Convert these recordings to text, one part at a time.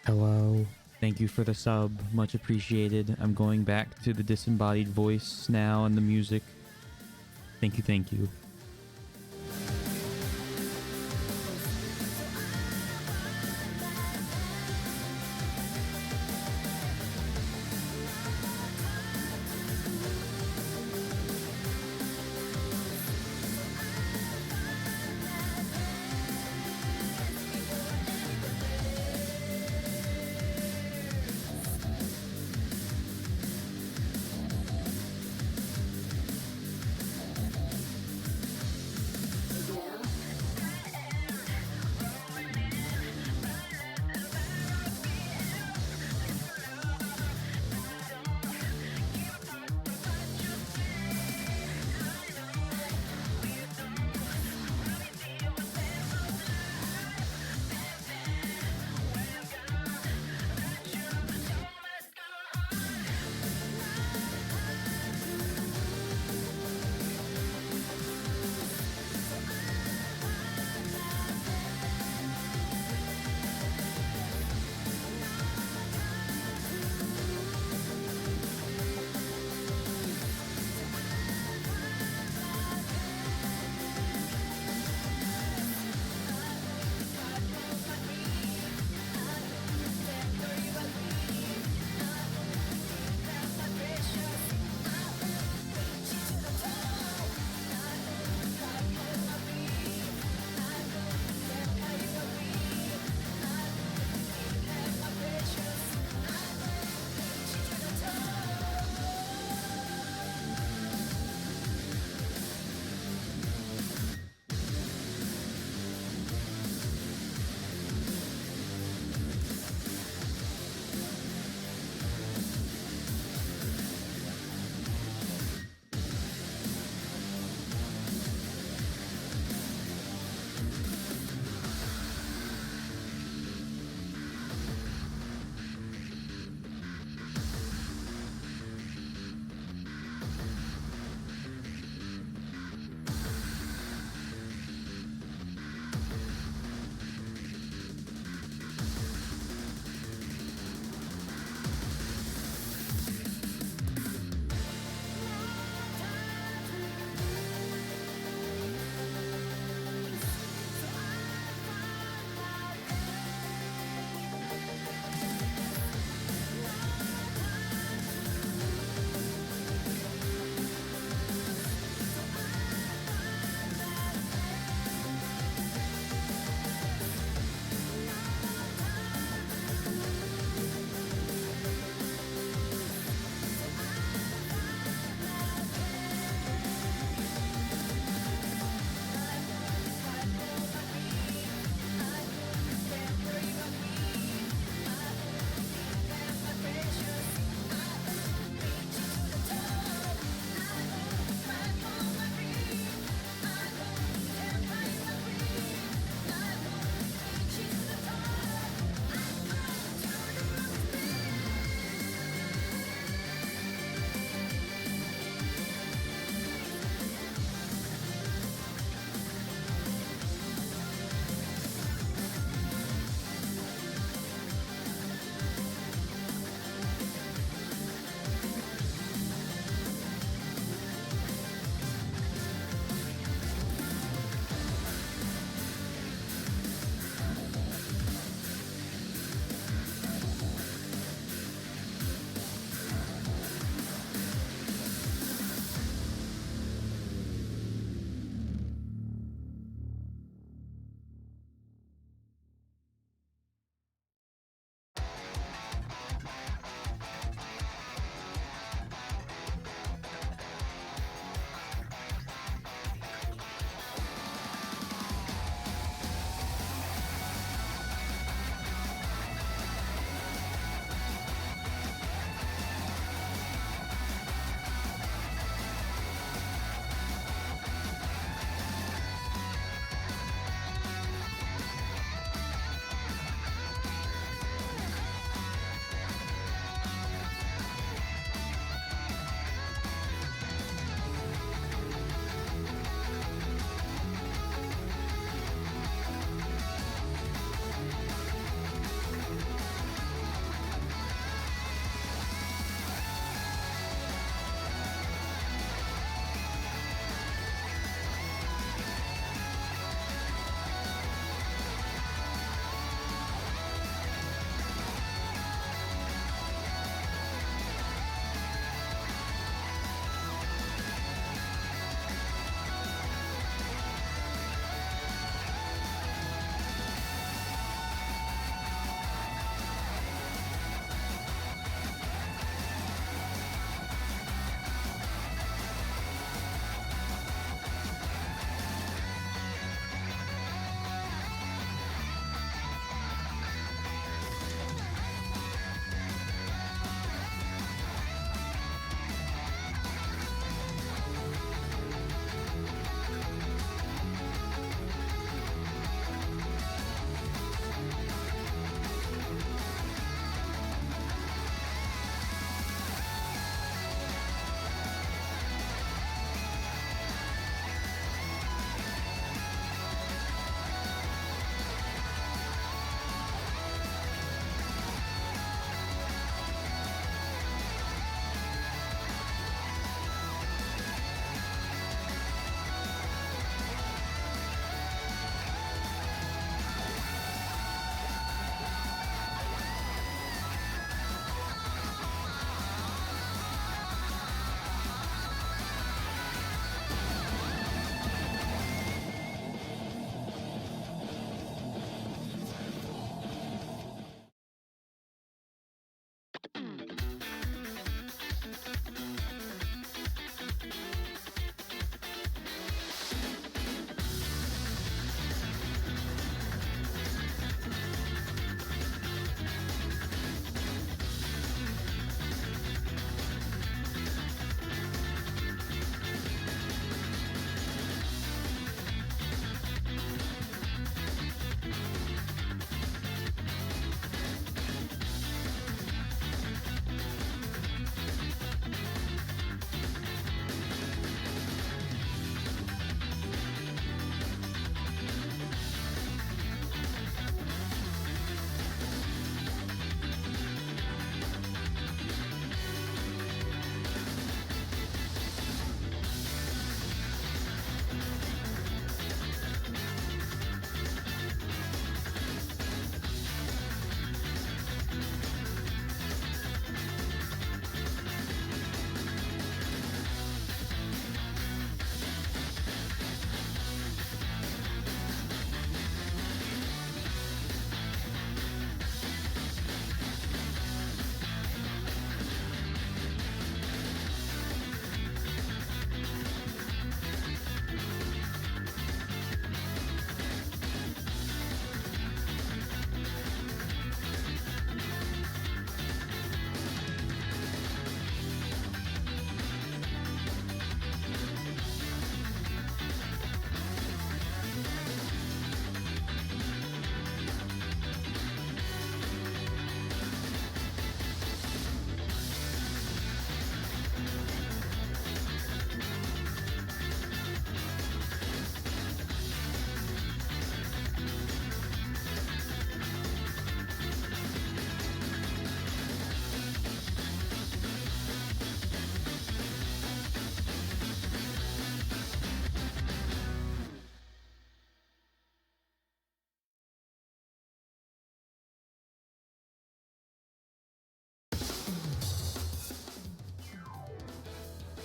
Hello. Thank you for the sub. Much appreciated. I'm going back to the disembodied voice now and the music. Thank you, thank you.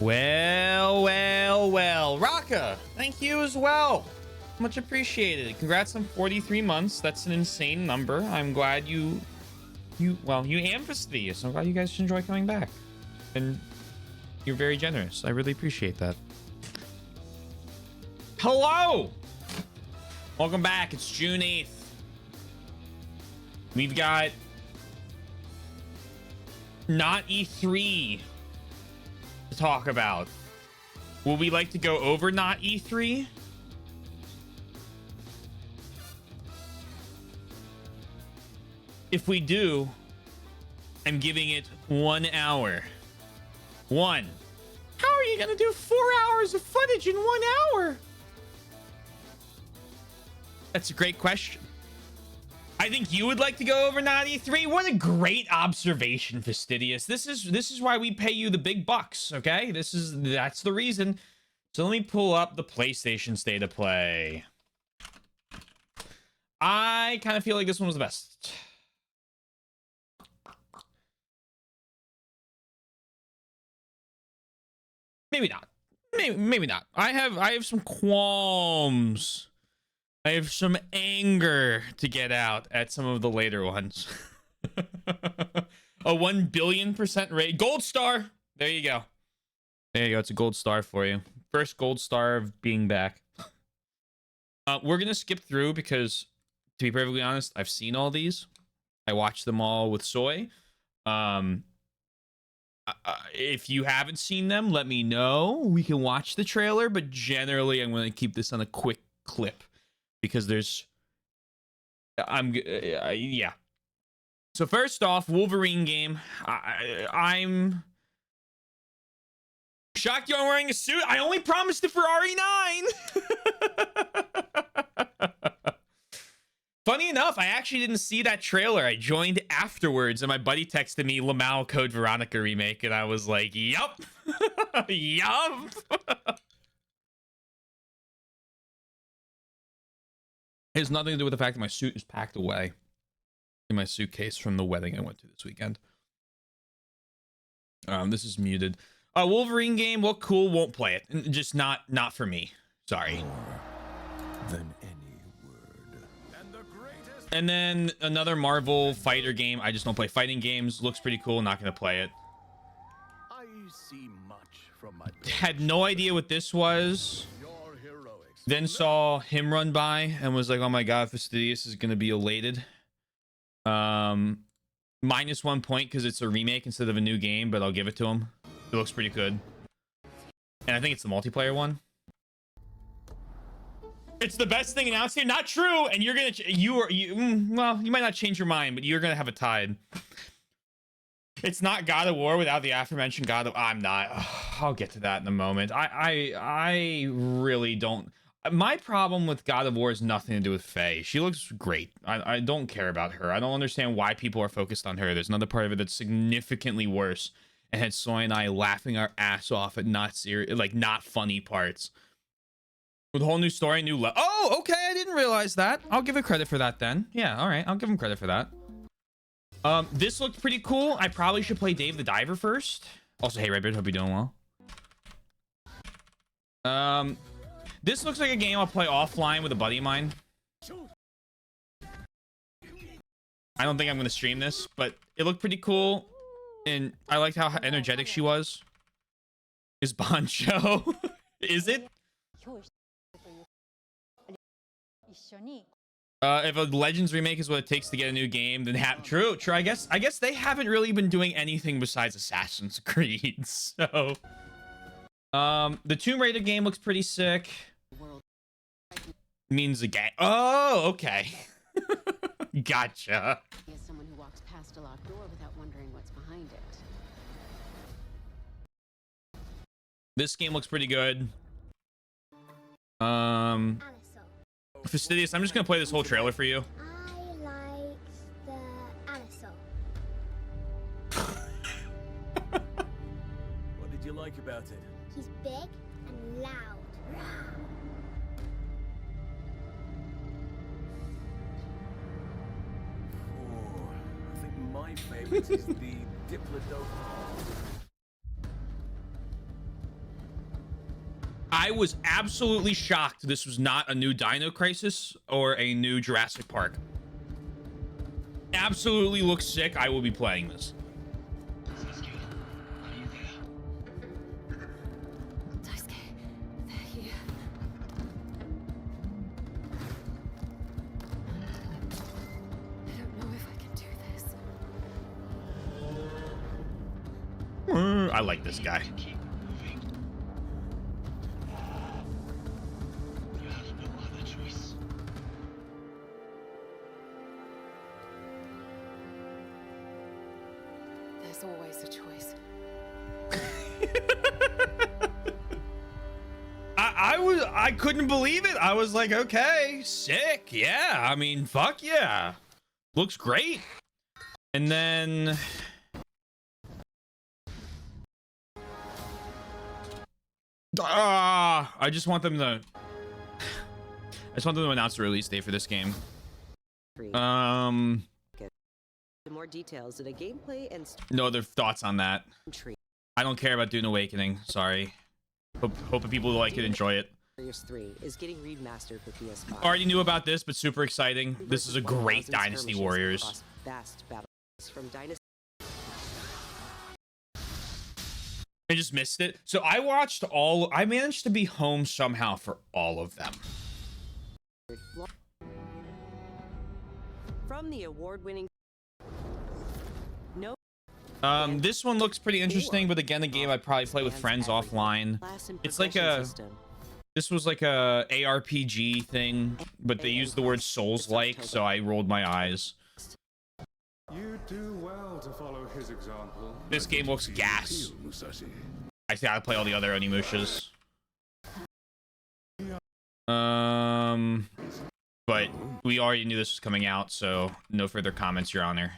Well, well, well. Raka, thank you as well. Much appreciated. Congrats on 43 months. That's an insane number. I'm glad you am fastidious. I'm glad you guys enjoy coming back. And you're very generous. I really appreciate that. Hello! Welcome back. It's June 8th. We've got not E3 to talk about. Would we like to go over not E3? If we do, I'm giving it 1 hour. One. How are you gonna do 4 hours of footage in 1 hour? That's a great question. I think you would like to go over not E3. What a great observation, Fastidious. This is why we pay you the big bucks, okay? That's the reason. So let me pull up the PlayStation State of Play. I kind of feel like this one was the best. Maybe not. Maybe not. I have some qualms. I have some anger to get out at some of the later ones. A 1 billion% rate. Gold star. There you go. There you go. It's a gold star for you. First gold star of being back. We're going to skip through because, to be perfectly honest, I've seen all these. I watched them all with Soy. If you haven't seen them, let me know. We can watch the trailer, but generally I'm going to keep this on a quick clip because yeah. So first off, Wolverine game. I'm shocked you aren't wearing a suit. I only promised a Ferrari 9. Funny enough, I actually didn't see that trailer. I joined afterwards, and my buddy texted me Lamau Code Veronica remake, and I was like, yup. Yup. It has nothing to do with the fact that my suit is packed away in my suitcase from the wedding I went to this weekend. This is muted. Wolverine game, well, cool, won't play it. Just not for me. Sorry. Than any word. And then another Marvel fighter game. I just don't play fighting games. Looks pretty cool. Not gonna play it. I see much from my Had no idea what this was. your heroics. Then saw him run by and was like, oh my god, Fastidious is gonna be elated. -1 point because it's a remake instead of a new game, but I'll give it to him. It looks pretty good. And I think it's the multiplayer one. It's the best thing announced here. Not true. And you're gonna well, you might not change your mind, but you're gonna have a tide. It's not God of War without the aforementioned God of. I'm not. I'll get to that in a moment. I really don't. My problem with God of War is nothing to do with Faye. She looks great. I don't care about her. I don't understand why people are focused on her. There's another part of it that's significantly worse and had Soy and I laughing our ass off at not funny parts. With a whole new story, oh, okay, I didn't realize that. I'll give it credit for that then. Yeah, all right, I'll give him credit for that. This looked pretty cool. I probably should play Dave the Diver first. Also, hey, Redbeard, hope you're doing well. This looks like a game I'll play offline with a buddy of mine. I don't think I'm going to stream this, but it looked pretty cool. And I liked how energetic she was. Is Bancho? Is it? If a Legends remake is what it takes to get a new game, then true. I guess they haven't really been doing anything besides Assassin's Creed. So, the Tomb Raider game looks pretty sick. Means the game. Oh, okay. Gotcha. As someone who walks past a locked door without wondering what's behind it. This game looks pretty good. Fastidious, I'm just gonna play this whole trailer for you. I like the Anisol. What did you like about it? He's big and loud. Oh, I think my favorite is the Diplodocus. I was absolutely shocked this was not a new Dino Crisis or a new Jurassic Park. Absolutely looks sick. I will be playing this. Daisuke, they're here. I don't know if I can do this. I like this guy. There's always a choice. I couldn't believe it. I was like, okay, sick. Yeah. I mean, fuck yeah. Looks great. And then I just want them to announce the release date for this game. The more details in a gameplay and No other thoughts on that. tree. I don't care about Dune Awakening. Sorry. Hope people like it, enjoy it. Warriors 3 is getting remastered for PS5. Already knew about this, but super exciting. This is a great Dynasty Warriors. Vast battles from Dynasty. I just missed it. So I managed to be home somehow for all of them. From the award-winning This one looks pretty interesting, but again, a game I'd probably play with friends offline. It's like this was like a ARPG thing, but they used the word Souls-like, so I rolled my eyes. You do well to follow his example. This game looks gas. Musashi. I think I'll play all the other Onimushas. But we already knew this was coming out, so no further comments, Your Honor.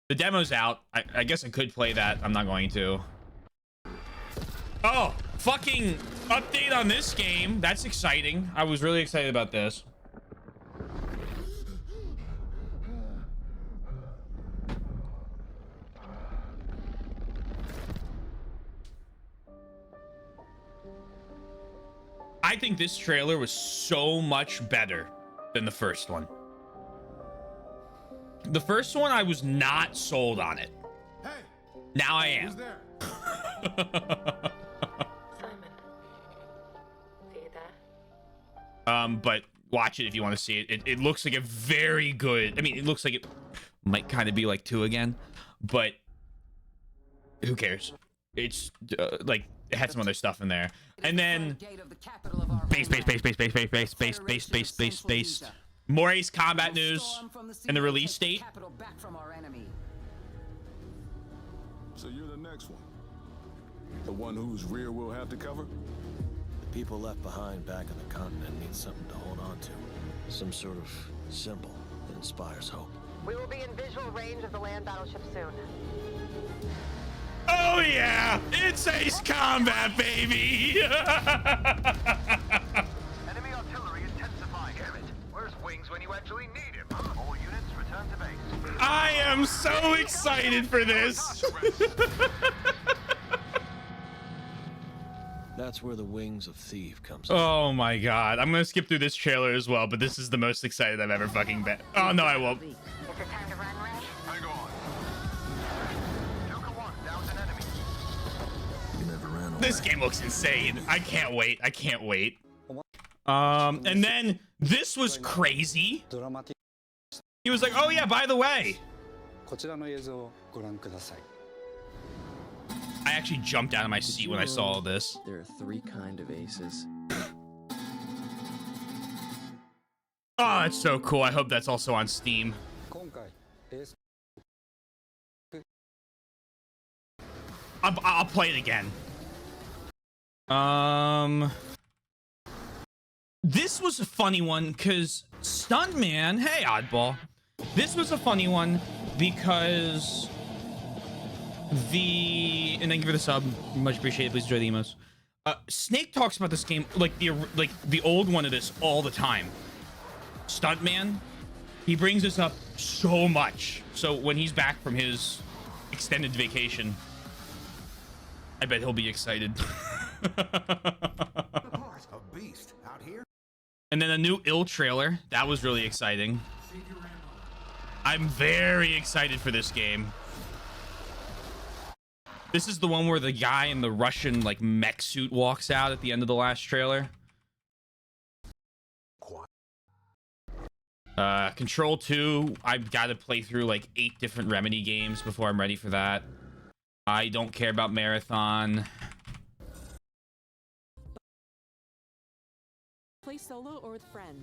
The demo's out. I guess I could play that. I'm not going to. Oh, fucking update on this game. That's exciting. I was really excited about this. I think this trailer was so much better than the first one. The first one, I was not sold on it. Hey, Now I who's am. there? Simon, are you there? But watch it if you want to see it. It looks like a very good. I mean, it looks like it might kind of be like 2 again, but who cares? It's like it had some other stuff in there, and then base. More Ace Combat news and the release date. So you're the next one. The one whose rear we'll have to cover? The people left behind back on the continent need something to hold on to. Some sort of symbol that inspires hope. We will be in visual range of the land battleship soon. Oh yeah, it's Ace Combat, baby. Enemy artillery intensifying. Damn it. Where's Wings when you actually need him? All units return to base. I am so excited for this. That's where the wings of Thief comes in. Oh my god, I'm gonna skip through this trailer as well, but this is the most excited I've ever fucking been. Oh no, I won't. Is it time to run, Ray? Hang on. Joker 1, down an enemy. You never ran away. This game looks insane. I can't wait. I can't wait. And then this was crazy. He was like, oh yeah, by the way. I actually jumped out of my seat when I saw all this. There are 3 kinds of aces. Oh, that's so cool. I hope that's also on Steam. I'll play it again. This was a funny one because Stuntman, hey Oddball. This was a funny one because and thank you for the sub, much appreciated. Please enjoy the emos. Snake talks about this game like the old one of this all the time. Stuntman, he brings this up so much. So when he's back from his extended vacation, I bet he'll be excited. A beast out here. And then a new Ill trailer. That was really exciting. I'm very excited for this game. This is the one where the guy in the Russian like mech suit walks out at the end of the last trailer. Control 2, I've got to play through like 8 different Remedy games before I'm ready for that. I don't care about Marathon. Play solo or with friends.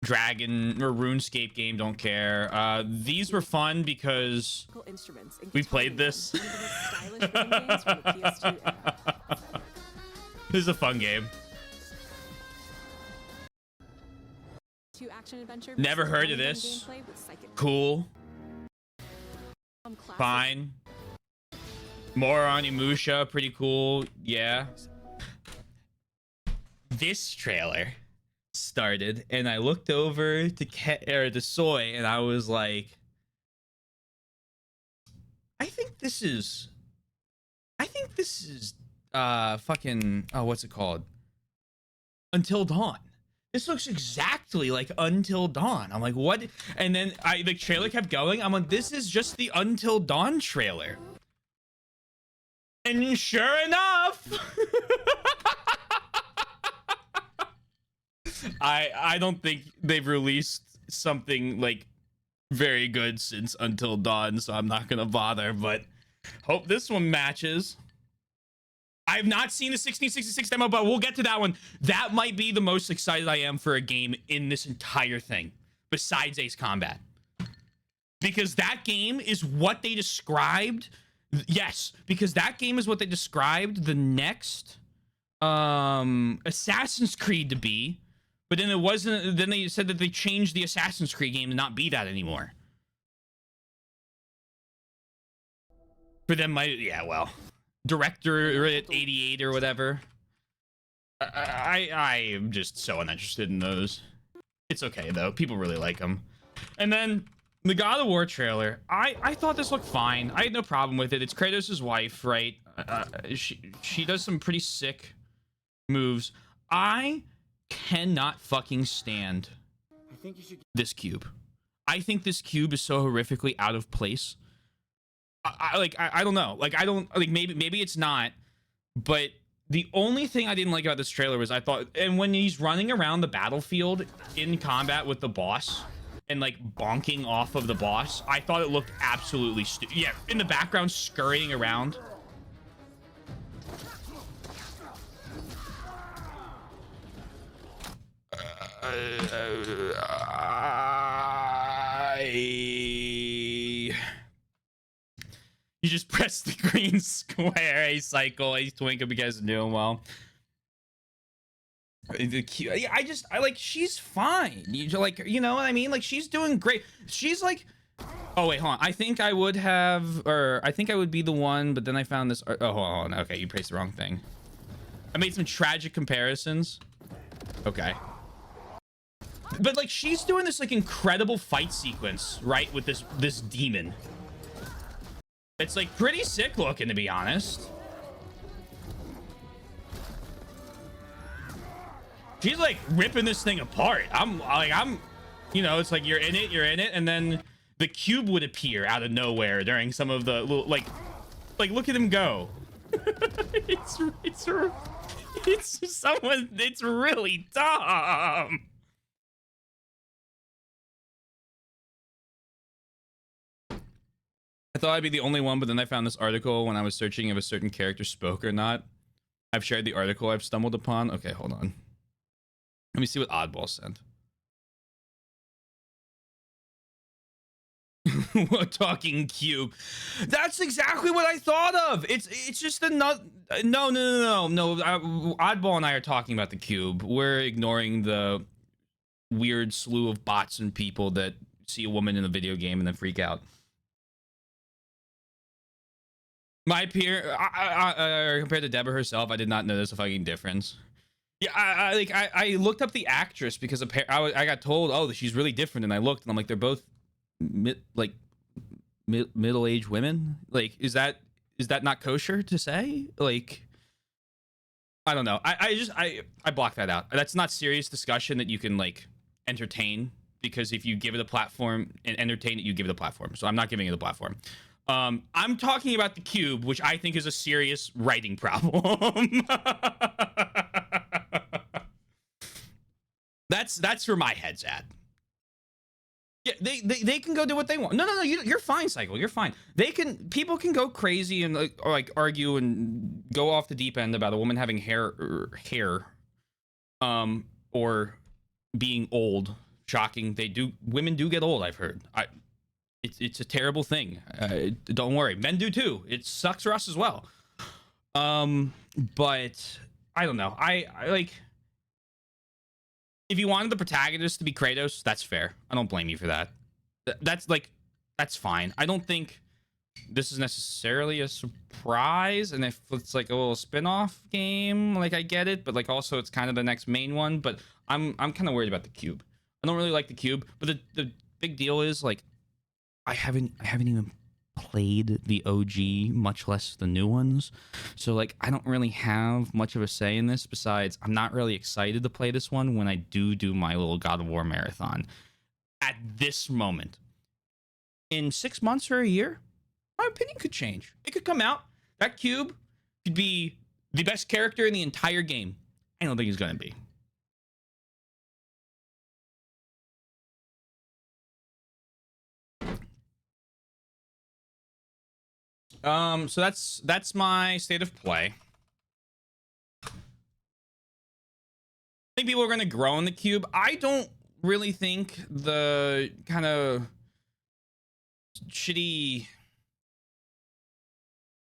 Dragon or RuneScape game, don't care. These were fun because Instruments, we played this. one of the most stylish rhythm games from the PS2 era. This is a fun game. Action adventure. Never heard of this. Cool. Fine. More Onimusha, pretty cool. Yeah. This trailer started and I looked over to Soy and I was like, I think this is fucking, oh, what's it called? Until Dawn. This looks exactly like Until Dawn. I'm like, what? And then the trailer kept going. I'm like, this is just the Until Dawn trailer. And sure enough, I don't think they've released something like very good since Until Dawn, so I'm not gonna bother, but hope this one matches. I have not seen the 1666 demo, but we'll get to that one. That might be the most excited I am for a game in this entire thing, besides Ace Combat. Because that game is what they described. Yes, because that game is what they described the next Assassin's Creed to be. But then it wasn't, then they said that they changed the Assassin's Creed game to not be that anymore. For them, yeah, well. Director at 88 or whatever. I am just so uninterested in those. It's okay though, people really like them. And then the God of War trailer, I thought this looked fine. I had no problem with it. It's Kratos' wife, right? She does some pretty sick moves. I cannot fucking stand this cube. I think this cube is so horrifically out of place. I don't know. Like, I don't, like, maybe it's not, but the only thing I didn't like about this trailer was I thought, and when he's running around the battlefield in combat with the boss and like bonking off of the boss, I thought it looked absolutely stupid. Yeah, in the background scurrying around. You just press the green square, a cycle, a twinkle because doing well. I like, she's fine. Like, you know what I mean? Like, she's doing great. She's like, oh wait, hold on. I think I would be the one, but then I found this. Oh, hold on. Okay, you pressed the wrong thing. I made some tragic comparisons. Okay. But like, she's doing this like incredible fight sequence, right? With this demon. It's like pretty sick looking, to be honest. She's like ripping this thing apart. I'm, you know, it's like you're in it, and then the cube would appear out of nowhere during some of the little, like look at him go. it's really dumb. I thought I'd be the only one, but then I found this article when I was searching if a certain character spoke or not. I've shared the article I've stumbled upon. Okay, hold on. Let me see what Oddball sent. What talking cube? That's exactly what I thought of. It's just a no. Oddball and I are talking about the cube. We're ignoring the weird slew of bots and people that see a woman in a video game and then freak out. My peer, compared to Deborah herself, I did not notice a fucking difference. Yeah, I looked up the actress because I got told, oh, she's really different, and I looked, and I'm like, they're both middle-aged women. Like, is that is that not kosher to say? Like, I don't know. I block that out. That's not serious discussion that you can like entertain, because if you give it a platform and entertain it, you give it a platform. So I'm not giving it a platform. I'm talking about the cube, which I think is a serious writing problem. That's where my head's at. Yeah, they can go do what they want. No, you're fine, Cycle. You're fine. People can go crazy and like argue and go off the deep end about a woman having hair, or being old. Shocking. Women do get old. I've heard. It's a terrible thing. Don't worry, men do too. It sucks for us as well. But I don't know. I like. If you wanted the protagonist to be Kratos, that's fair. I don't blame you for that. That's fine. I don't think this is necessarily a surprise. And if it's like a little spin-off game, like I get it, but like also it's kind of the next main one. But I'm kind of worried about the cube. I don't really like the cube, but the big deal is like I haven't even played the OG, much less the new ones. So like I don't really have much of a say in this, besides I'm not really excited to play this one when I do my little God of War marathon. At this moment, in 6 months or a year, my opinion could change. It could come out. That cube could be the best character in the entire game. I don't think he's gonna be. So that's my state of play. I think people are going to grow in the cube. I don't really think the kind of shitty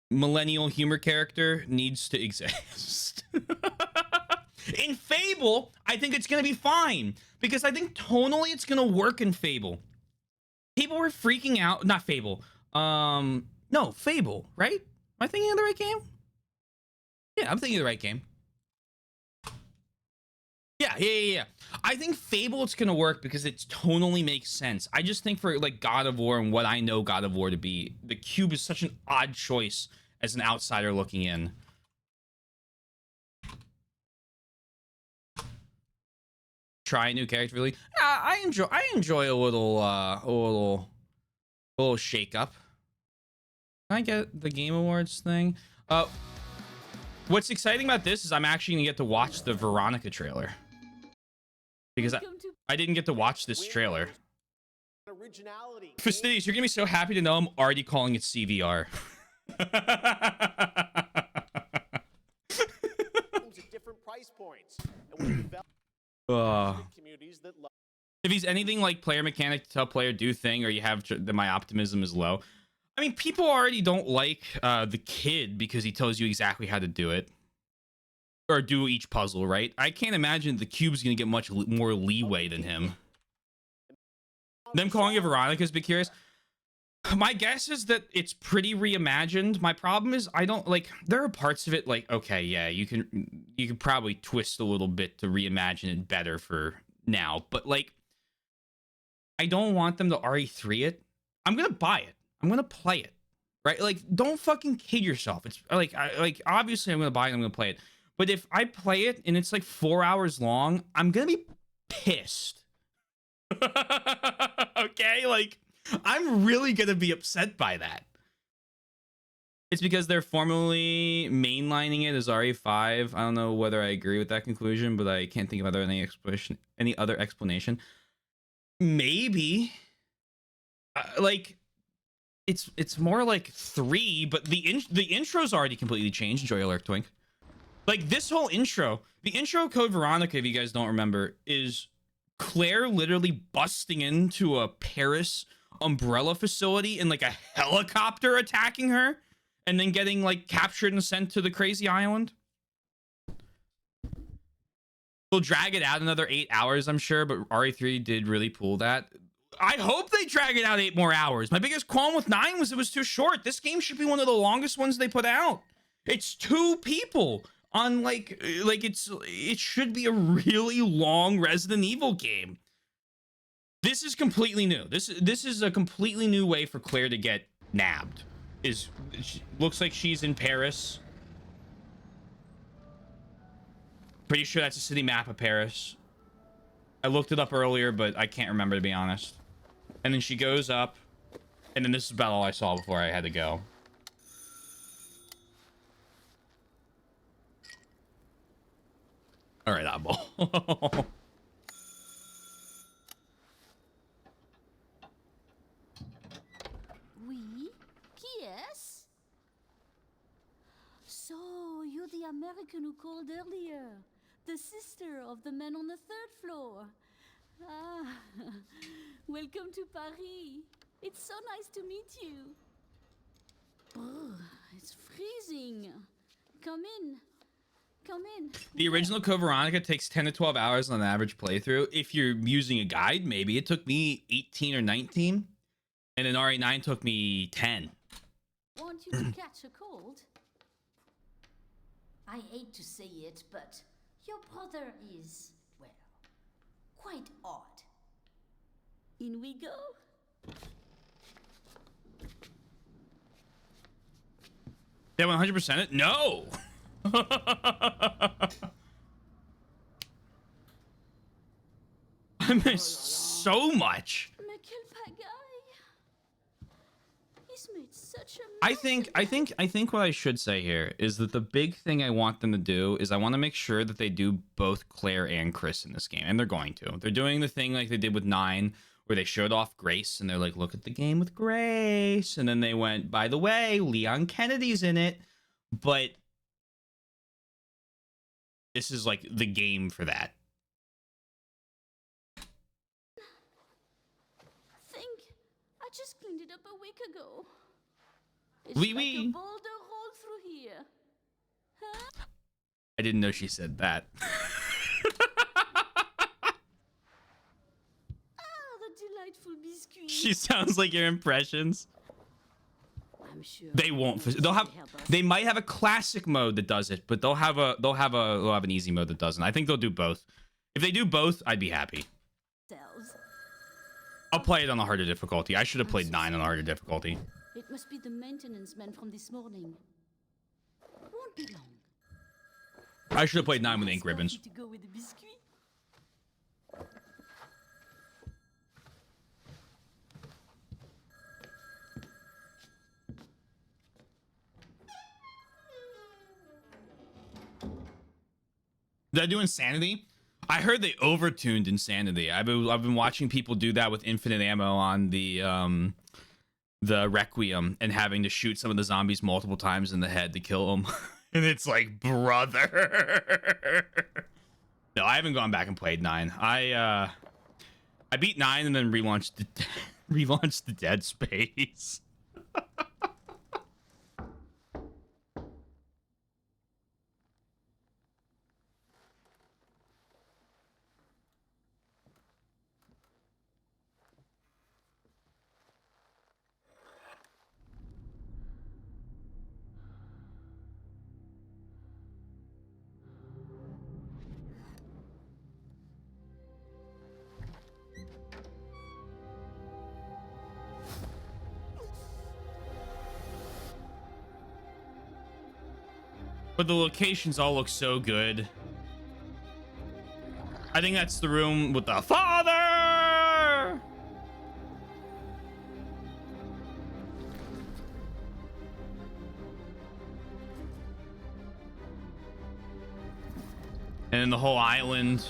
millennial humor character needs to exist. In Fable, I think it's going to be fine, because I think tonally it's going to work in Fable. People were freaking out. Not Fable. No, Fable, right? Am I thinking of the right game? Yeah, I'm thinking of the right game. Yeah. I think Fable, it's gonna work because it tonally makes sense. I just think for like God of War and what I know God of War to be, the cube is such an odd choice as an outsider looking in. Try a new character, really. I enjoy a little shake up. Can I get the Game Awards thing? What's exciting about this is I'm actually gonna get to watch the Veronica trailer, because I didn't get to watch this trailer. Fastidious, you're gonna be so happy to know I'm already calling it CVR. If he's anything like Player Mechanic Tell Player Do Thing, or you have my optimism is low. I mean, people already don't like the kid because he tells you exactly how to do it, or do each puzzle, right? I can't imagine the cube's gonna get much more leeway than him. Them calling it Veronica is a bit curious. My guess is that it's pretty reimagined. My problem is I don't like, there are parts of it like, okay, yeah, you can probably twist a little bit to reimagine it better for now, but like, I don't want them to RE3 it. I'm gonna buy it. I'm gonna play it, right? Like, don't fucking kid yourself. It's like, obviously I'm gonna buy it, I'm gonna play it. But if I play it and it's like 4 hours long, I'm gonna be pissed. Okay, like, I'm really gonna be upset by that. It's because they're formally mainlining it as RE5. I don't know whether I agree with that conclusion, but I can't think of any other explanation. Maybe, like, it's more like 3, but the intro's already completely changed. Enjoy Alert Twink. Like, this whole intro, the intro Code Veronica, if you guys don't remember, is Claire literally busting into a Paris umbrella facility in like a helicopter attacking her, and then getting like captured and sent to the crazy island. We'll drag it out another 8 hours, I'm sure, but RE3 did really pull that. I hope they drag it out 8 more hours. My biggest qualm with 9 was it was too short. This game should be one of the longest ones they put out. It's 2 people on like it should be a really long Resident Evil game. This is completely new. This is a completely new way for Claire to get nabbed. looks like she's in Paris. Pretty sure that's a city map of Paris. I looked it up earlier, but I can't remember, to be honest. And then she goes up, and then this is about all I saw before I had to go. All right, Apple. Oui? Qui est-ce? So, you're the American who called earlier. The sister of the man on the 3rd floor. Ah, welcome to Paris. It's so nice to meet you. Brr, it's freezing. Come in. Come in. The original Code Veronica takes 10 to 12 hours on an average playthrough. If you're using a guide, maybe. It took me 18 or 19. And then RE9 took me 10. Want you to catch a cold? I hate to say it, but your brother is, well, quite odd. In we go. They 100% it? No! I missed so much. Mais quel pagaille! He's made such a I think what I should say here is that the big thing I want them to do is I want to make sure that they do both Claire and Chris in this game, and they're going to. They're doing the thing like they did with 9, where they showed off Grace, and they're like, look at the game with Grace, and then they went, by the way, Leon Kennedy's in it, but this is like the game for that. I just cleaned it up a week ago. It's Oui, like oui. a boulder rolled through here. Huh? I didn't know she said that. The delightful biscuit. She sounds like your impressions. I'm sure They won't. They'll have. They might have a classic mode that does it, but they'll have an easy mode that doesn't. I think they'll do both. If they do both, I'd be happy. I'll play it on the harder difficulty. I should have played 9 on the harder difficulty. It must be the maintenance man from this morning. Won't be long. I should have played 9 with ink ribbons. To go with the biscuit. Did I do Insanity? I heard they overtuned Insanity. I've been watching people do that with infinite ammo on the Requiem and having to shoot some of the zombies multiple times in the head to kill them. And it's like, brother. No, I haven't gone back and played 9. I beat 9 and then relaunched the Dead Space. But the locations all look so good. I think that's the room with the father. And then the whole island.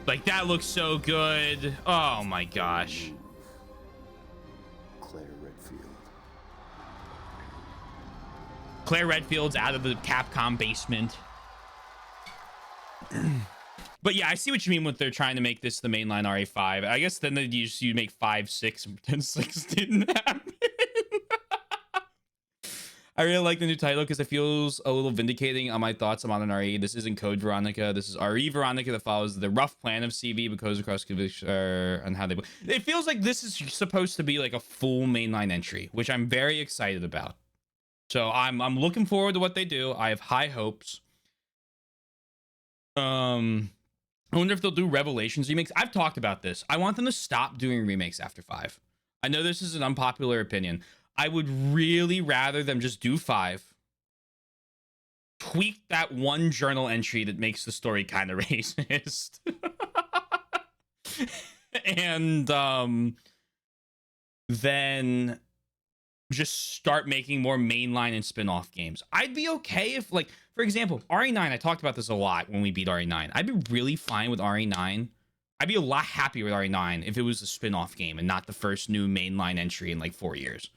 Like, that looks so good. Oh my gosh. Claire Redfield. Claire Redfield's out of the Capcom basement. But yeah, I see what you mean when they're trying to make this the mainline RE5. I guess then you make 5, 6, and pretend 6 didn't happen. I really like the new title because it feels a little vindicating on my thoughts on Modern RE. This isn't Code Veronica. This is RE Veronica that follows the rough plan of CV because across conviction and how they. It feels like this is supposed to be like a full mainline entry, which I'm very excited about. So I'm looking forward to what they do. I have high hopes. I wonder if they'll do Revelations remakes. I've talked about this. I want them to stop doing remakes after 5. I know this is an unpopular opinion. I would really rather them just do 5. Tweak that one journal entry that makes the story kind of racist. And then just start making more mainline and spin-off games. I'd be okay if, like, for example, RE9, I talked about this a lot when we beat RE9. I'd be really fine with RE9. I'd be a lot happier with RE9 if it was a spin-off game and not the first new mainline entry in like 4 years.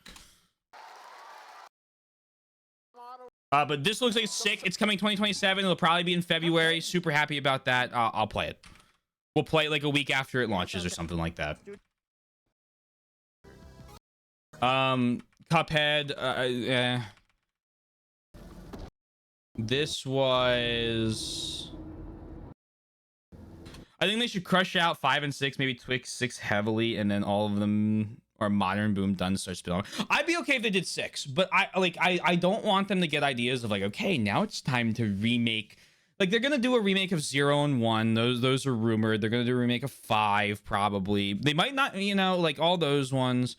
But this looks like sick. It's coming 2027. It'll probably be in February. Super happy about that. I'll play it. We'll play it like a week after it launches or something like that. Cuphead. This was... I think they should crush out 5 and 6, maybe tweak 6 heavily, and then all of them are modern boom done to start spilling. I'd be okay if they did 6, but I don't want them to get ideas of like, okay, now it's time to remake. Like, they're gonna do a remake of 0 and 1. Those are rumored. They're gonna do a remake of 5 probably. They might not, you know, like all those ones.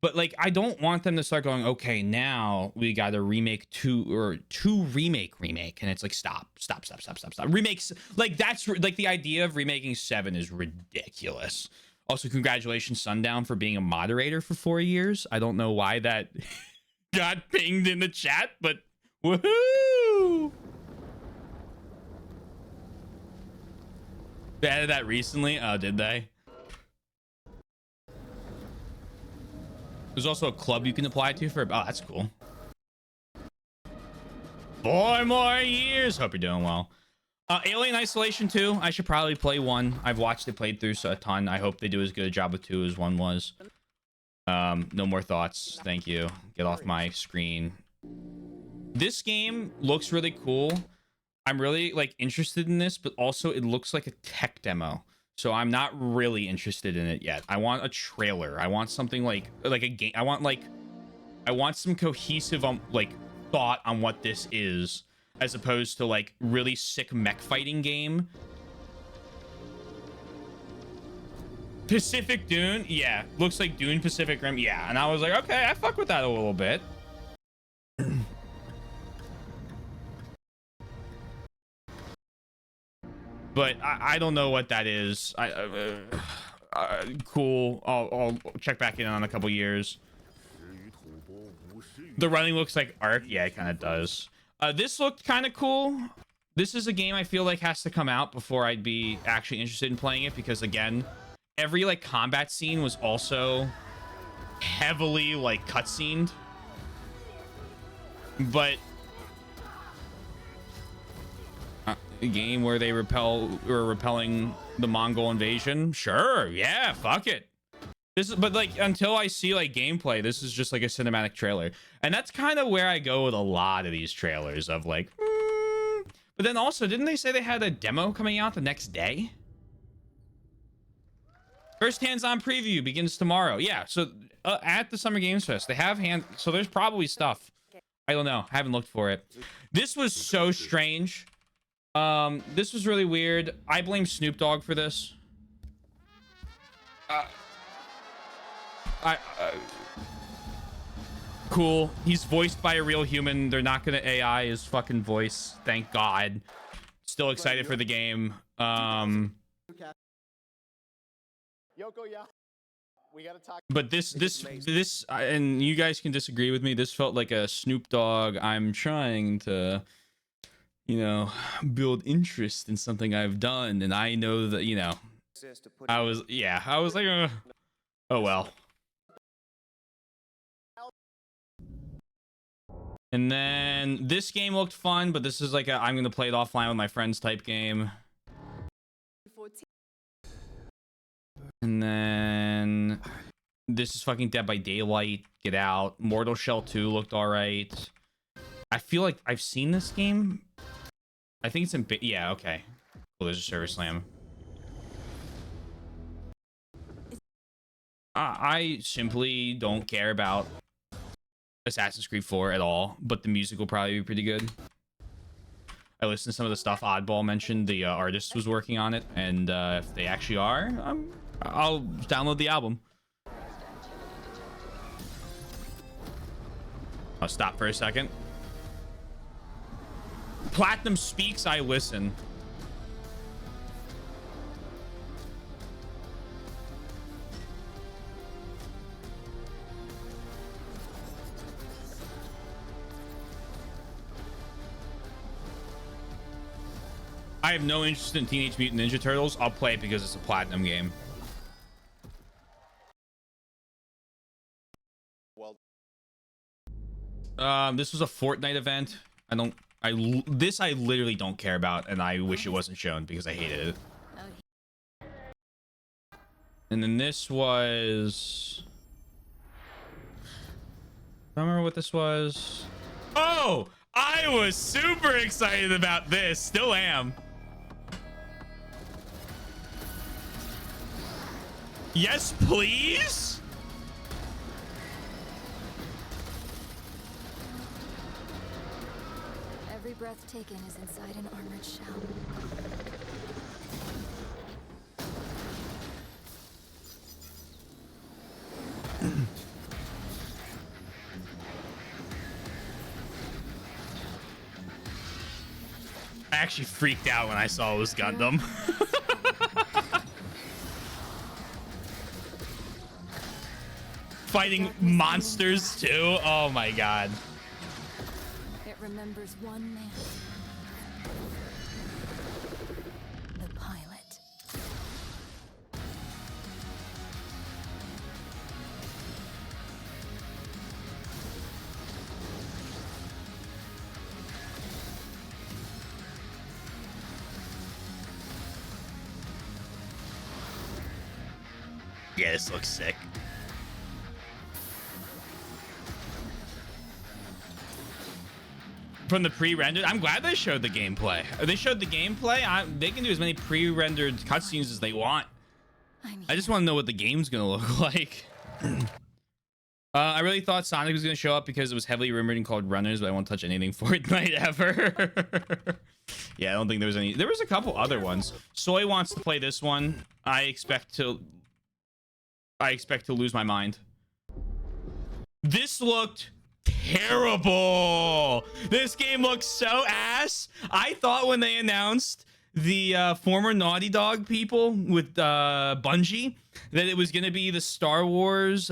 But like, I don't want them to start going, okay, now we got to remake 2 remake, and it's like stop. Remakes, like, that's like the idea of remaking 7 is ridiculous. Also, congratulations, Sundown, for being a moderator for 4 years. I don't know why that got pinged in the chat, but woohoo! They added that recently. Oh, did they? There's also a club you can apply to for... Oh, that's cool. 4 more years. Hope you're doing well. Alien Isolation 2. I should probably play 1. I've watched it played through a ton. I hope they do as good a job with 2 as 1 was. No more thoughts. Thank you. Get off my screen. This game looks really cool. I'm really like interested in this, but also it looks like a tech demo. So I'm not really interested in it yet. I want a trailer. I want something like a game. I want some cohesive like thought on what this is, as opposed to like really sick mech fighting game. Pacific Dune, yeah, looks like Dune Pacific Rim, yeah. And I was like, okay, I fuck with that a little bit. But I don't know what that is. Cool. I'll check back in on a couple years. The running looks like Ark. Yeah, it kind of does. This looked kind of cool. This is a game I feel like has to come out before I'd be actually interested in playing it, because again, every like combat scene was also heavily like cutscened. But a game where they repelling the Mongol invasion, sure, yeah, fuck it. This is, but like, until I see like gameplay, this is just like a cinematic trailer, and that's kind of where I go with a lot of these trailers of like, But then also, didn't they say they had a demo coming out the next day? First hands-on preview begins tomorrow. Yeah, so at the Summer Games Fest, they have so there's probably stuff. I don't know, I haven't looked for it. This was so strange. This was really weird. I blame Snoop Dogg for this. Cool. He's voiced by a real human. They're not gonna AI his fucking voice. Thank God. Still excited for the game. Yoko, yeah. We gotta talk. But this, and you guys can disagree with me. This felt like a Snoop Dogg. I'm trying to, you know, build interest in something I've done, and I know that, you know, I was like, oh well. And then this game looked fun, but this is like a I'm gonna play it offline with my friends type game. And then this is fucking Dead by Daylight. Get Out. Mortal Shell 2 looked alright. I feel like I've seen this game. I think it's in yeah, okay. Well, there's a server slam. I simply don't care about Assassin's Creed 4 at all, but the music will probably be pretty good. I listened to some of the stuff Oddball mentioned. The artist was working on it, and if they actually are, I'll download the album. stop for a second. Platinum speaks, I listen. I have no interest in Teenage Mutant Ninja Turtles. I'll play it because it's a platinum game. Well, this was a Fortnite event. I literally don't care about, and I wish it wasn't shown because I hated it. And then this was... I remember what this was. Oh, I was super excited about this. Still am. Yes, please. Every breath taken is inside an armored shell. I actually freaked out when I saw it was Gundam. Fighting monsters too. Oh my god. It remembers one man. The pilot. Yeah, this looks sick. From the pre-rendered, I'm glad they showed the gameplay. They showed the gameplay. They can do as many pre-rendered cutscenes as they want. I just want to know what the game's gonna look like. I really thought Sonic was gonna show up because it was heavily rumored and called Runners, but I won't touch anything Fortnite ever. Yeah, I don't think there was any. There was a couple other ones. Soy wants to play this one. I expect to lose my mind. This looked terrible. This game looks so ass. I thought when they announced the former Naughty Dog people with Bungie that it was going to be the Star Wars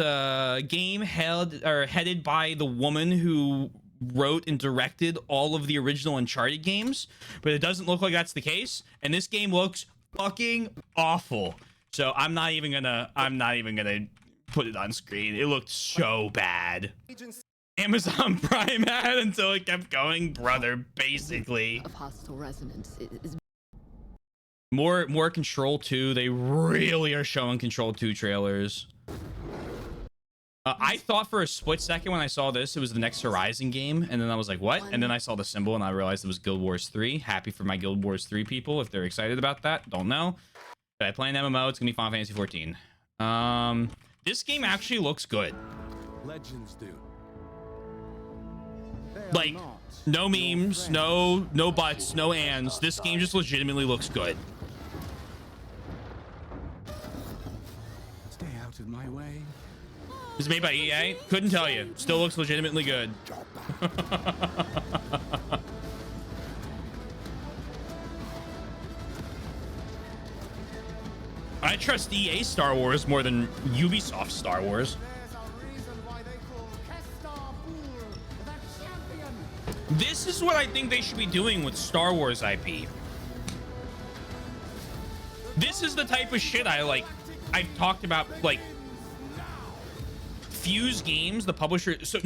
game headed by the woman who wrote and directed all of the original Uncharted games, but it doesn't look like that's the case, and this game looks fucking awful. So I'm not even gonna put it on screen. It looked so bad. Amazon Prime ad until it kept going, brother, basically. Of hostile resonance is More Control 2. They really are showing Control 2 trailers. I thought for a split second when I saw this, it was the next Horizon game. And then I was like, what? And then I saw the symbol and I realized it was Guild Wars 3. Happy for my Guild Wars 3 people if they're excited about that. Don't know. But I play an MMO. It's going to be Final Fantasy 14. This game actually looks good. Legends do. Like, no memes, no buts, no ands. This game just legitimately looks good. Stay out of my way. It's made by EA. Couldn't tell you. Still looks legitimately good. I trust EA Star Wars more than Ubisoft Star Wars. This is what I think they should be doing with Star Wars IP. This is the type of shit I like. I've talked about, like, Fuse Games, the publisher. So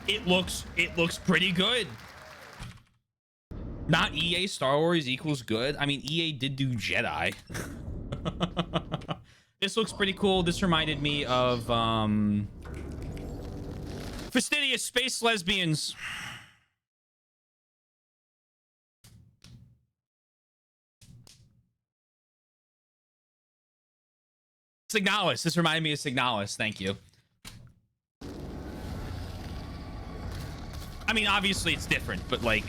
it looks pretty good. Not EA Star Wars equals good. I mean, EA did do Jedi. This looks pretty cool. This reminded me of Fastidious Space Lesbians. Signalis. This reminded me of Signalis. Thank you. I mean, obviously it's different, but like,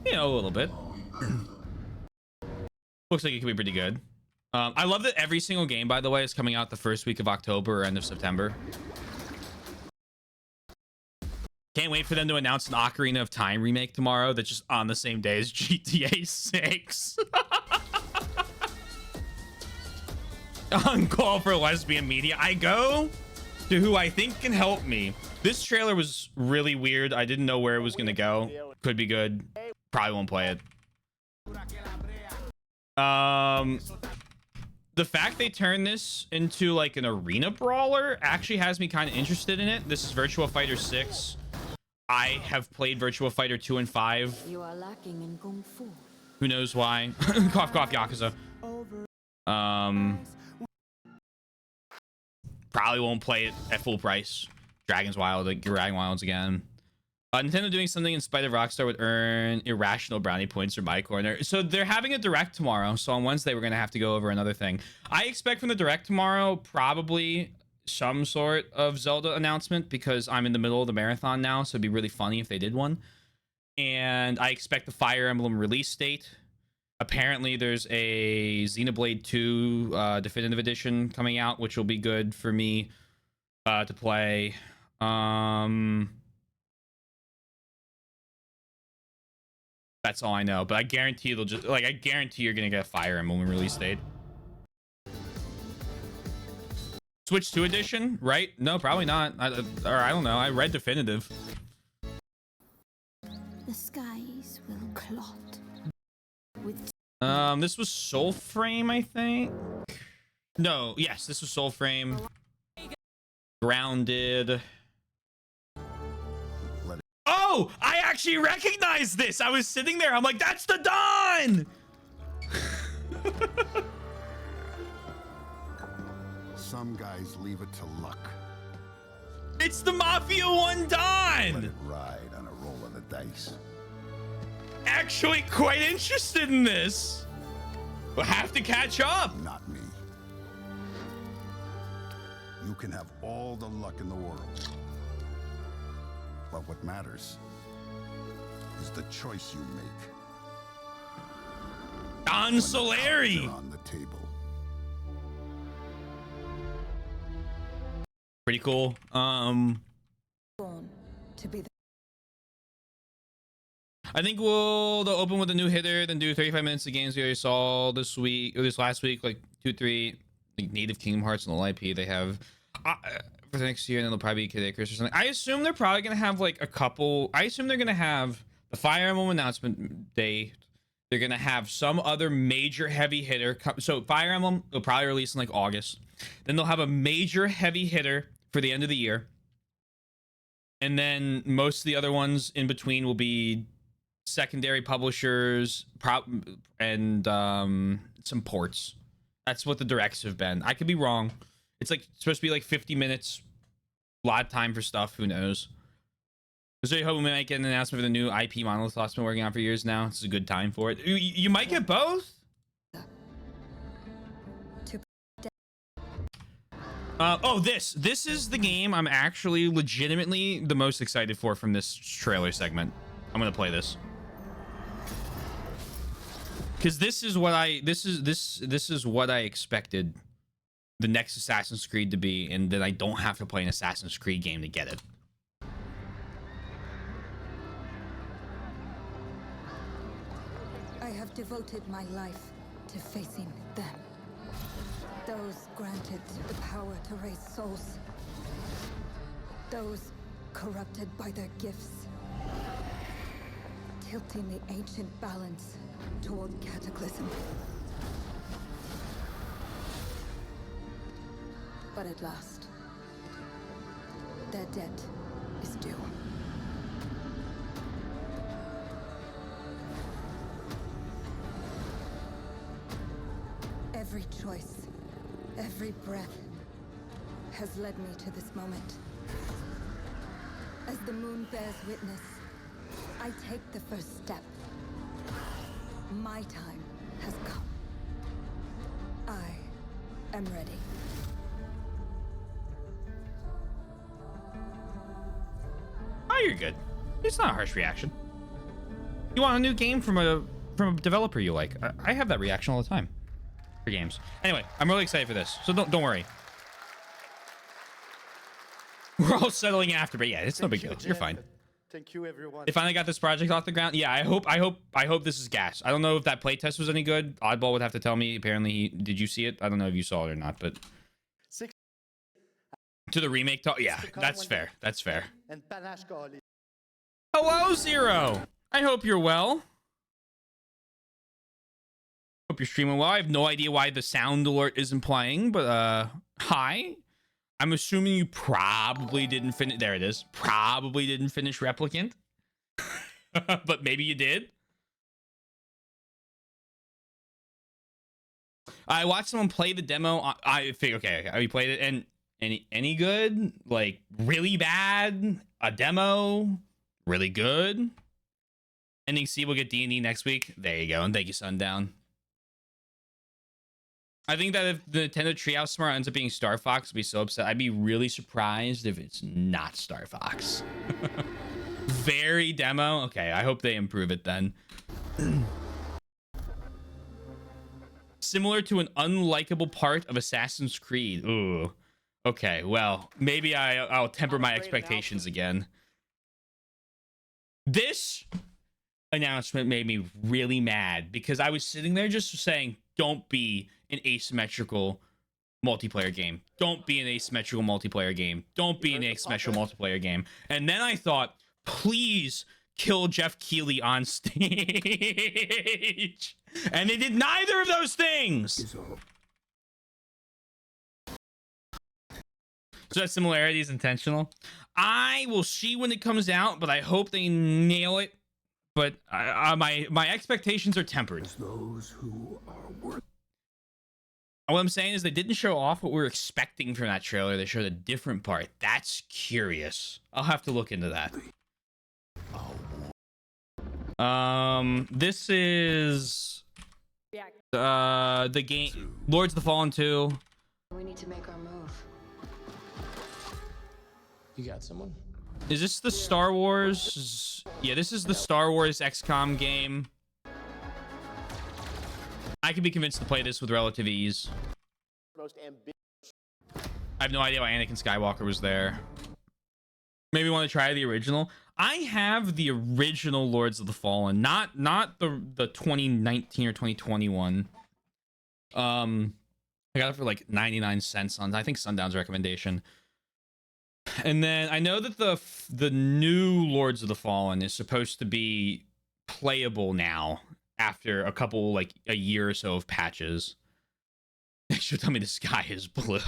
you know, a little bit. Looks like it could be pretty good. I love that every single game, by the way, is coming out the first week of October or end of September. Can't wait for them to announce an Ocarina of Time remake tomorrow that's just on the same day as GTA 6. On call for lesbian media. I go to who I think can help me. This trailer was really weird. I didn't know where it was going to go. Could be good. Probably won't play it. The fact they turned this into like an arena brawler actually has me kind of interested in it. This is Virtua Fighter 6. I have played Virtua Fighter 2 and 5. You are lacking in kung fu. Who knows why? Cough, cough, Yakuza. Probably won't play it at full price. Dragon's Wild, like Dragon Wilds again. Nintendo doing something in spite of Rockstar would earn irrational brownie points for my corner. So they're having a direct tomorrow. So on Wednesday, we're going to have to go over another thing. I expect from the direct tomorrow, probably some sort of Zelda announcement because I'm in the middle of the marathon now. So it'd be really funny if they did one. And I expect the Fire Emblem release date. Apparently there's a Xenoblade 2 definitive edition coming out, which will be good for me to play. That's all I know, but I guarantee they'll just like I guarantee you're gonna get a Fire Emblem release date. Switch 2 edition, right? No, probably not. Or I don't know. I read definitive. The skies will clot with This was Soulframe, I think. No, yes, this was Soulframe. Grounded. Oh, I actually recognize this. I was sitting there. I'm like, that's the Dawn. Some guys leave it to luck. It's the Mafia 1 Dawn. Let it ride on a roll of the dice. Actually quite interested in this. We'll have to catch up. Not me. You can have all the luck in the world. But what matters is the choice you make. Don Solari on the table. Pretty cool. Born to be the I think they'll open with a new hitter, then do 35 minutes of games we already saw this week or this last week, like 2-3 like native Kingdom Hearts and the IP they have for the next year, and then they'll probably be Kid Icarus or something. I assume they're probably gonna have like a couple. I assume they're gonna have the Fire Emblem announcement day. They're gonna have some other major heavy hitter. So Fire Emblem will probably release in like August. Then they'll have a major heavy hitter for the end of the year, and then most of the other ones in between will be secondary publishers and some ports. That's what the directs have been. I could be wrong. It's like supposed to be like 50 minutes, a lot of time for stuff. Who knows? So you hope we might get an announcement for the new IP Monolith Lost's been working on for years now. It's a good time for it. You might get both. Oh, this is the game I'm actually legitimately the most excited for from this trailer segment. I'm gonna play this because this is what I expected the next Assassin's Creed to be, and then I don't have to play an Assassin's Creed game to get it. I have devoted my life to facing them. Those granted the power to raise souls. Those corrupted by their gifts. Tilting the ancient balance toward cataclysm. But at last, their debt is due. Every choice, every breath has led me to this moment. As the moon bears witness, I take the first step. My time has come. I am ready. Oh, you're good. It's not a harsh reaction. You want a new game from a developer you like. I have that reaction all the time. for games. Anyway, I'm really excited for this, so don't worry. We're all settling after, but yeah, it's no big deal. You're fine. Thank you, everyone. They finally got this project off the ground. Yeah, I hope this is gas. I don't know if that playtest was any good. Oddball would have to tell me. Apparently, did you see it? I don't know if you saw it or not, but to the remake talk. Yeah, that's fair. That's fair. Hello, Zero. I hope you're well. Hope you're streaming well. I have no idea why the sound alert isn't playing, but hi. I'm assuming you probably didn't finish. There it is. Probably didn't finish Replicant. But maybe you did. I watched someone play the demo. I think, okay, we played it. And any good? Like, really bad? A demo? Really good? Ending C will get D&D next week. There you go. And thank you, Sundown. I think that if the Nintendo Treehouse Smart ends up being Star Fox, I'd be so upset. I'd be really surprised if it's not Star Fox. Very demo. Okay, I hope they improve it then. Similar to an unlikable part of Assassin's Creed. Ooh. Okay, well, maybe I'll temper my expectations again. This announcement made me really mad because I was sitting there just saying, don't be an asymmetrical multiplayer game. Don't be an asymmetrical multiplayer game. Don't be an asymmetrical multiplayer game. And then I thought, please kill Jeff Keighley on stage. And they did neither of those things. So that similarity is intentional. I will see when it comes out, but I hope they nail it. But my expectations are tempered. Those who are worth. What I'm saying is they didn't show off what we were expecting from that trailer. They showed a different part. That's curious. I'll have to look into that. This is the game Lords of the Fallen 2. We need to make our move. You got someone? Is this the Star Wars? Yeah, this is the Star Wars XCOM game. I can be convinced to play this with relative ease. I have no idea why Anakin Skywalker was there. Maybe want to try the original. I have the original Lords of the Fallen, not the 2019 or 2021. I got it for like 99 cents on I think Sundown's recommendation. And then I know that the new Lords of the Fallen is supposed to be playable now after a couple, like a year or so of patches. They should tell me the sky is blue.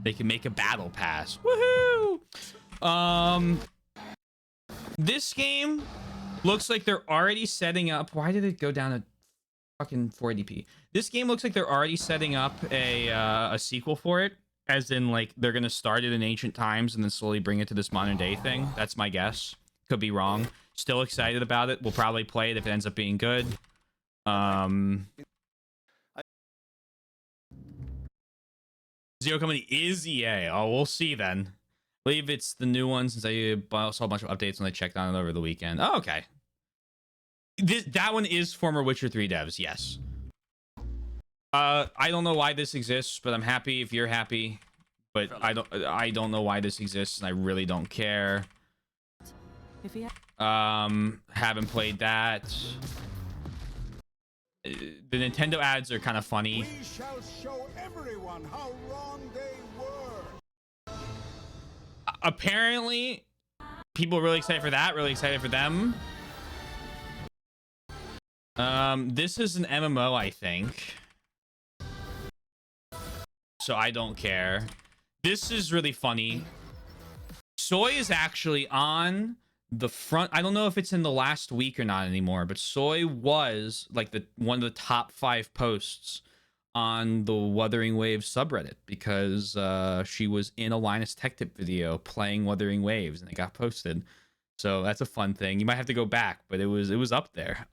They can make a battle pass. Woohoo! This game looks like they're already setting up. Why did it go down to fucking 480p? This game looks like they're already setting up a sequel for it, as in like they're gonna start it in ancient times and then slowly bring it to this modern day thing. That's my guess. Could be wrong. Still excited about it. We'll probably play it if it ends up being good. Zero Company is EA. Oh, we'll see then. I believe it's the new one since I saw a bunch of updates when I checked on it over the weekend. Oh, okay. That one is former Witcher 3 devs, yes. I don't know why this exists, but I'm happy if you're happy. But I don't know why this exists, and I really don't care. Haven't played that. The Nintendo ads are kind of funny. We shall show everyone how wrong they were. Apparently, people are really excited for that. Really excited for them. This is an MMO, I think. So I don't care. This is really funny. Soy is actually on the front. I don't know if it's in the last week or not anymore, but Soy was like one of the top 5 posts on the Wuthering Waves subreddit because she was in a Linus Tech Tip video playing Wuthering Waves and it got posted. So that's a fun thing. You might have to go back, but it was up there.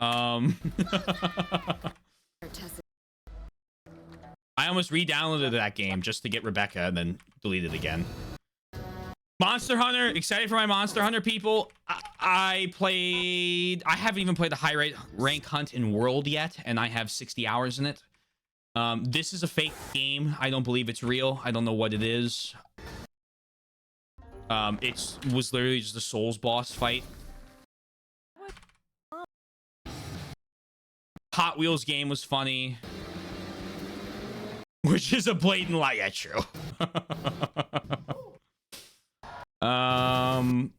I almost re-downloaded that game just to get Rebecca and then deleted it again. Monster Hunter, excited for my Monster Hunter people. I haven't even played the high rank hunt in World yet, and I have 60 hours in it. This is a fake game. I don't believe it's real. I don't know what it is. It was literally just a Souls boss fight. Hot Wheels game was funny. Which is a blatant lie. Yeah, true.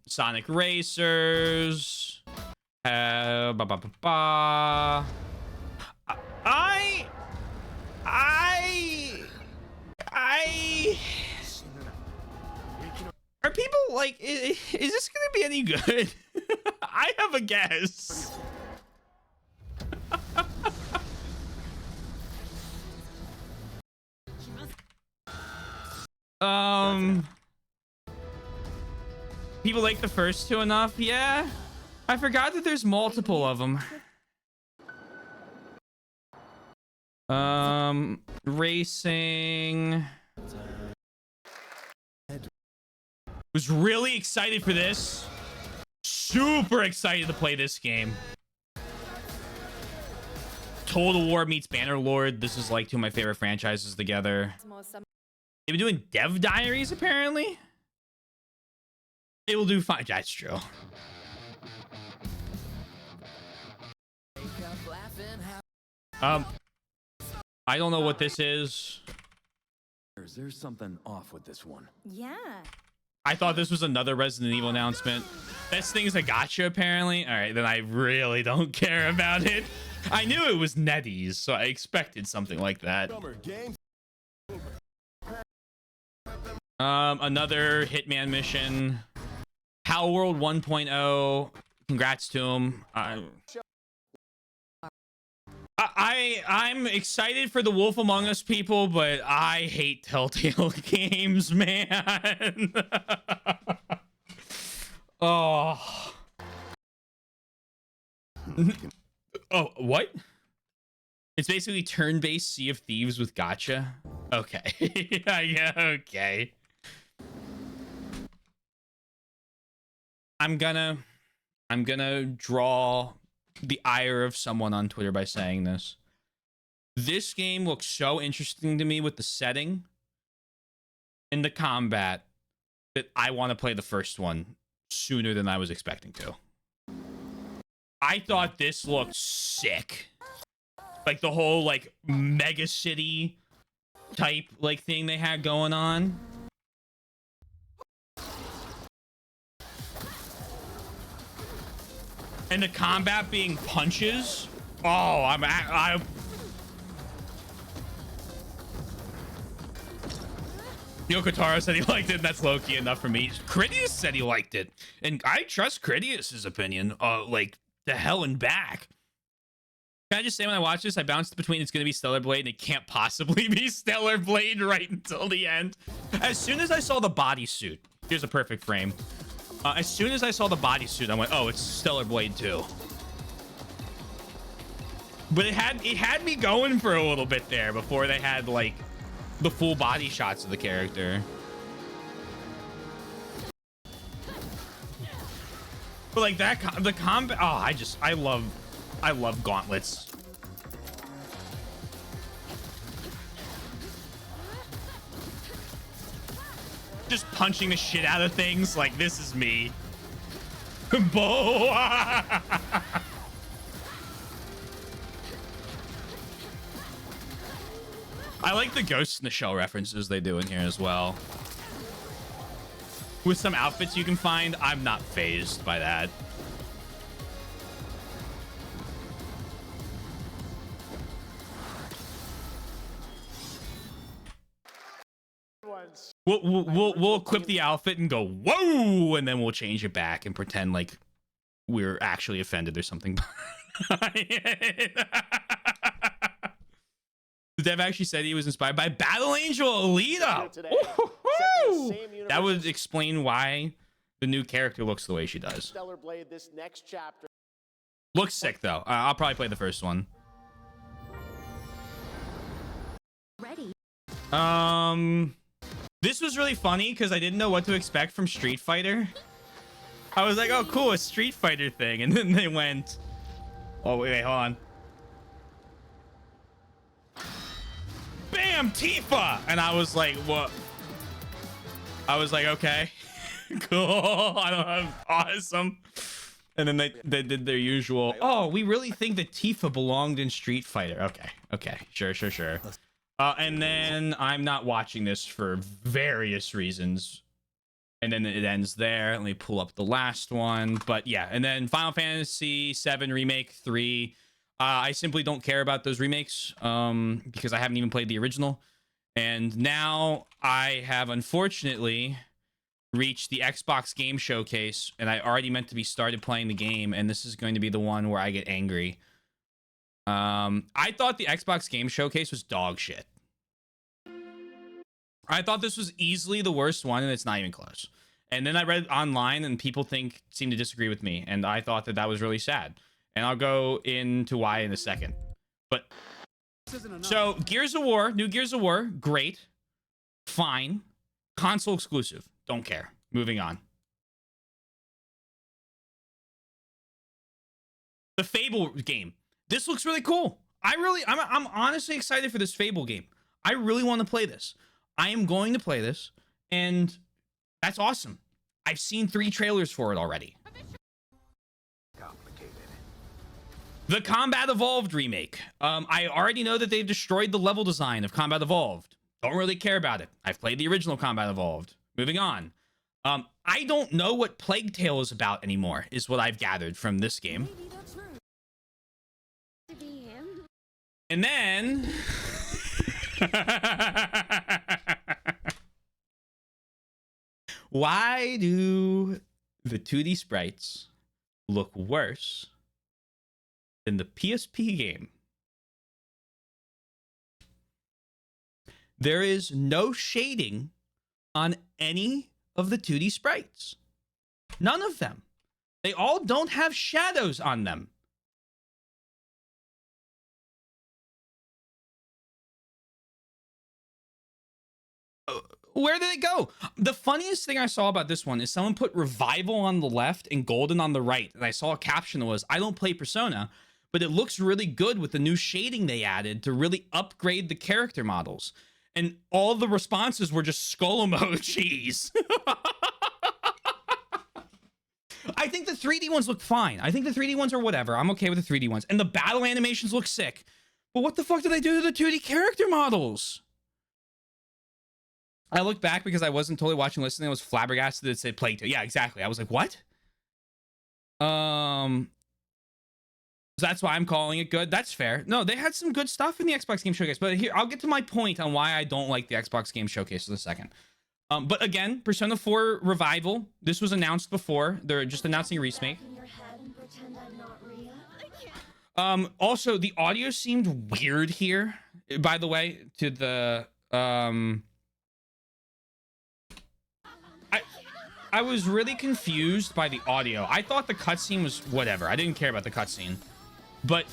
Sonic Racers. Are people like, is this gonna be any good? I have a guess. People like the first two enough? Yeah. I forgot that there's multiple of them. Racing. Was really excited for this. Super excited to play this game. Total War meets Bannerlord. This is like two of my favorite franchises together. They've been doing Dev Diaries, apparently. It will do fine. That's true. I don't know what this is. There's something off with this one. Yeah. I thought this was another Resident Evil announcement. This thing is a gotcha, apparently. All right, then I really don't care about it. I knew it was NetEase, so I expected something like that. Another Hitman mission. Hal World 1.0. Congrats to him. I'm excited for the Wolf Among Us people, but I hate Telltale games, man. Oh. Oh, what? It's basically turn-based Sea of Thieves with gotcha. Okay. Yeah, okay. I'm gonna draw the ire of someone on Twitter by saying this. This game looks so interesting to me with the setting and the combat that I want to play the first one sooner than I was expecting to. I thought this looked sick. Like the whole like mega city type like thing they had going on. And the combat being punches. Oh, I Yoko Taro said he liked it, and that's low-key enough for me. Critias said he liked it, and I trust Critias' opinion. Like the hell and back. Can I just say, when I watch this, I bounced between it's gonna be Stellar Blade and it can't possibly be Stellar Blade right until the end. As soon as I saw the bodysuit, here's a perfect frame. As soon as I saw the bodysuit, I went, "Oh, it's Stellar Blade 2." But it had me going for a little bit there before they had like the full body shots of the character. But like that, the combat. Oh, I love gauntlets. Just punching the shit out of things. Like, this is me. Boa! I like the Ghost in the Shell references they do in here as well. With some outfits you can find, I'm not fazed by that. We'll equip the outfit and go, whoa, and then we'll change it back and pretend like we're actually offended or something. The dev actually said he was inspired by Battle Angel Alita. That would explain why the new character looks the way she does. Stellar Blade, this next chapter. Looks sick though. I'll probably play the first one. Ready. This was really funny because I didn't know what to expect from Street Fighter. I was like, oh, cool, a Street Fighter thing. And then they went, oh, wait, hold on. Bam, Tifa! And I was like, what? I was like, okay, cool. I don't know, awesome. And then they did their usual, oh, we really think that Tifa belonged in Street Fighter. Okay, sure. And then I'm not watching this for various reasons. And then it ends there. Let me pull up the last one. But yeah, and then Final Fantasy VII Remake 3. I simply don't care about those remakes because I haven't even played the original. And now I have unfortunately reached the Xbox Game Showcase, and I already meant to be started playing the game, and this is going to be the one where I get angry. I thought the Xbox Game Showcase was dog shit. I thought this was easily the worst one, and it's not even close. And then I read online, and people seem to disagree with me, and I thought that was really sad. And I'll go into why in a second. But so Gears of War, new Gears of War, great, fine, console exclusive, don't care. Moving on. The Fable game. This looks really cool. I'm honestly excited for this Fable game. I really want to play this. I am going to play this, and that's awesome. I've seen 3 trailers for it already. The Combat Evolved remake. I already know that they've destroyed the level design of Combat Evolved. Don't really care about it. I've played the original Combat Evolved. Moving on. I don't know what Plague Tale is about anymore, is what I've gathered from this game. And then... Why do the 2D sprites look worse than the PSP game? There is no shading on any of the 2D sprites. None of them. They all don't have shadows on them. Where did it go? The funniest thing I saw about this one is someone put Revival on the left and Golden on the right. And I saw a caption that was, I don't play Persona, but it looks really good with the new shading they added to really upgrade the character models. And all the responses were just skull emojis. I think the 3D ones look fine. I think the 3D ones are whatever. I'm okay with the 3D ones. And the battle animations look sick. But what the fuck did they do to the 2D character models? I looked back because I wasn't totally watching, listening. I was flabbergasted that it said Plague Tale. Yeah, exactly. I was like, what? So that's why I'm calling it good. That's fair. No, they had some good stuff in the Xbox Game Showcase. But here, I'll get to my point on why I don't like the Xbox Game Showcase in a second. But again, Persona 4 Revival. This was announced before. They're just announcing a remake. Also, the audio seemed weird here. By the way, to the... I was really confused by the audio. I thought the cutscene was whatever. I didn't care about the cutscene. But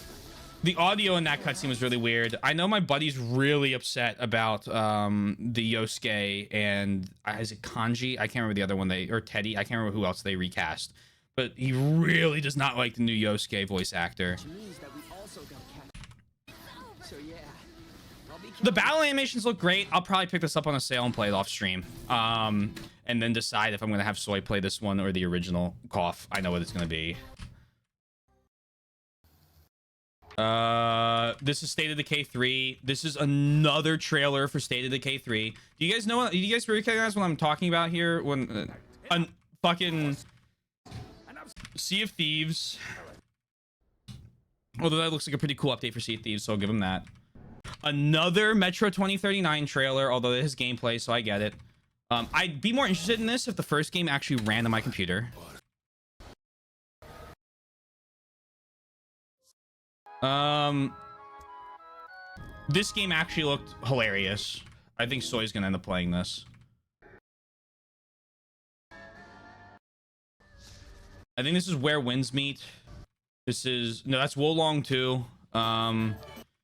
the audio in that cutscene was really weird. I know my buddy's really upset about the Yosuke and is it Kanji? I can't remember the other one or Teddy. I can't remember who else they recast. But he really does not like the new Yosuke voice actor. The battle animations look great. I'll probably pick this up on a sale and play it off stream. And then decide if I'm going to have Soy play this one or the original. Cough. I know what it's going to be. This is State of Decay 3. This is another trailer for State of Decay 3. Do you guys know do you guys recognize what I'm talking about here? When fucking Sea of Thieves. Although that looks like a pretty cool update for Sea of Thieves, so I'll give them that. Another Metro 2039 trailer, although it has gameplay, so I get it. I'd be more interested in this if the first game actually ran on my computer. This game actually looked hilarious. I think Soy's gonna end up playing this. I think this is Where Winds Meet. This is... No, that's Wolong 2.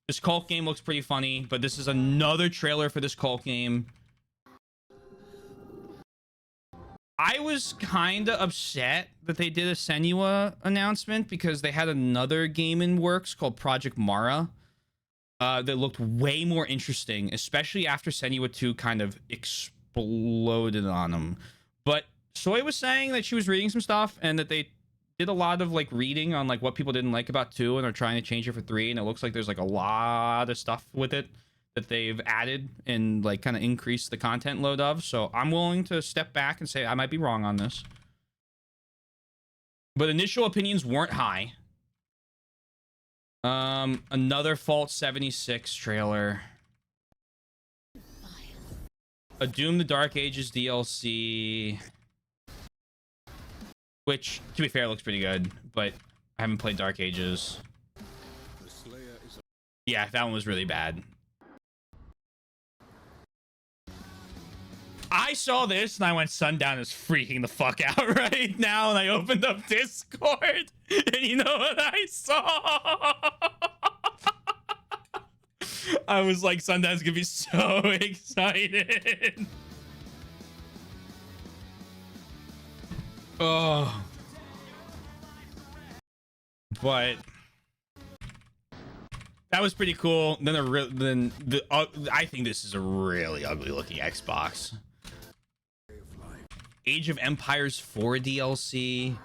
This Cult game looks pretty funny, but this is another trailer for this Cult game. I was kind of upset that they did a Senua announcement because they had another game in works called Project Mara that looked way more interesting, especially after Senua 2 kind of exploded on them. But Soy was saying that she was reading some stuff and that they did a lot of like reading on like what people didn't like about 2 and are trying to change it for 3, and it looks like there's like a lot of stuff with it that they've added and like kind of increased the content load of. So I'm willing to step back and say I might be wrong on this, but initial opinions weren't high. Another Fallout 76 trailer, a Doom the Dark Ages DLC, which to be fair looks pretty good, but I haven't played Dark Ages. Yeah, that one was really bad. I saw this and I went, Sundown is freaking the fuck out right now, and I opened up Discord and you know what I saw? I was like, Sundown's gonna be so excited. Oh, but that was pretty cool. Then I think this is a really ugly looking Xbox. Age of Empires 4 DLC,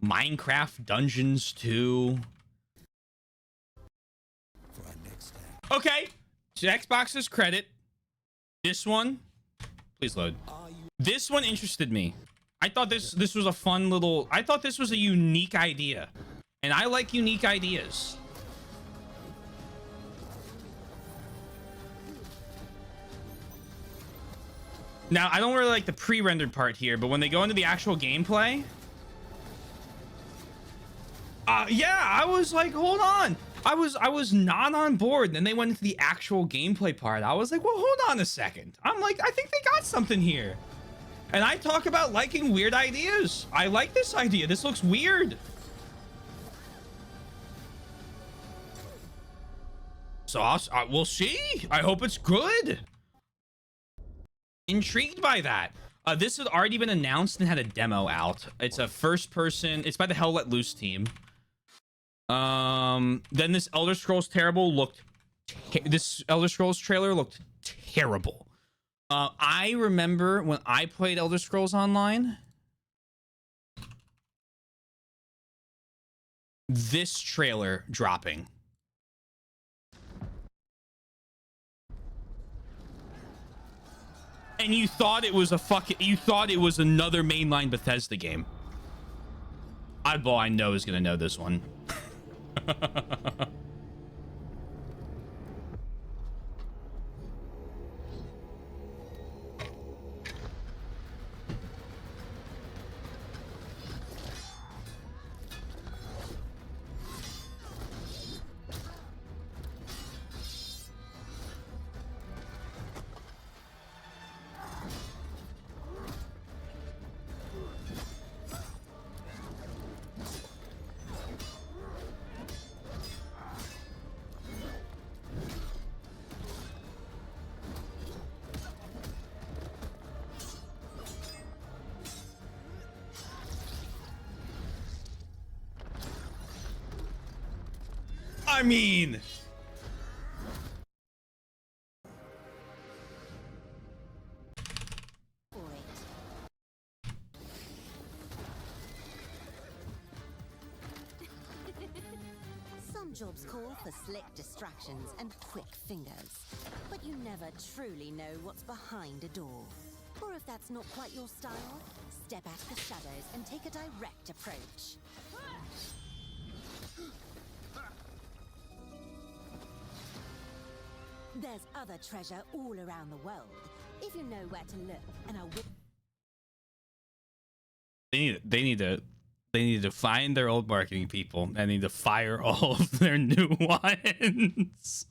Minecraft Dungeons 2. Okay, to Xbox's credit, this one, please load. This one interested me. I thought this was a fun little, I thought this was a unique idea, and I like unique ideas. Now, I don't really like the pre-rendered part here, but when they go into the actual gameplay, yeah, I was like, hold on. I was not on board. And then they went into the actual gameplay part. I was like, well, hold on a second. I'm like, I think they got something here. And I talk about liking weird ideas. I like this idea. This looks weird. So we'll see. I hope it's good. Intrigued by that. This had already been announced and had a demo out. It's a first person. It's by the Hell Let Loose team. Then this Elder Scrolls Elder Scrolls trailer looked terrible. I remember when I played Elder Scrolls Online, this trailer dropping. And you thought it was another mainline Bethesda game. Oddball I know is gonna know this one. I mean, some jobs call for slick distractions and quick fingers, but you never truly know what's behind a door. Or if that's not quite your style, step out of the shadows and take a direct approach. There's other treasure all around the world, if you know where to look and are with. they need to find their old marketing people and need to fire all of their new ones.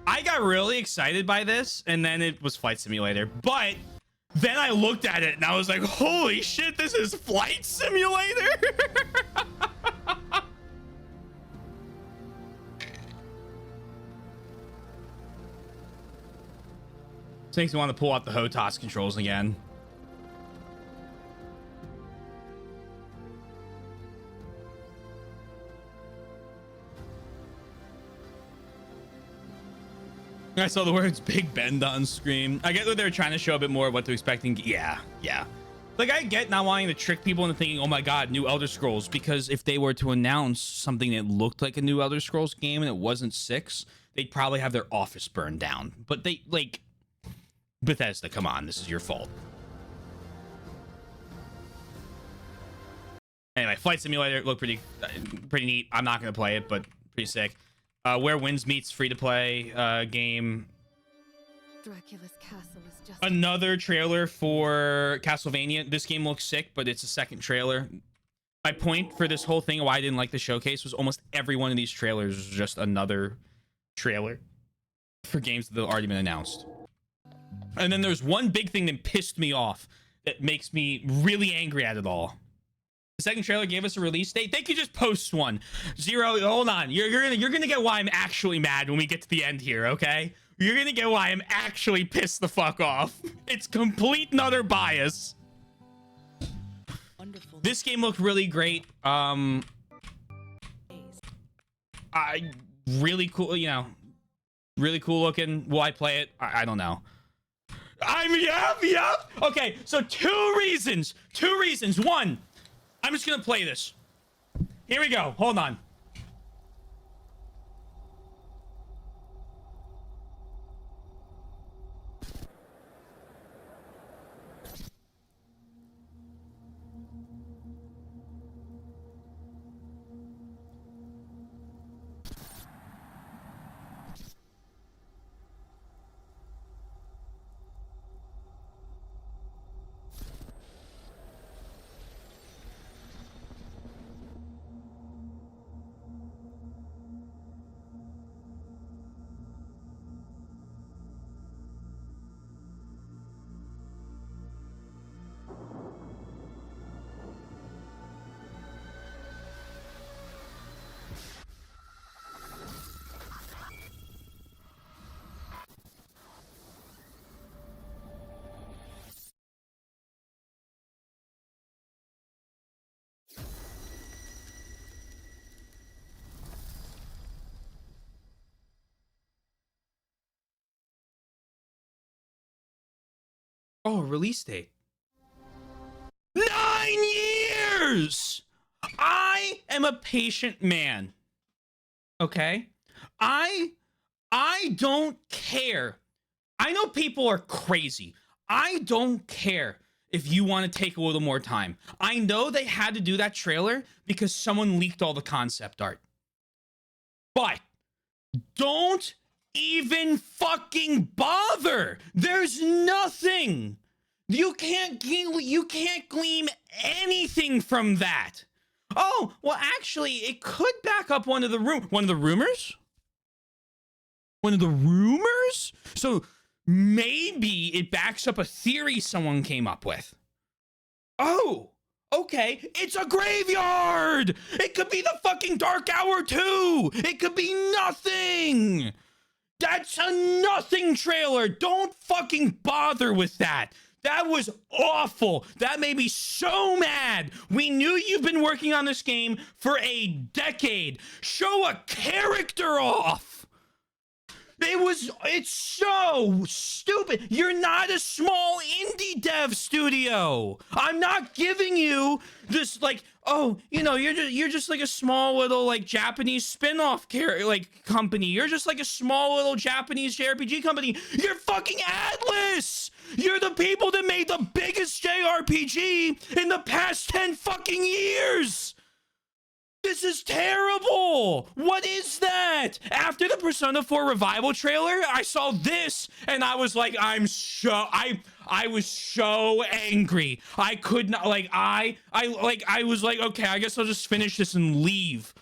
I got really excited by this, and then it was Flight Simulator, but then I looked at it and I was like, holy shit, this is Flight Simulator. makes me want to pull out the HOTAS controls again. I saw the words Big Bend on screen. I get that they're trying to show a bit more of what to expect. Yeah. Like, I get not wanting to trick people into thinking, oh my god, new Elder Scrolls, because if they were to announce something that looked like a new Elder Scrolls game and it wasn't 6, they'd probably have their office burned down. But they, like, Bethesda, come on, this is your fault. Anyway, Flight Simulator looked pretty neat. I'm not going to play it, but pretty sick. Where Winds Meet's free-to-play game. Dracula's castle is just Another trailer for Castlevania. This game looks sick, but it's a second trailer. My point for this whole thing, why I didn't like the showcase, was almost every one of these trailers was just another trailer for games that have already been announced. And then there's one big thing that pissed me off that makes me really angry at it all. The second trailer gave us a release date. They could just post one. Zero, hold on. You're gonna get why I'm actually mad when we get to the end here, okay? You're gonna get why I'm actually pissed the fuck off. It's complete and utter bias. Wonderful. This game looked really great. Really cool, you know, really cool looking. Will I play it? I don't know. Yep. Okay, so two reasons. One, I'm just gonna play this. Here we go. Hold on. Oh, release date. 9 years! I am a patient man. Okay? I don't care. I know people are crazy. I don't care if you want to take a little more time. I know they had to do that trailer because someone leaked all the concept art. But don't even fucking bother. There's nothing. You can't glean anything from that. Oh, well, actually, it could back up one of the rumors. So maybe it backs up a theory someone came up with. Oh, okay. It's a graveyard. It could be the fucking Dark Hour 2. It could be nothing. That's a nothing trailer. Don't fucking bother with that. That was awful. That made me so mad. We knew you've been working on this game for a decade. Show a character off. It's so stupid. You're not a small indie dev studio. I'm not giving you this, like, oh, you know, you're just like a small little, like, Japanese spin-off company. You're just like a small little Japanese JRPG company. You're fucking Atlas. You're the people that made the biggest JRPG in the past 10 fucking years. This is terrible. What is that? After the Persona 4 Revival trailer, I saw this and I was like, I was so angry. I could not, like, I was like, okay, I guess I'll just finish this and leave.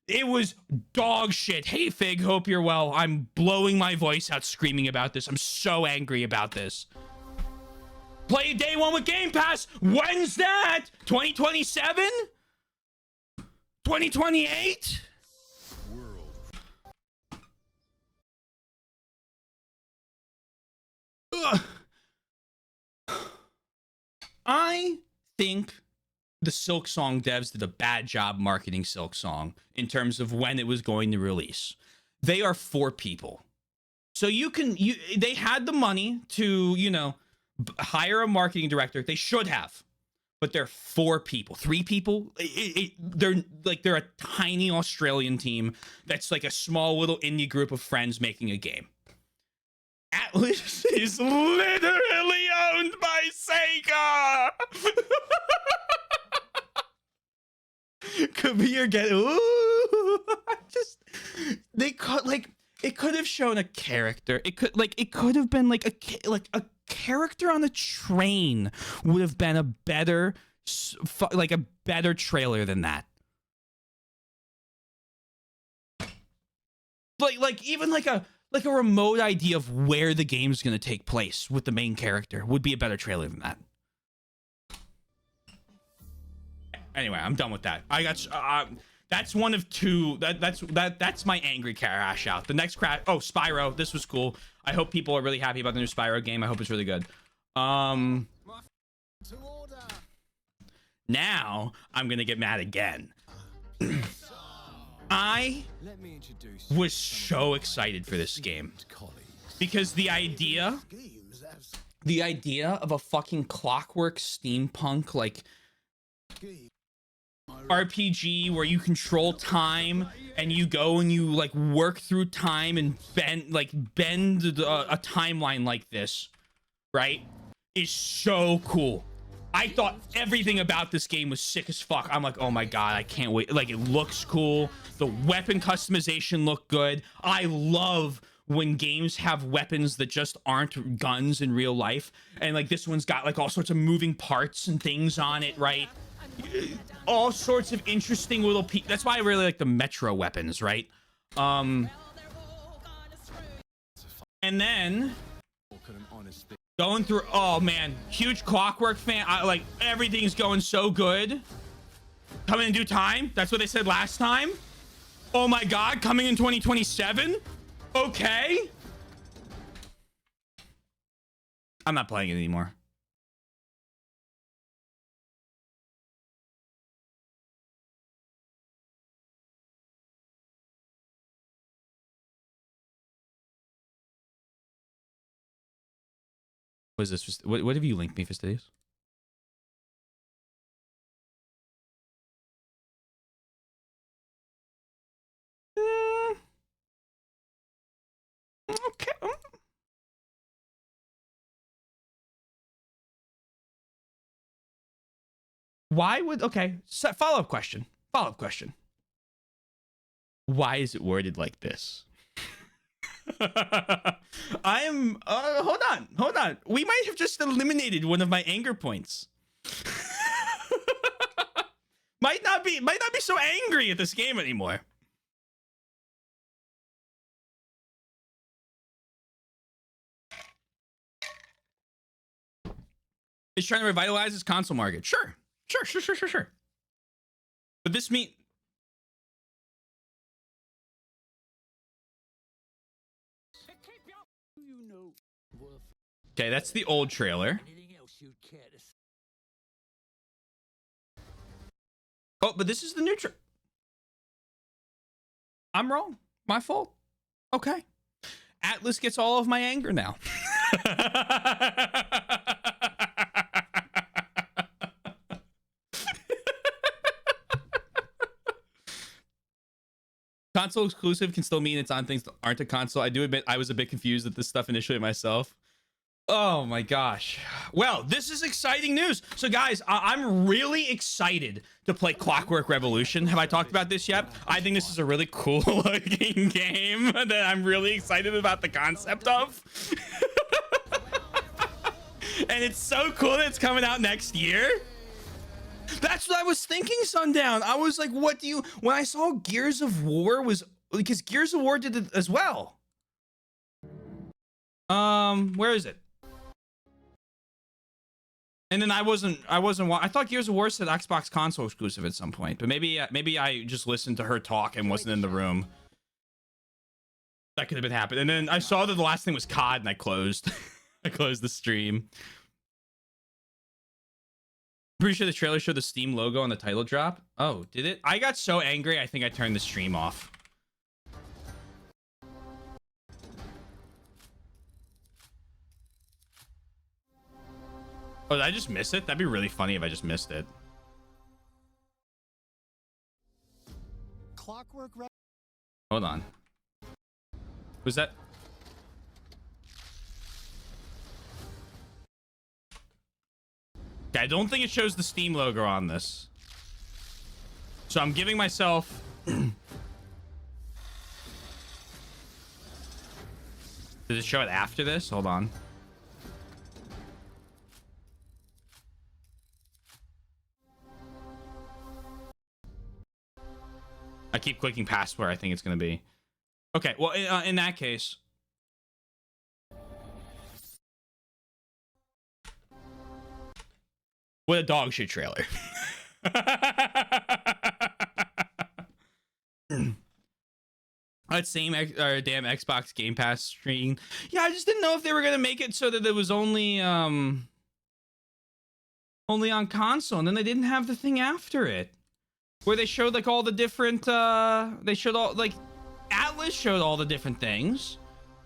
It was dog shit. Hey, Fig, hope you're well. I'm blowing my voice out screaming about this. I'm so angry about this. Play day one with Game Pass. When's that? 2027? 2028? I think the Silk Song devs did a bad job marketing Silk Song in terms of when it was going to release. They are 4 people. So they had the money to, you know, hire a marketing director. They should have. But they're 4 people, 3 people. They're a tiny Australian team that's like a small little indie group of friends making a game. Atlas is literally owned by Sega. Kabir get they could it could have shown a character. It could have been like a character on a train would have been a better trailer than that. Even a remote idea of where the game's going to take place with the main character would be a better trailer than that. Anyway, I'm done with that. I got that's one of 2. That's my angry crash out. The next crash. Oh, Spyro. This was cool. I hope people are really happy about the new Spyro game. I hope it's really good. Now I'm gonna get mad again. I was so excited for this game because the idea of a fucking Clockwork steampunk like RPG where you control time and you go and you like work through time and bend a timeline like this, right, is so cool. I thought everything about this game was sick as fuck. I'm like, oh my god, I can't wait. Like, it looks cool. The weapon customization looked good. I love when games have weapons that just aren't guns in real life. And like this one's got like all sorts of moving parts and things on it, right? All sorts of interesting little that's why I really like the Metro weapons, right? And then going through, oh man, huge Clockwork fan. Like everything's going so good. Coming in due time. That's what they said last time. Oh my god, coming in 2027. Okay. I'm not playing it anymore. What is this? What have you linked me, Fastidious? Okay. Why would... Okay. So, follow-up question. Follow-up question. Why is it worded like this? I am... hold on. We might have just eliminated one of my anger points. might not be so angry at this game anymore. It's trying to revitalize its console market. Sure. But this mean... Okay, that's the old trailer. Oh, but this is the new trailer. I'm wrong. My fault. Okay. Atlas gets all of my anger now. Console exclusive can still mean it's on things that aren't a console. I do admit I was a bit confused at this stuff initially myself. Oh my gosh. Well, this is exciting news. So guys, I'm really excited to play Clockwork Revolution. Have I talked about this yet? I think this is a really cool looking game that I'm really excited about the concept of. And it's so cool that it's coming out next year. That's what I was thinking, Sundown. I was like, what do you... When I saw Gears of War was... Because Gears of War did it as well. Where is it? And then I thought Gears of War said Xbox console exclusive at some point, but maybe I just listened to her talk and wasn't in the room. That could have been happening. And then I saw that the last thing was COD and I closed. I closed the stream. Pretty sure the trailer showed the Steam logo on the title drop. Oh, did it? I got so angry, I think I turned the stream off. Oh, did I just miss it? That'd be really funny if I just missed it. Clockwork. Hold on. Was that? Okay, I don't think it shows the Steam logo on this. So I'm giving myself... Did it show it after this? Hold on. I keep clicking past where I think it's going to be. Okay, well, in that case... What a dog shit trailer. That same damn Xbox Game Pass stream. Yeah, I just didn't know if they were going to make it so that it was only on console, and then they didn't have the thing after it. Where they showed like all the different they showed all like Atlas showed all the different things,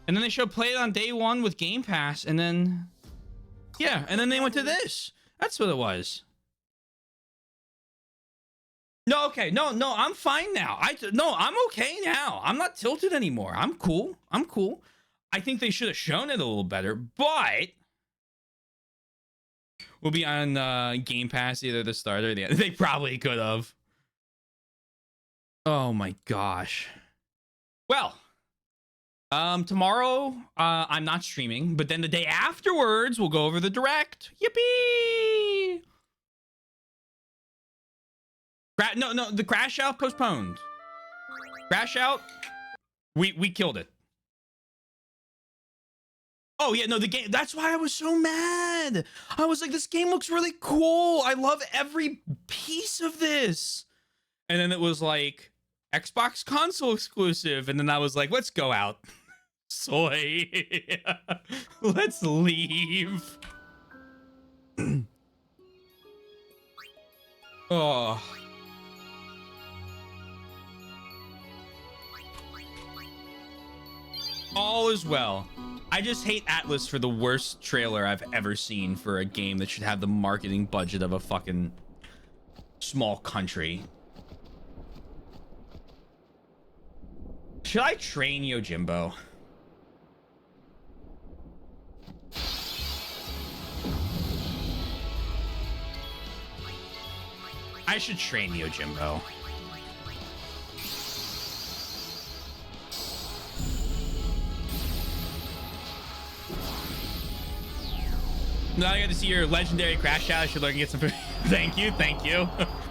and then they showed play it on day one with Game Pass, and then yeah, and then they went to this. That's what it was. No, okay, no, I'm fine now. I'm okay now. I'm not tilted anymore. I'm cool. I think they should have shown it a little better, but we'll be on Game Pass either the start or the end. They probably could have. Oh my gosh. Well, tomorrow I'm not streaming, but then the day afterwards we'll go over the direct. Yippee! No, the Crash Out postponed. Crash Out, we killed it. Oh yeah, no, the game. That's why I was so mad. I was like, this game looks really cool. I love every piece of this. And then it was like Xbox console exclusive, and then I was like, let's go out. Soy. Let's leave. Oh. All is well. I just hate Atlas for the worst trailer I've ever seen for a game that should have the marketing budget of a fucking small country. Should I train Yojimbo? I should train Yojimbo. Now I got to see your legendary Crash Out. I should learn to get some. Thank you.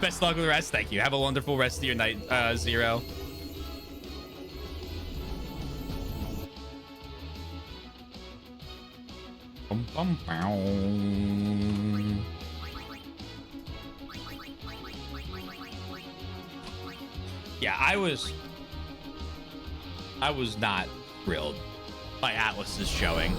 Best of luck with the rest. Thank you. Have a wonderful rest of your night, Zero. Yeah, I was not thrilled by Atlas's showing.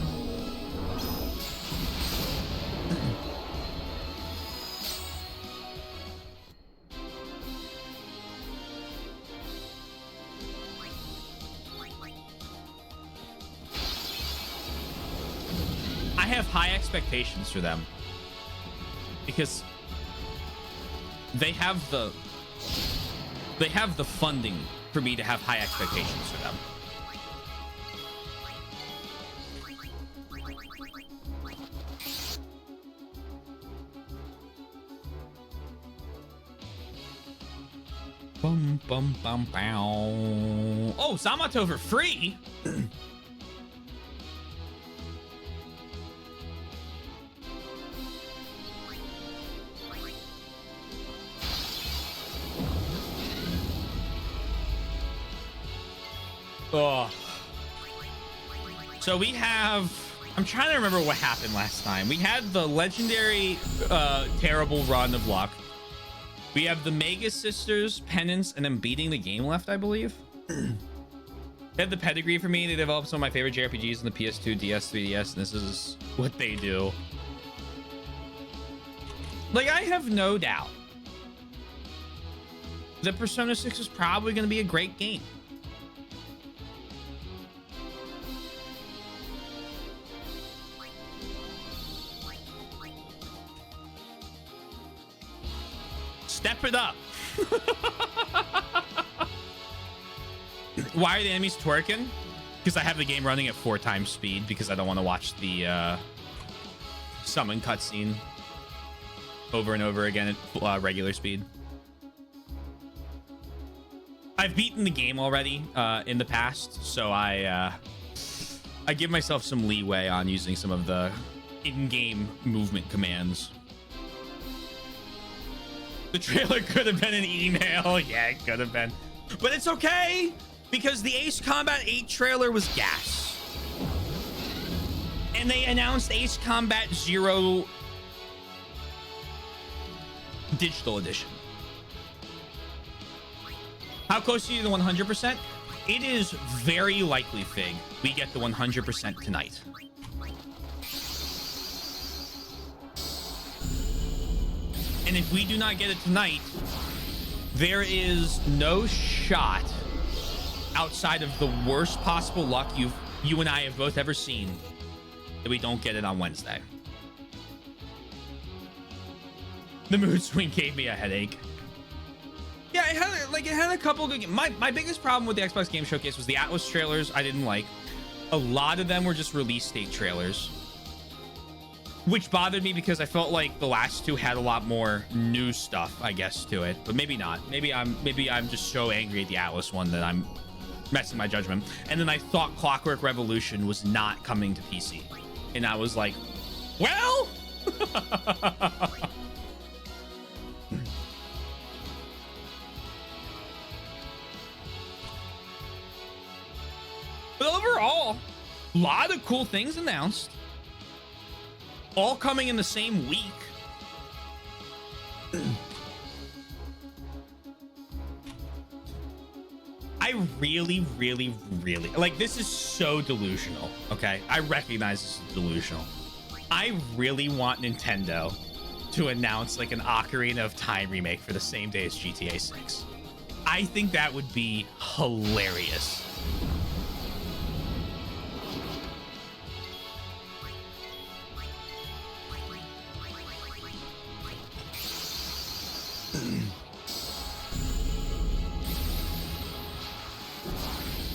I have high expectations for them because they have the funding for me to have high expectations for them. Bum bum bum bow. Oh, Zamato for free. Oh. So we have, I'm trying to remember what happened last time. We had the legendary terrible run of luck. We have the Mega Sisters, Penance, and then beating the game left, I believe. They have the pedigree for me. They developed some of my favorite JRPGs in the PS2, DS, 3DS, and this is what they do. Like, I have no doubt that Persona 6 is probably going to be a great game. Step it up. Why are the enemies twerking? Because I have the game running at 4 times speed because I don't want to watch the summon cutscene over and over again at regular speed. I've beaten the game already in the past, so I give myself some leeway on using some of the in-game movement commands. The trailer could have been an email. Yeah, it could have been. But it's okay, because the Ace Combat 8 trailer was gas. And they announced Ace Combat 0 Digital Edition. How close are you to the 100%? It is very likely, Fig, we get the 100% tonight. And if we do not get it tonight, there is no shot outside of the worst possible luck you and I have both ever seen that we don't get it on Wednesday. The mood swing gave me a headache. Yeah, it had a couple good games. My biggest problem with the Xbox Game Showcase was the Atlas trailers I didn't like. A lot of them were just release date trailers, which bothered me because I felt like the last two had a lot more new stuff, I guess, to it. But maybe not. Maybe I'm just so angry at the Atlas one that I'm messing my judgment. And then I thought Clockwork Revolution was not coming to PC, and I was like, well. But overall, a lot of cool things announced, all coming in the same week. I really like, this is so delusional. Okay, I recognize this is delusional. I really want Nintendo to announce like an Ocarina of Time remake for the same day as GTA 6. I think that would be hilarious.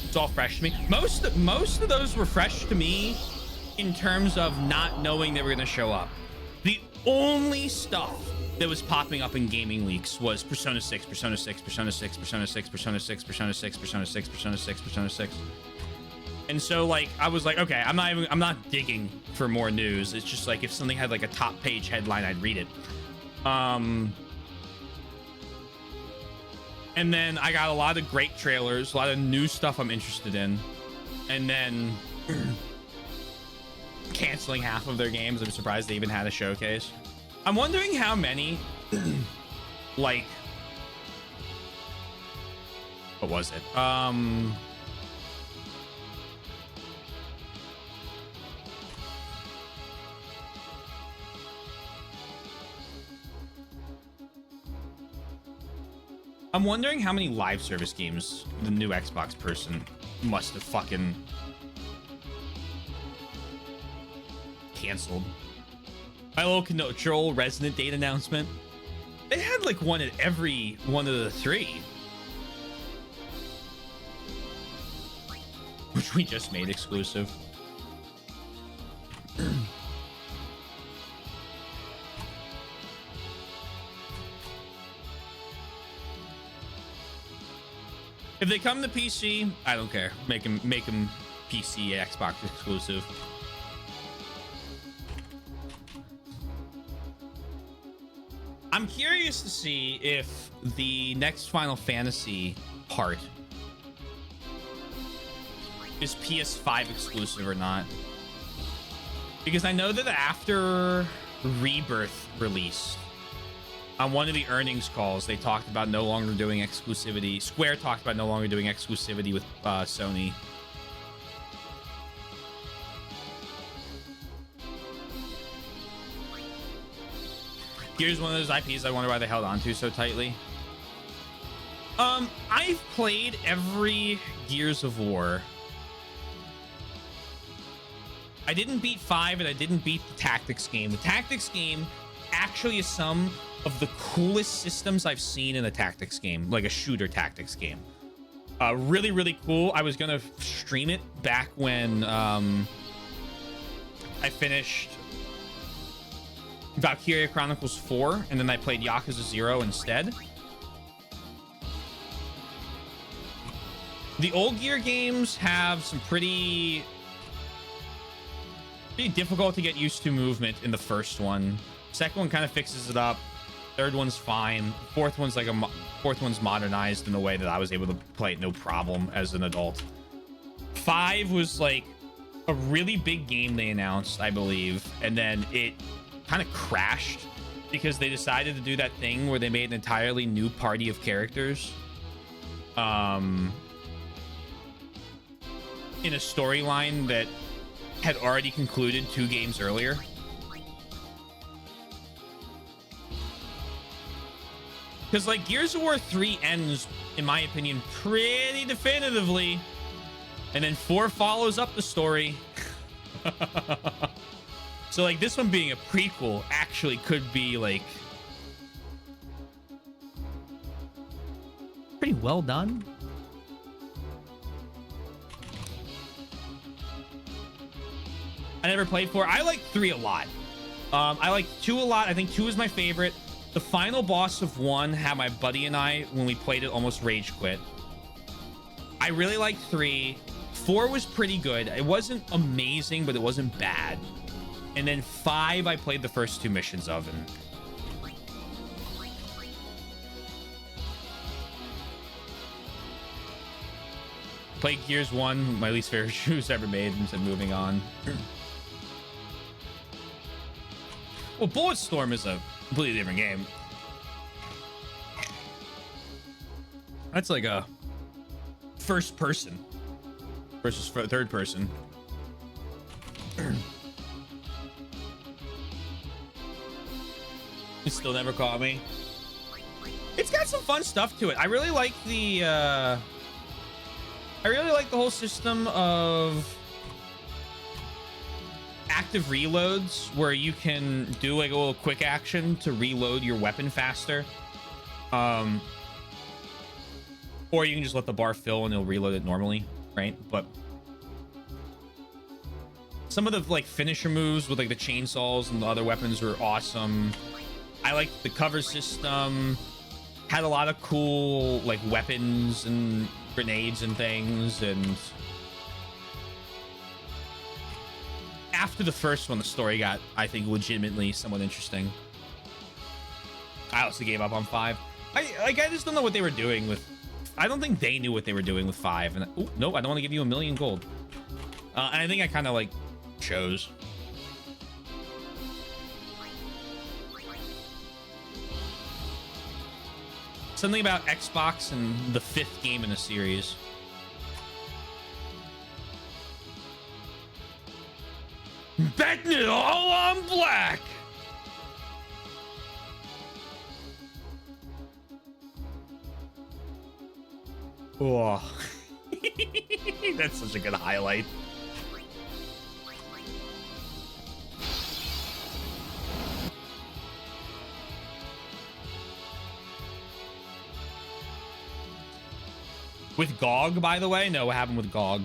It's all fresh to me. Most of those were fresh to me in terms of not knowing they were going to show up. The only stuff that was popping up in gaming leaks was Persona 6, Persona 6, Persona 6, Persona 6, Persona 6, Persona 6, Persona 6, Persona 6, Persona 6. And so like I was like, okay, I'm not digging for more news. It's just like if something had like a top page headline, I'd read it. And then I got a lot of great trailers, a lot of new stuff I'm interested in, and then canceling half of their games. I'm surprised they even had a showcase. I'm wondering how many, like, what was it? I'm wondering how many live service games the new Xbox person must have fucking canceled. My little Control Resident Date announcement. They had like one at every one of the 3. Which we just made exclusive. If they come to PC, I don't care. Make them PC, Xbox exclusive. I'm curious to see if the next Final Fantasy part is PS5 exclusive or not. Because I know that after Rebirth released, On one of the earnings calls, they talked about no longer doing exclusivity. Square talked about no longer doing exclusivity with Sony. Gears is one of those IPs I wonder why they held on to so tightly. I've played every Gears of War. I didn't beat 5 and I didn't beat the Tactics game. The Tactics game actually is some of the coolest systems I've seen in a Tactics game, like a shooter Tactics game. Really, really cool. I was gonna stream it back when I finished Valkyria Chronicles 4, and then I played Yakuza 0 instead. The old Gear games have some pretty difficult to get used to movement in the first one. Second one kind of fixes it up. Third one's fine. Fourth one's modernized in a way that I was able to play it no problem as an adult. 5 was like a really big game they announced, I believe, and then it kind of crashed because they decided to do that thing where they made an entirely new party of characters in a storyline that had already concluded 2 games earlier. Because like Gears of War 3 ends, in my opinion, pretty definitively, and then 4 follows up the story. So like this one being a prequel actually could be like Pretty well done. I never played 4. I like 3 a lot. I like 2 a lot. I think 2 is my favorite. The final boss of 1 had my buddy and I, when we played it, almost rage quit. I really liked 3. 4 was pretty good. It wasn't amazing, but it wasn't bad. And then 5, I played the first 2 missions of, and played Gears 1, my least favorite shoes ever made, and said moving on. Well, Bulletstorm is a completely different game. That's like a first person versus third person. It still never caught me. It's got some fun stuff to it. I really like the whole system of active reloads where you can do like a little quick action to reload your weapon faster. Or you can just let the bar fill and it'll reload it normally, right? But some of the like finisher moves with like the chainsaws and the other weapons were awesome. I liked the cover system. Had a lot of cool like weapons and grenades and things. And after the first one, the story got, I think, legitimately somewhat interesting. I also gave up on 5. I just don't know what they were doing with. I don't think they knew what they were doing with 5. And nope, I don't want to give you 1,000,000 gold. And I think I kind of like chose. Something about Xbox and the 5th game in a series. Betting it all on black. Oh, that's such a good highlight. With GOG, by the way? No, what happened with GOG?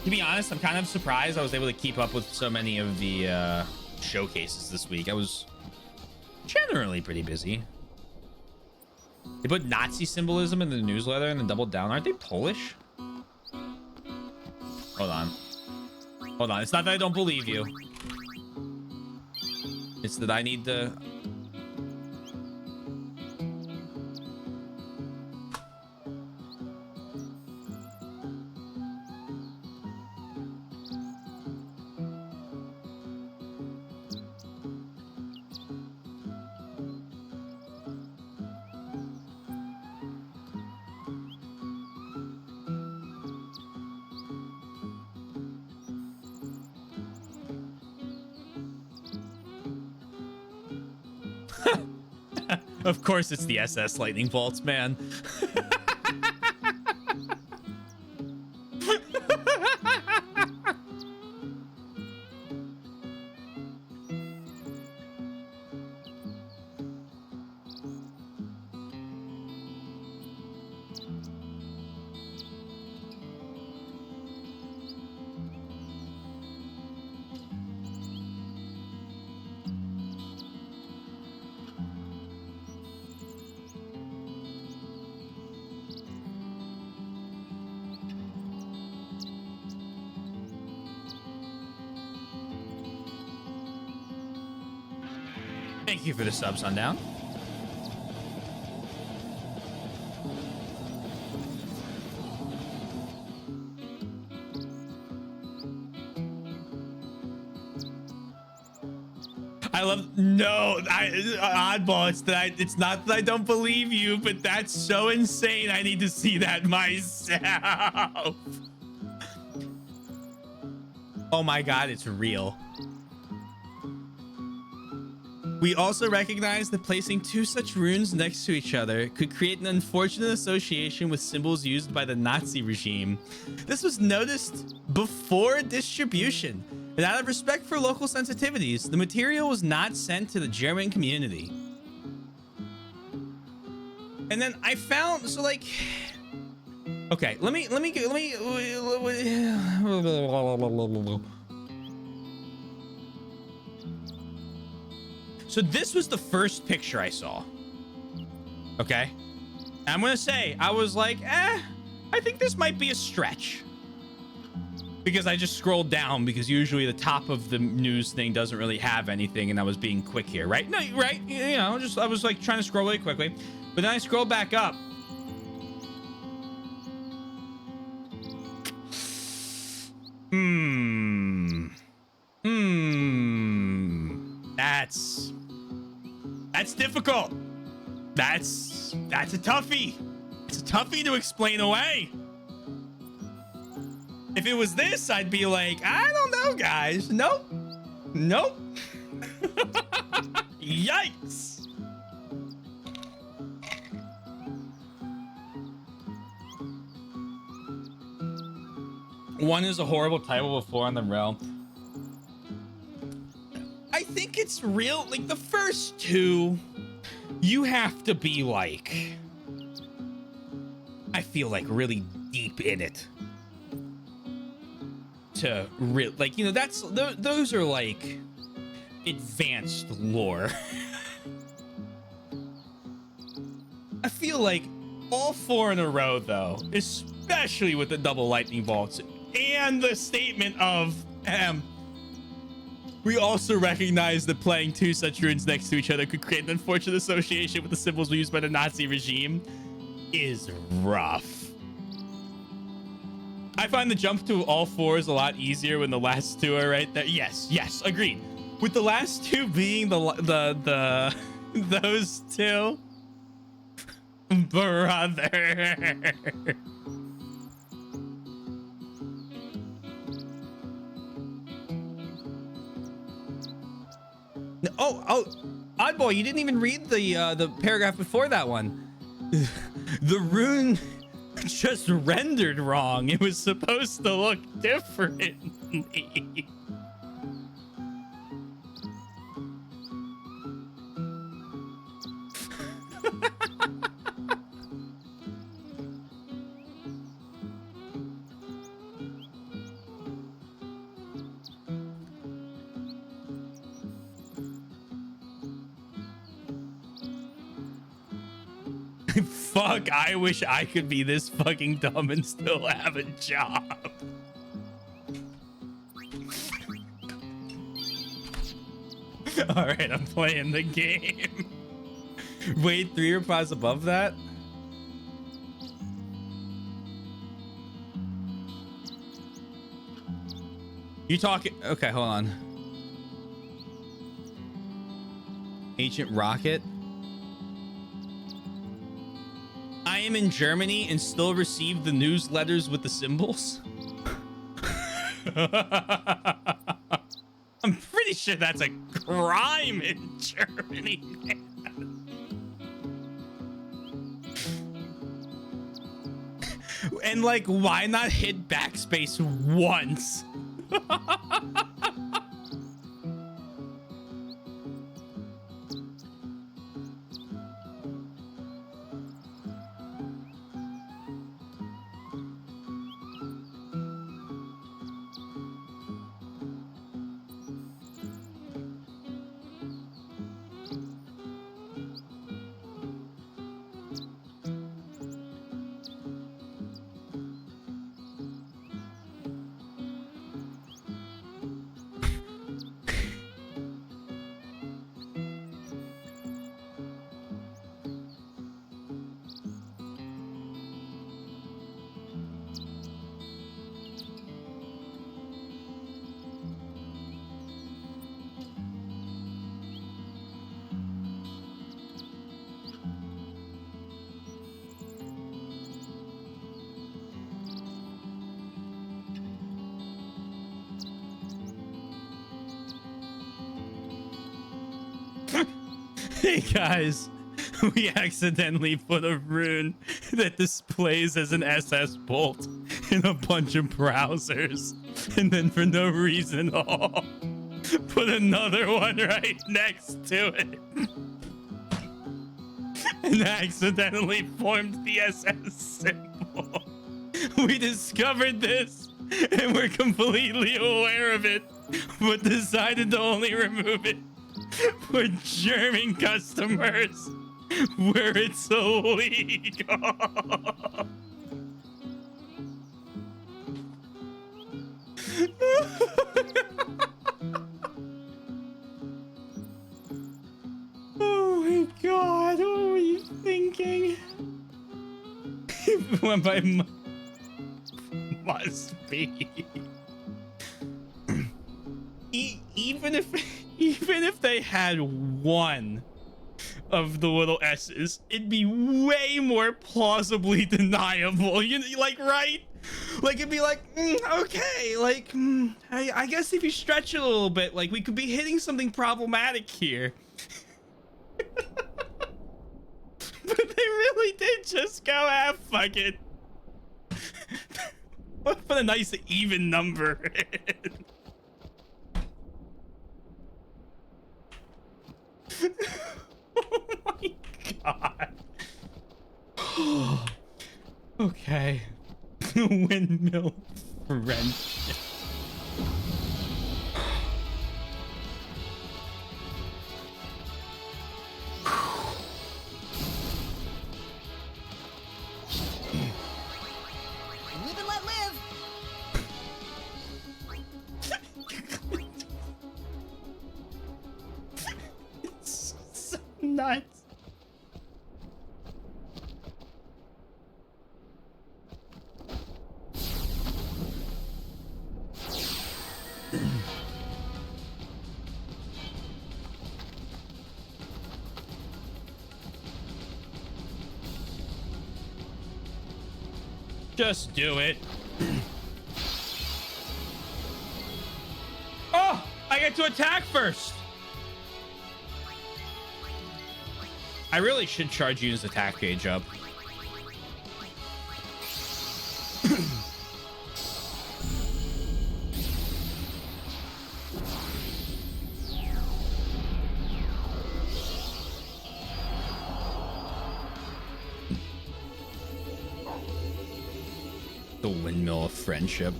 To be honest, I'm kind of surprised I was able to keep up with so many of the showcases this week. I was generally pretty busy. They put Nazi symbolism in the newsletter and then doubled down. Aren't they Polish? Hold on. Hold on. It's not that I don't believe you. It's that I need to... Of course it's the SS lightning bolts, man. Thank you for the sub, Sundown. I love oddball. It's not that I don't believe you, but that's so insane. I need to see that myself. Oh my god, it's real. We also recognize that placing two such runes next to each other could create an unfortunate association with symbols used by the Nazi regime. This was noticed before distribution, and out of respect for local sensitivities, the material was not sent to the German community. And then I found, so like, okay, let me. So this was the first picture I saw. Okay. I'm gonna say, I was like, I think this might be a stretch. Because I just scrolled down, because usually the top of the news thing doesn't really have anything, and I was being quick here, right? No, right? You know, just I was like trying to scroll really quickly. But then I scrolled back up. That's difficult. That's a toughie. It's a toughie to explain away. If it was this, I'd be like, I don't know, guys. Nope. Nope. Yikes. One is a horrible title with 4 on the rail. I think it's real. Like the first two, you have to be like, I feel like really deep in it to like, you know, that's those are like advanced lore. I feel like all 4 in a row though, especially with the double lightning bolts and the statement of we also recognize that playing two such runes next to each other could create an unfortunate association with the symbols used by the Nazi regime is rough. I find the jump to all 4s a lot easier when the last 2 are right there. Yes, agreed. With the last 2 being the those 2, brother. Oh, oddball, you didn't even read the paragraph before that one. The rune just rendered wrong. It was supposed to look different. Fuck, I wish I could be this fucking dumb and still have a job. All right, I'm playing the game. Wait, 3 replies above that? You talking? Okay, hold on. Ancient Rocket. I am in Germany and still receive the newsletters with the symbols. I'm pretty sure that's a crime in Germany, man. And like, why not hit backspace once? Hey guys, we accidentally put a rune that displays as an SS bolt in a bunch of browsers, and then for no reason at all, put another one right next to it, and accidentally formed the SS symbol. We discovered this, and we're completely aware of it, but decided to only remove it for German customers where it's illegal. Oh my god, what were you thinking? Went by must be. Even if they had one of the little S's, it'd be way more plausibly deniable. You know, like, right? Like, it'd be like, okay, like, I guess if you stretch it a little bit, like, we could be hitting something problematic here. But they really did just go, fuck it. Let's put a nice even number in. Oh my god. Okay. Windmill friendship. Live and let live. It's so nuts. Just do it. Oh, I get to attack first. I really should charge Yuna's attack gauge up. The windmill of friendship.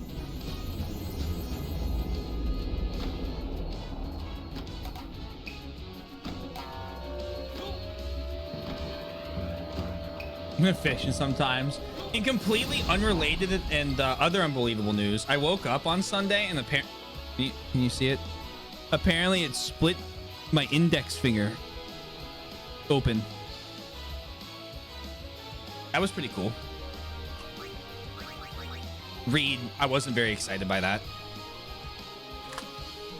I'm efficient sometimes. In completely unrelated and other unbelievable news, I woke up on Sunday and apparently, can you see it? Apparently it split my index finger open. That was pretty cool. Reed, I wasn't very excited by that.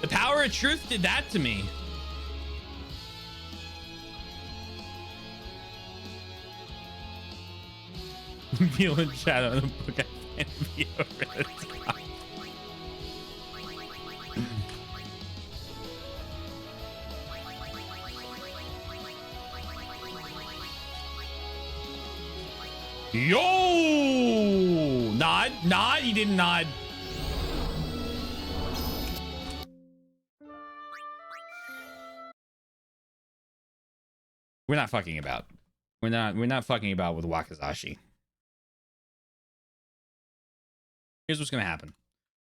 The power of truth did that to me. Reveal in chat on a book I can't be over the top. Yo! Nod? He didn't nod. We're not fucking about. We're not fucking about with Wakazashi. Here's what's gonna happen.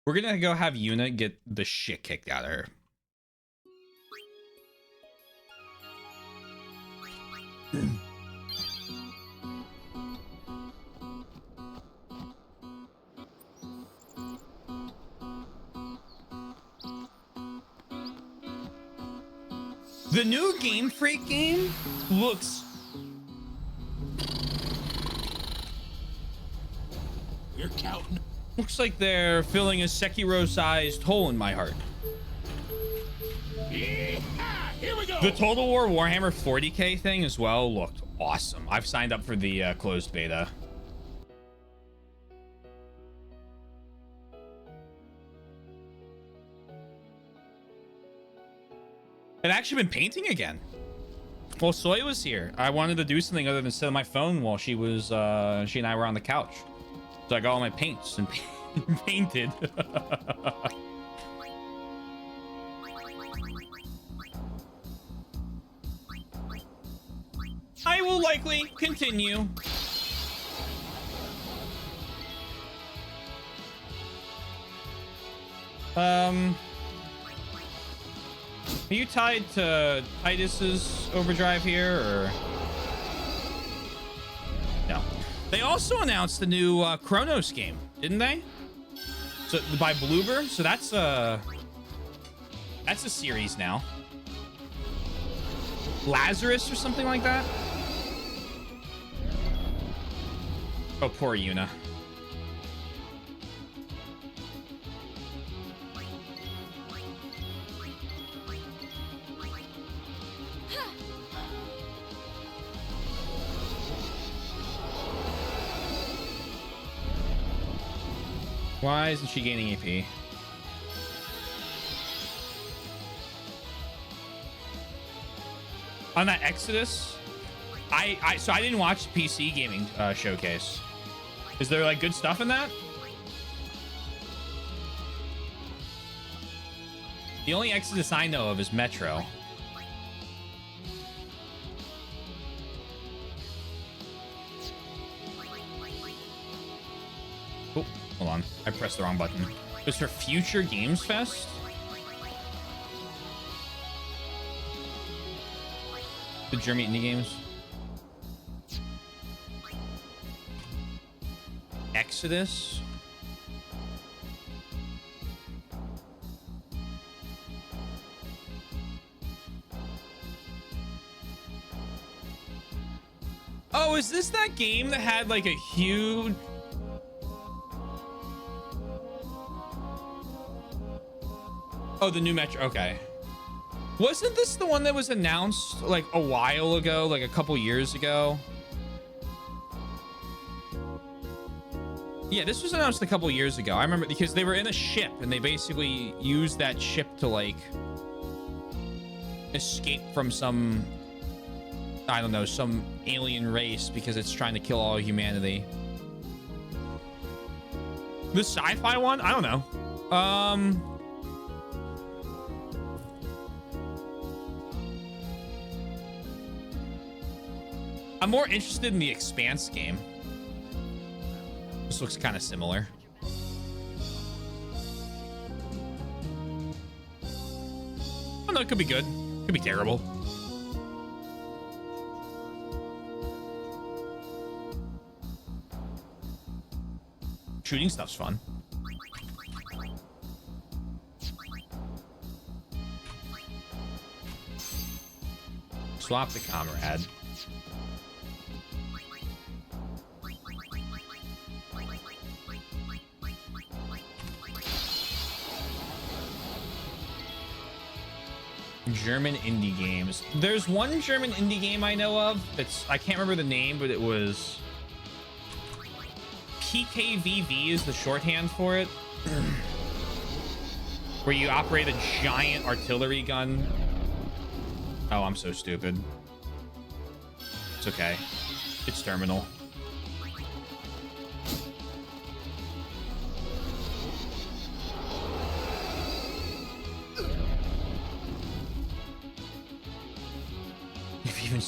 We're gonna go have Yuna get the shit kicked out of her. The new Game Freak game looks... You're counting. Looks like they're filling a Sekiro-sized hole in my heart. Yeah, here we go. The Total War Warhammer 40k thing as well looked awesome. I've signed up for the closed beta. I've actually been painting again. Well, Soy was here. I wanted to do something other than sit on my phone while she was, she and I were on the couch. So I got all my paints and painted. I will likely continue. Are you tied to Titus's overdrive here, or no? They also announced the new Chronos game, didn't they? So by Bloober, so that's a series now. Lazarus or something like that. Oh, poor Yuna. Why isn't she gaining AP? On that Exodus, so I didn't watch the PC gaming showcase. Is there like good stuff in that? The only Exodus I know of is Metro. Oh, hold on. I pressed the wrong button. It was for Future Games Fest? The German indie games. Exodus. Oh, is this that game that had like a huge... Oh, the new Metro. Okay. Wasn't this the one that was announced like a while ago, like a couple years ago? Yeah, this was announced a couple years ago. I remember because they were in a ship and they basically used that ship to like escape from some, I don't know, some alien race because it's trying to kill all humanity. The sci-fi one? I don't know. I'm more interested in the Expanse game. This looks kind of similar. Oh no, it could be good. Could be terrible. Shooting stuff's fun. Swap the comrade. German indie games. There's one German indie game I know of. I can't remember the name, but it was PKVV is the shorthand for it. Where you operate a giant artillery gun. Oh, I'm so stupid. It's okay. It's terminal.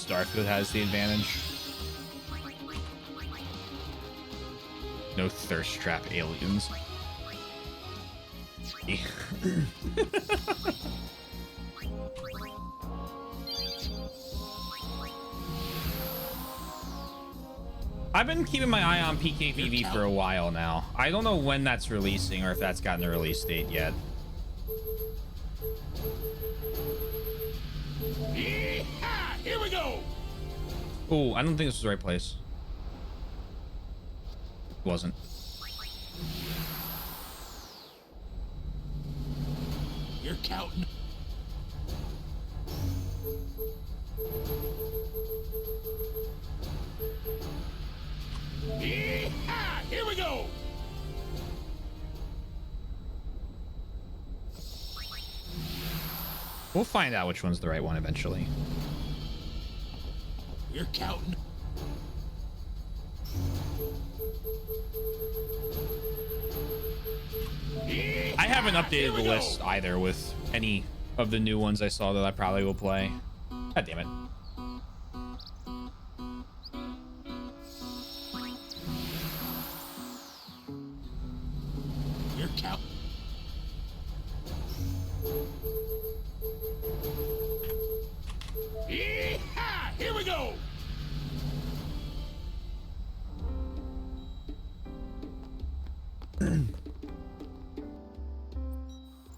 Starfield has the advantage. No thirst trap aliens. I've been keeping my eye on PKPV for a while now. I don't know when that's releasing or if that's gotten a release date yet. Here we go. Oh, I don't think this was the right place. It wasn't. You're counting. Here we go. We'll find out which one's the right one eventually. You're counting. I haven't updated the list either with any of the new ones I saw that I probably will play. God damn it. You're counting. Here we go.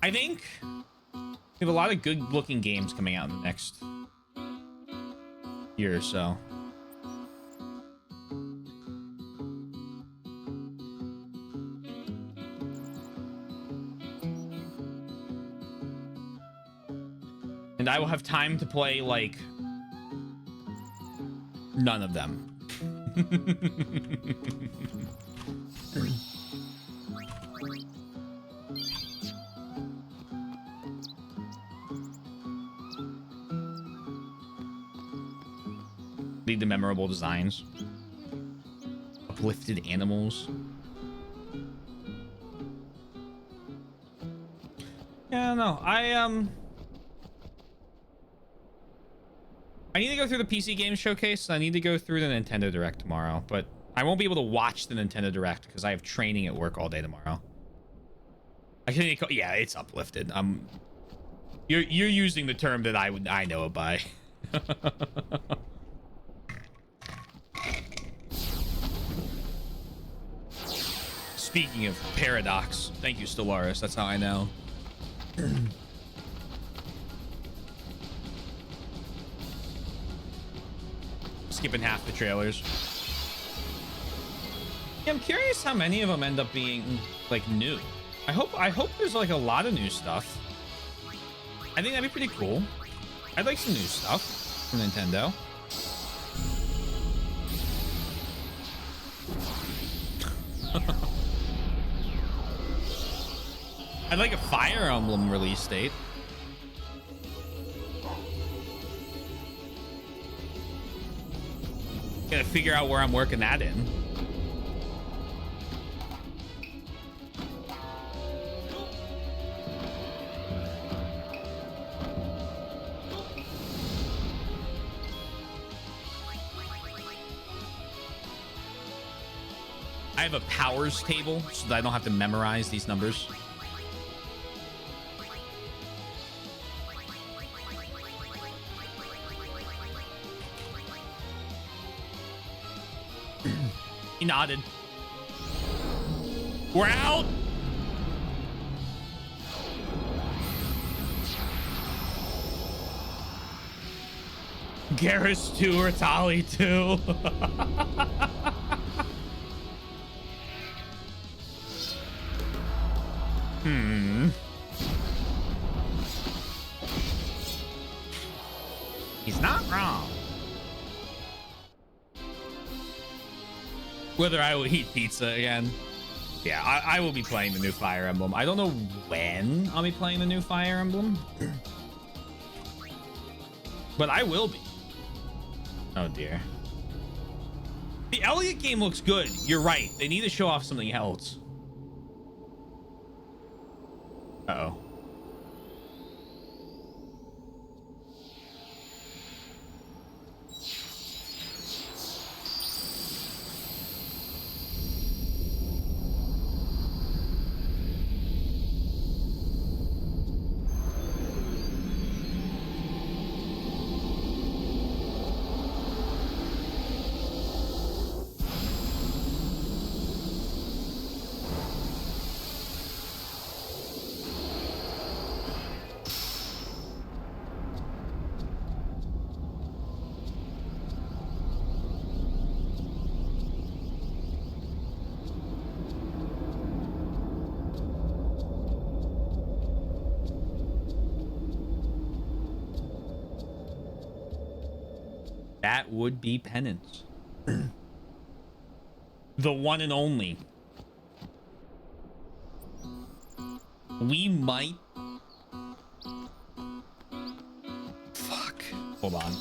I think we have a lot of good looking games coming out in the next year or so. And I will have time to play like none of them. Lead the memorable designs. Uplifted animals. Yeah, no, I need to go through the PC Games Showcase. I need to go through the Nintendo Direct tomorrow, but I won't be able to watch the Nintendo Direct because I have training at work all day tomorrow. Yeah, it's uplifted. You're using the term that I know it by. Speaking of paradox, thank you, Stellaris. That's how I know. Skipping half the trailers. Yeah, I'm curious how many of them end up being like new. I hope there's like a lot of new stuff. I think that'd be pretty cool. I'd like some new stuff from Nintendo. I'd like a Fire Emblem release date. Gotta figure out where I'm working that in. I have a powers table so that I don't have to memorize these numbers. He nodded. We're out. Garrus 2 or Tali 2. He's not wrong. Whether I will eat pizza again. Yeah, I will be playing the new Fire Emblem. I don't know when I'll be playing the new Fire Emblem. But I will be. Oh, dear. The Elliot game looks good. You're right. They need to show off something else. Uh-oh. That would be Penance. The one and only. We might... Fuck. Hold on.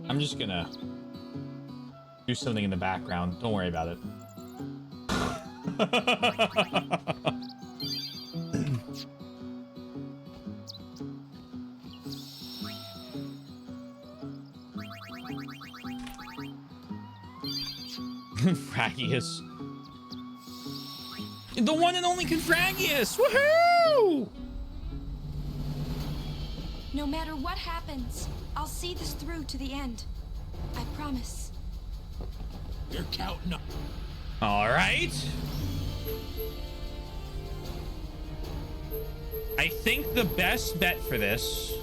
I'm just gonna do something in the background. Don't worry about it. Confragius. The one and only Confragius! Woohoo! No matter what happens, I'll see this through to the end. I promise. You're counting up. All right. I think the best bet for this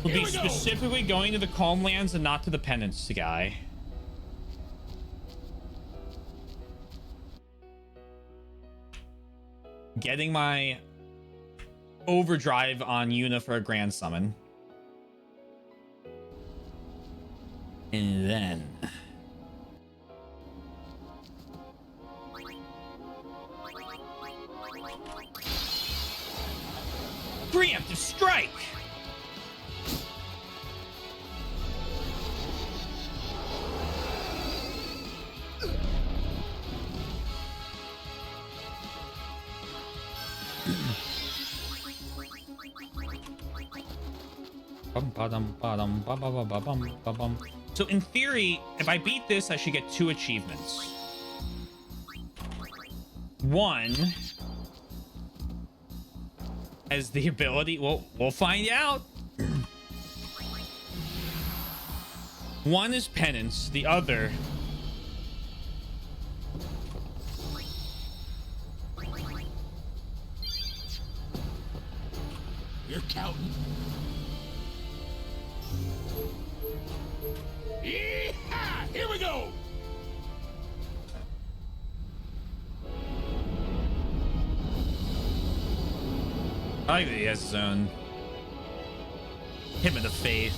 will be specifically going to the Calm Lands and not to the Penance guy. Getting my overdrive on Yuna for a grand summon. And then preemptive strike. So in theory, if I beat this, I should get 2 achievements. One as the ability. Well, we'll find out. One is Penance, the other You're counting. Yeehaw! Here we go! I like that he has his own hymn of the faith.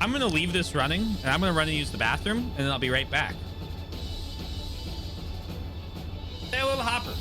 I'm gonna leave this running, and I'm gonna run and use the bathroom, and then I'll be right back. Say a little hopper.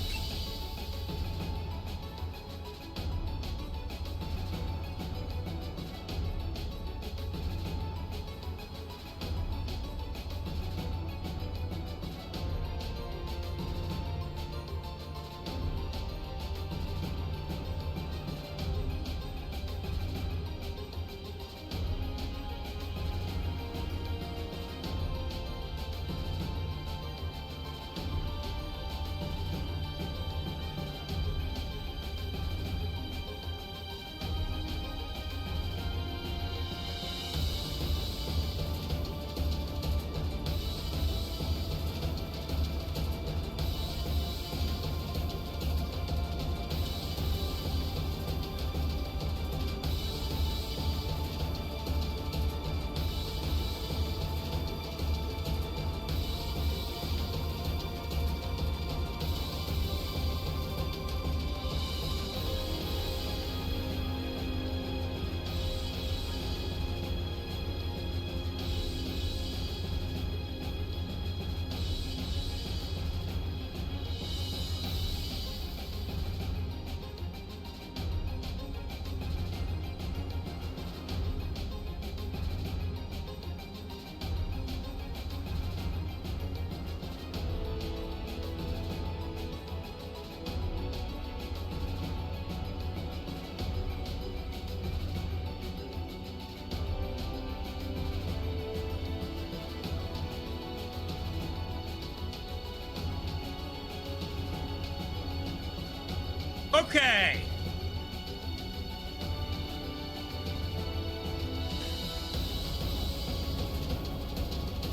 Okay.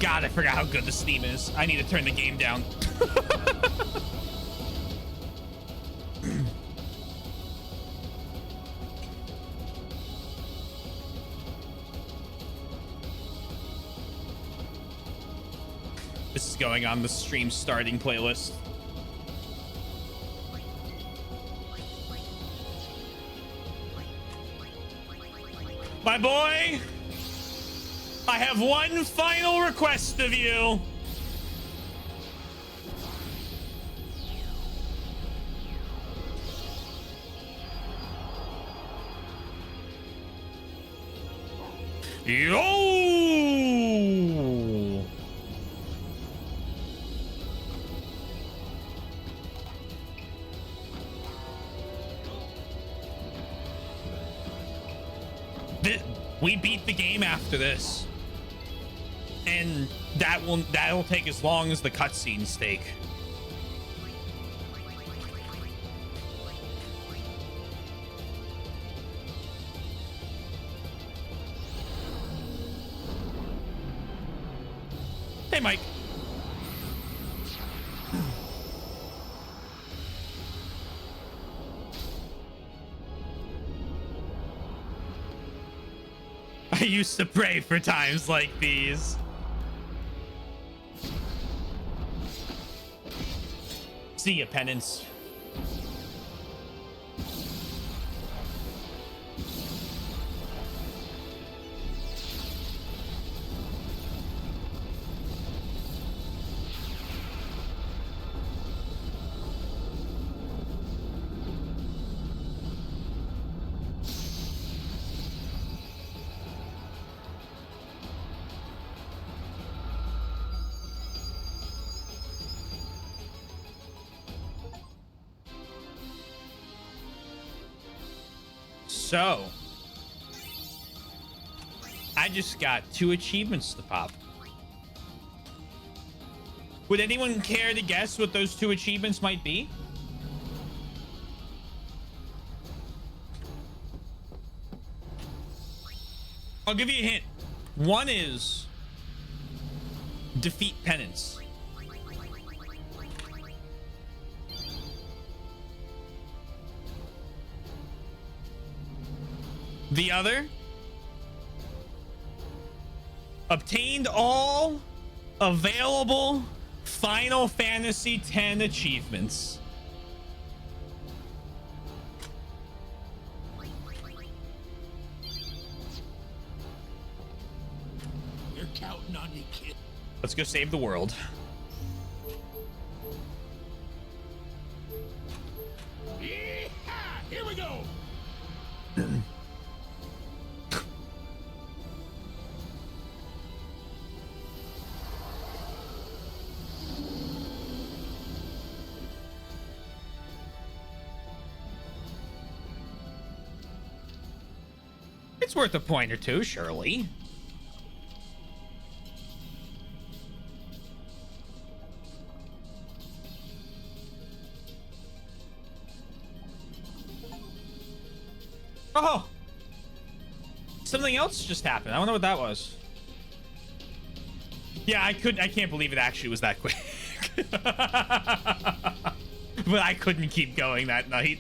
God, I forgot how good this theme is. I need to turn the game down. This is going on the stream starting playlist. My boy, I have one final request of you. Yo! We beat the game after this, and that'll take as long as the cutscenes take. Hey, Mike. I used to pray for times like these. See ya, penance. So, I just got 2 achievements to pop. Would anyone care to guess what those 2 achievements might be? I'll give you a hint. One is defeat penance. The other, obtained all available Final Fantasy X achievements. We're counting on you, kid. Let's go save the world. Yeah, here we go. It's worth a point or two, surely. Oh! Something else just happened. I wonder what that was. Yeah, I can't believe it actually was that quick. But I couldn't keep going that night.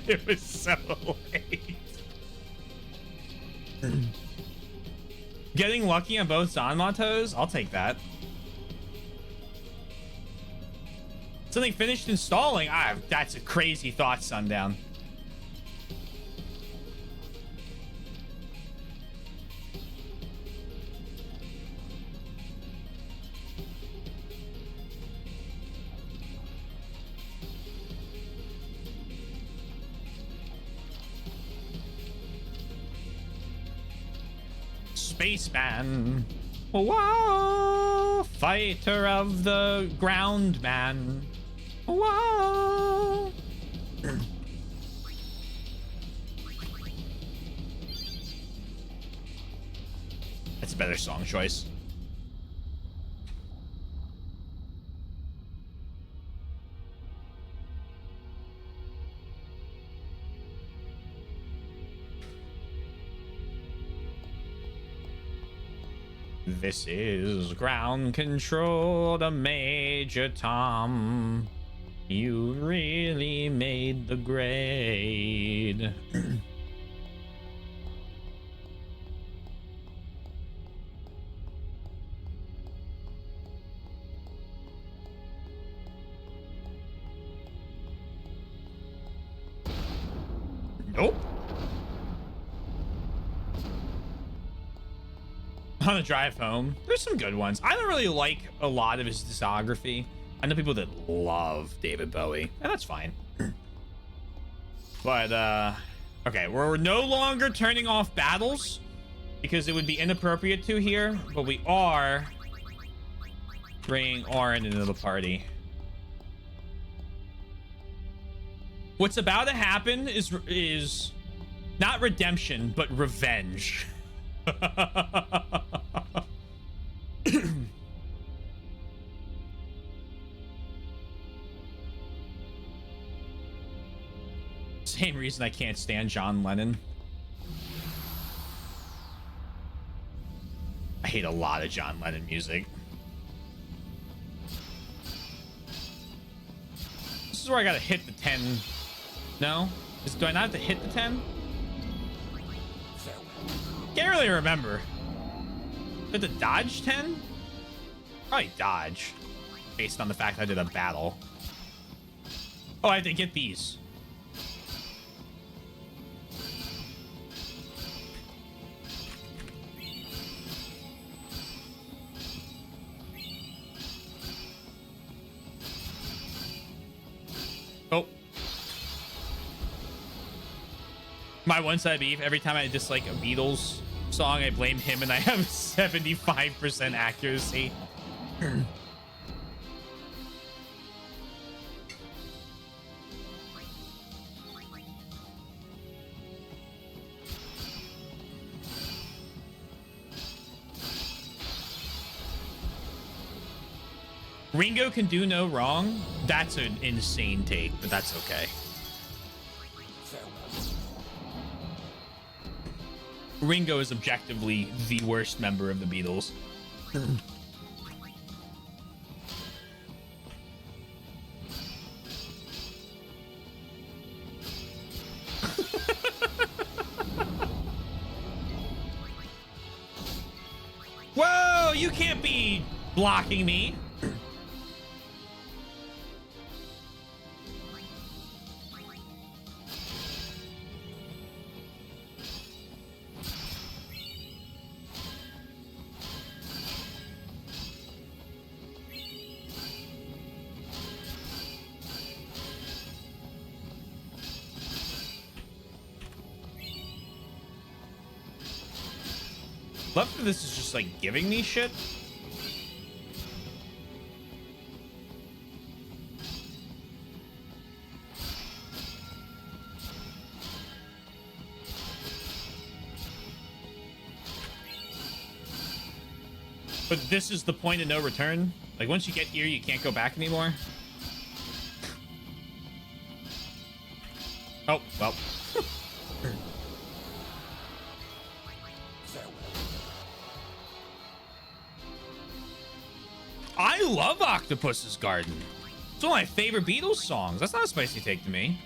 It was so late. Getting lucky on both Zanmatos? I'll take that. Something finished installing? Ah, that's a crazy thought, Sundown. Spaceman. Whoa! Fighter of the ground man. Whoa! That's a better song choice. This is ground control to Major Tom. You really made the grade. Nope. On the drive home, there's some good ones. I don't really like a lot of his discography. I know people that love David Bowie, and that's fine. But okay, we're no longer turning off battles because it would be inappropriate to here, but we are bringing Orin into the party. What's about to happen is not redemption, but revenge. Same reason I can't stand John Lennon. I hate a lot of John Lennon music. This is where I gotta hit the 10. No? Do I not have to hit the 10? Can't really remember. Did the dodge 10? Probably dodge. Based on the fact I did a battle. Oh, I have to get these. Oh. My one side beef, every time I dislike a Beatles song, I blame him and I have 75% accuracy. Ringo can do no wrong. That's an insane take, but that's okay. Ringo is objectively the worst member of the Beatles. Whoa, you can't be blocking me. Love that this is just like giving me shit. But this is the point of no return. Like once you get here, you can't go back anymore. Oh, well. I love Octopus's Garden. It's one of my favorite Beatles songs. That's not a spicy take to me.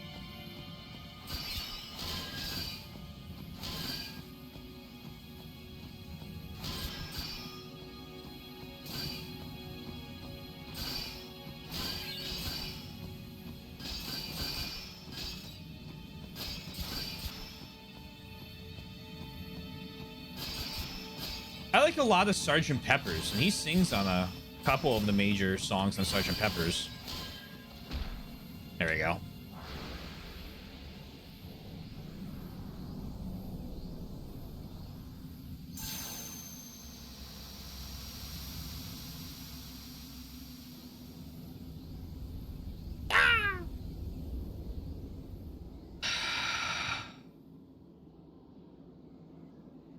I like a lot of Sgt. Pepper's, and he sings on a couple of the major songs on Sgt. Pepper's. There we go.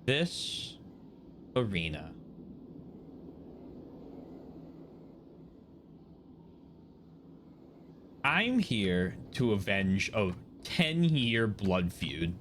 This arena. I'm here to avenge a 10-year blood feud.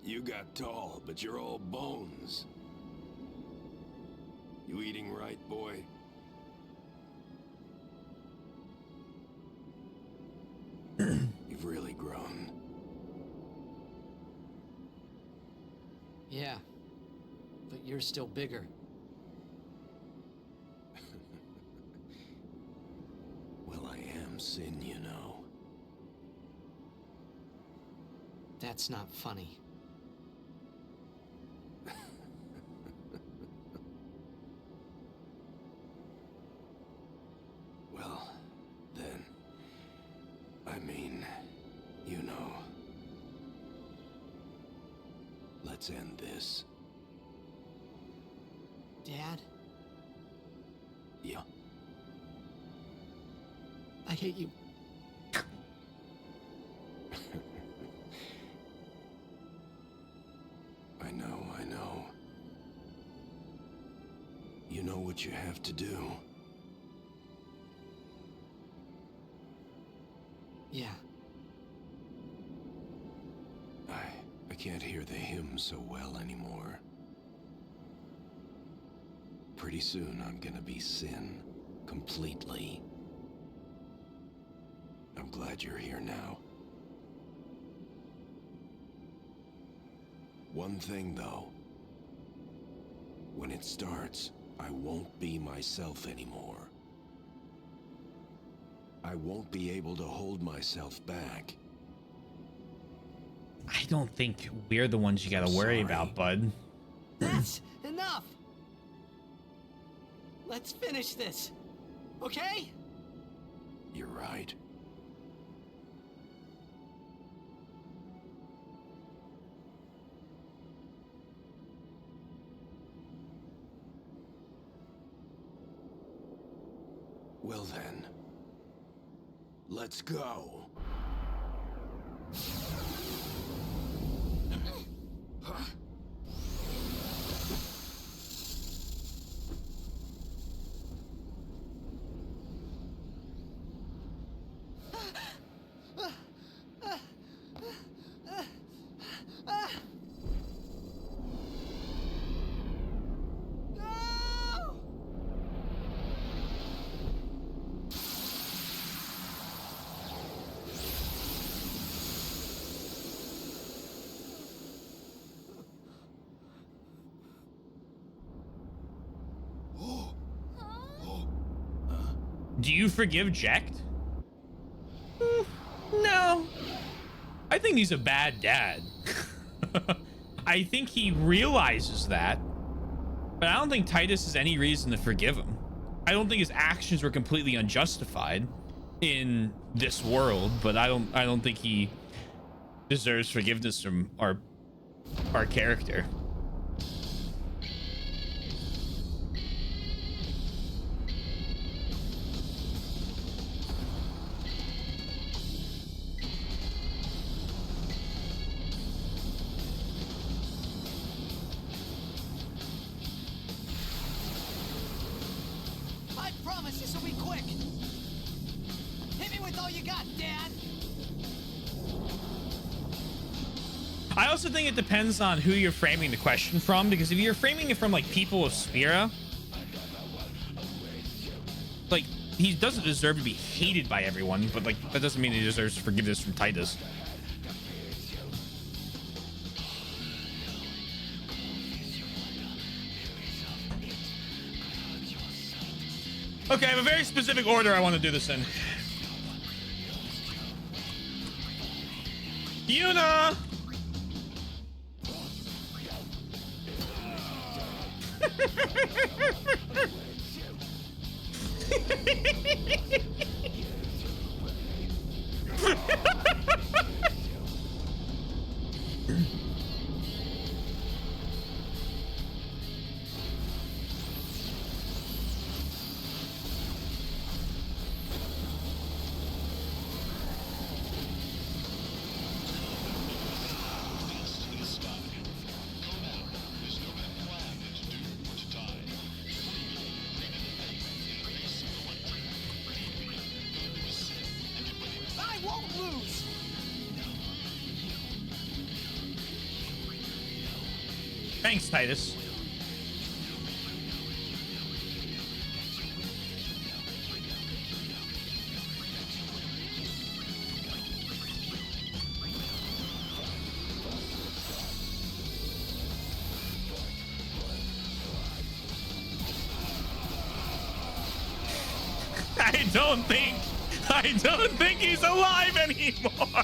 You got tall, but you're all bones. You eating right, boy? You've really grown. Yeah, but you're still bigger. Well, I am Sin, you know. That's not funny. Well, then, I mean, you know. Let's end this. Dad? Yeah. I hate you. I know. You know what you have to do. Yeah. I can't hear the hymn so well anymore. Pretty soon I'm gonna be Sin, completely. I'm glad you're here now. One thing though, when it starts, I won't be myself anymore. I won't be able to hold myself back. I don't think we're the ones you gotta worry about, bud. That's enough! Let's finish this, okay? You're right. Well then, let's go. Do you forgive Jecht? No. I think he's a bad dad. I think he realizes that, but I don't think Titus has any reason to forgive him. I don't think his actions were completely unjustified in this world, but I don't think he deserves forgiveness from our character. I promise this will be quick. Hit me with all you got, Dad. I also think it depends on who you're framing the question from, because if you're framing it from like people of Spira, like he doesn't deserve to be hated by everyone, but like that doesn't mean he deserves forgiveness from Titus. Okay, I have a very specific order I want to do this in. Yuna! Thanks, Titus. I don't think he's alive anymore.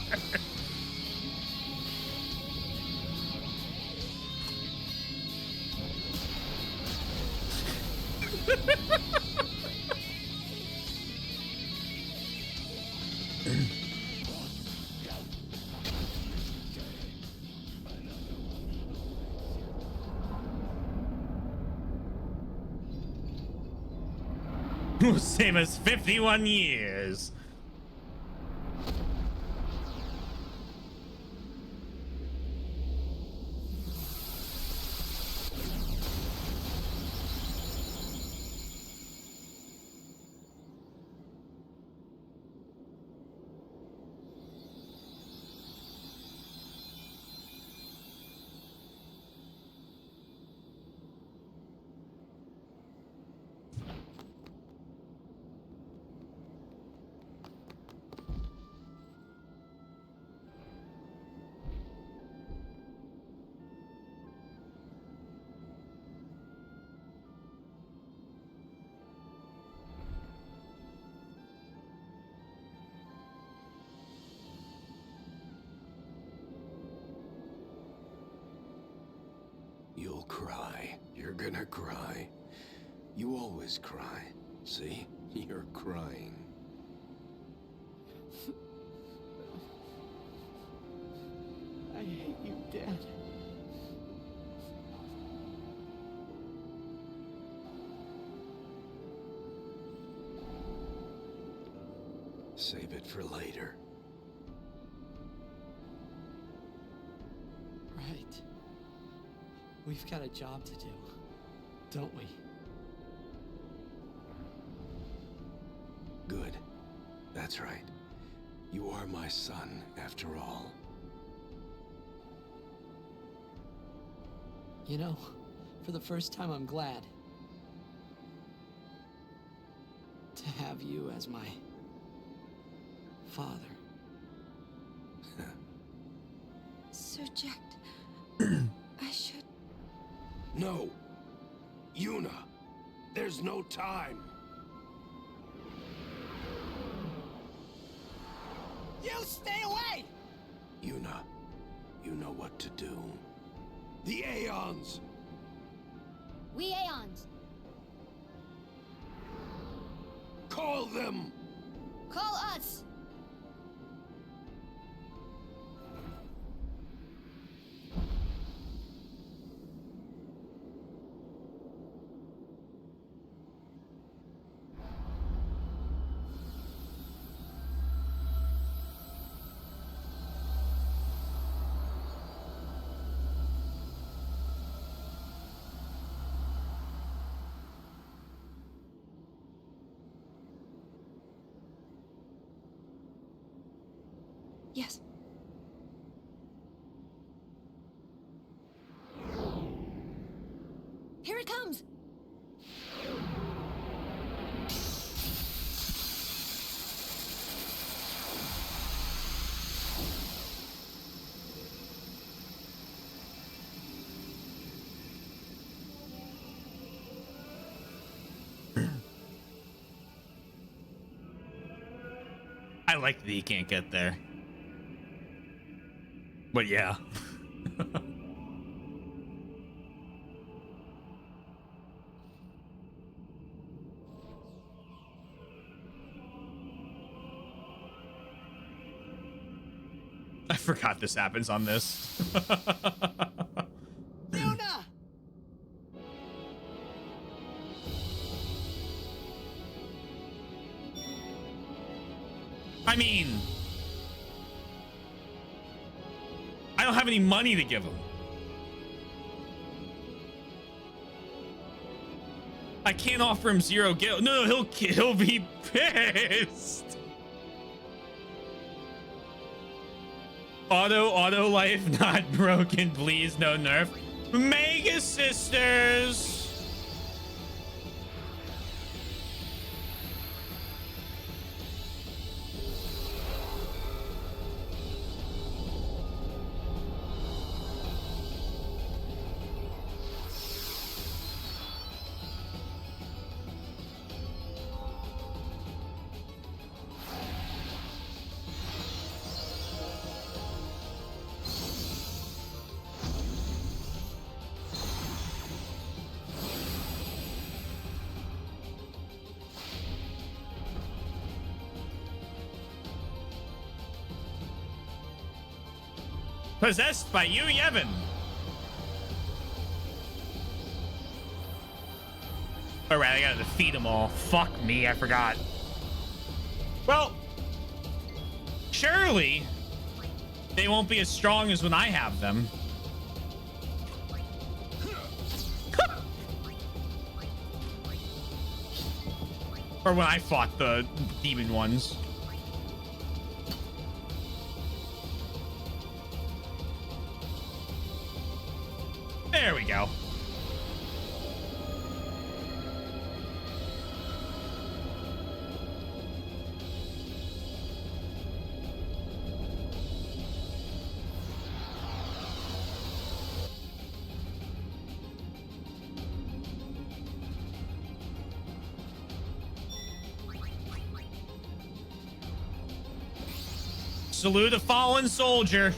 Same as 51 years. You'll cry. You're gonna cry. You always cry. See? You're crying. I hate you, Dad. Save it for later. Right. We've got a job to do, don't we? Good. That's right. You are my son, after all. You know, for the first time, I'm glad to have you as my father. Sir Jack, I should... No! Yuna! There's no time! You stay away! Yuna, you know what to do. The Aeons! We Aeons. Call them! Call us! Yes. Here it comes! I like that he can't get there. But yeah. I forgot this happens on this. Yuna! I mean, I don't have any money to give him. I can't offer him 0 gil. No, he'll be pissed. Auto life not broken, please, no nerf. Mega Sisters. Possessed by Yu Yevon. All right, I gotta defeat them all. Fuck me, I forgot. Well, surely they won't be as strong as when I have them. Or when I fought the demon ones. There we go. Salute a fallen soldier.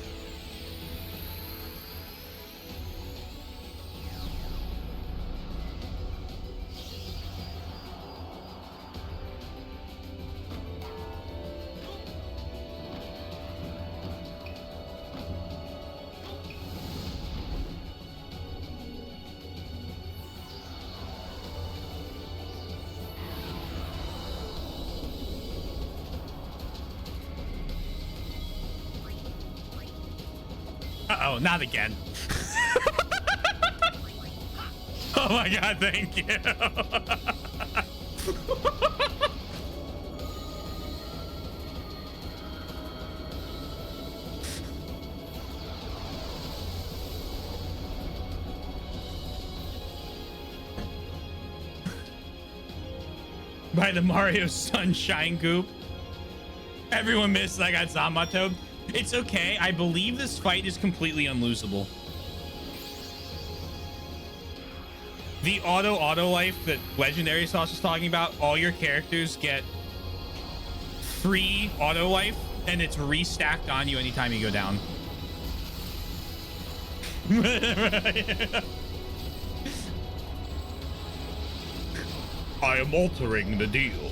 Uh-oh, not again. Oh my god, thank you. By the Mario Sunshine Goop. Everyone missed I got Zamato. It's okay. I believe this fight is completely unlosable. The auto life that Legendary Sauce was talking about, all your characters get free auto life and it's restacked on you anytime you go down. I am altering the deal.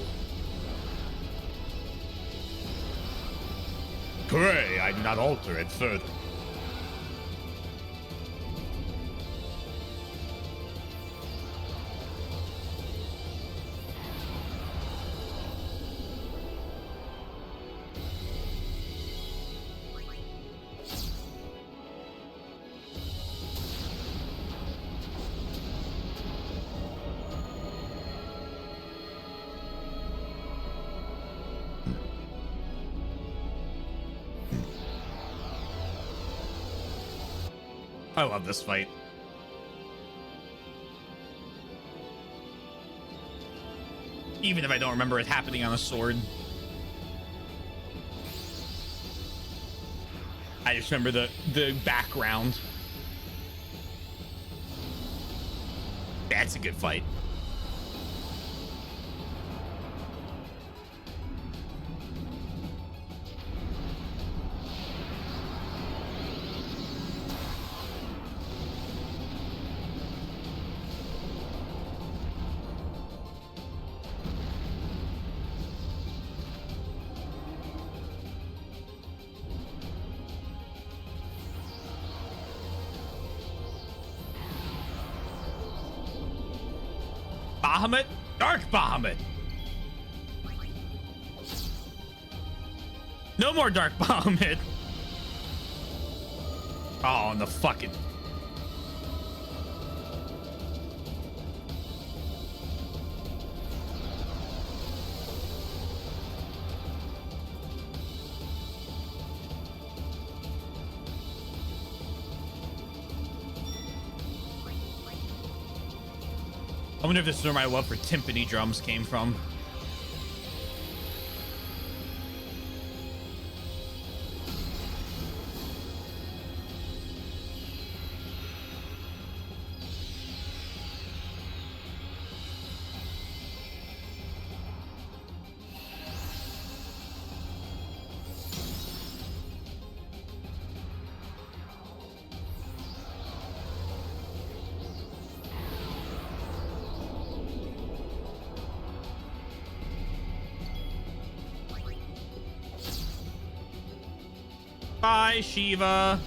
Pray I do not alter it further. I love this fight. Even if I don't remember it happening on a sword. I just remember the background. That's a good fight. Bahamut? Dark Bahamut. No more Dark Bahamut. Oh, and the fucking... I wonder if this is where my love for timpani drums came from. Bye, Shiva.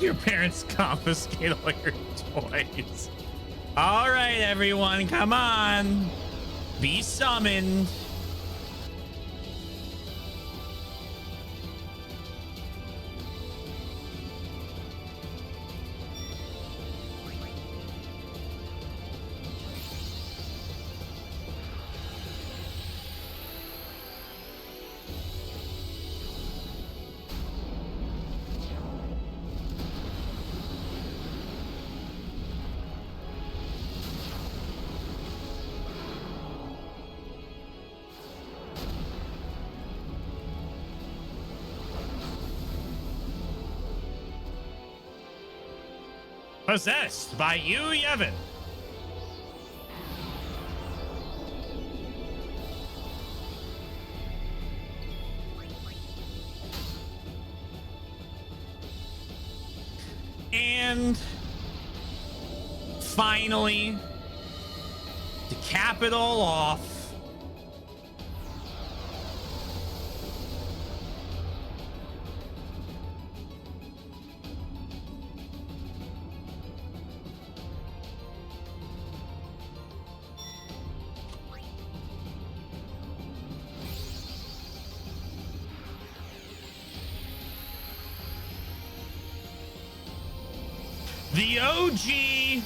Your parents confiscate all your toys. All right, everyone, come on. Be summoned. Possessed by Yu Yevon. And finally, to cap it all off, the OG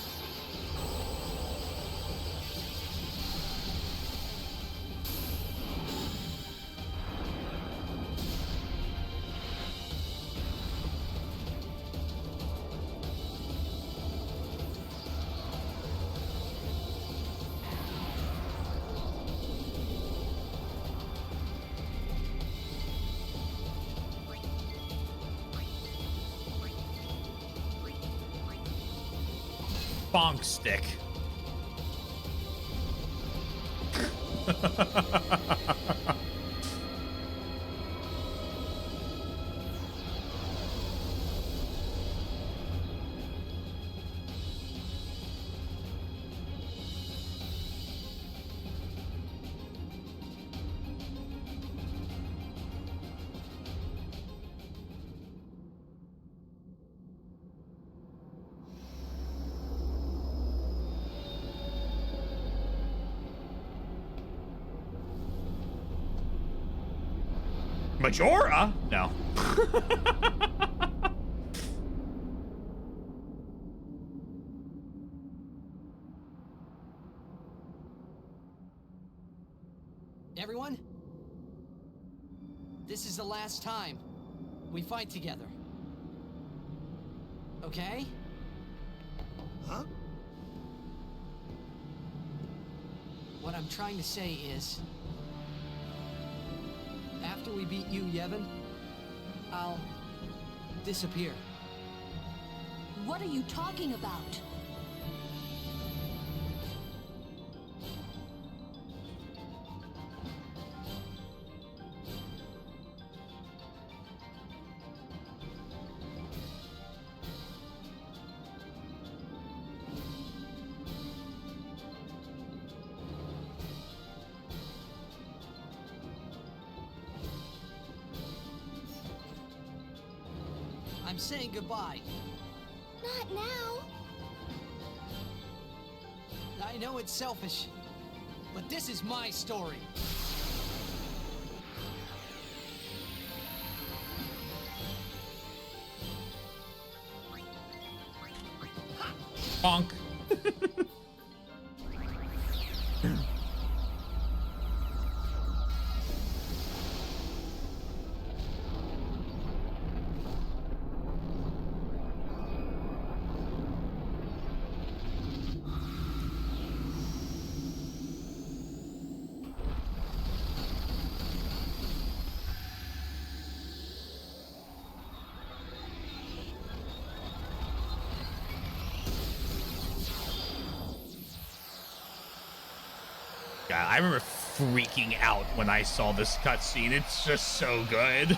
bonk stick. Majora? No. Everyone? This is the last time we fight together. Okay? Huh? What I'm trying to say is, after we beat Yu Yevon, I'll disappear. What are you talking about? I'm saying goodbye. Not now. I know it's selfish, but this is my story. Bonk. God, I remember freaking out when I saw this cutscene. It's just so good.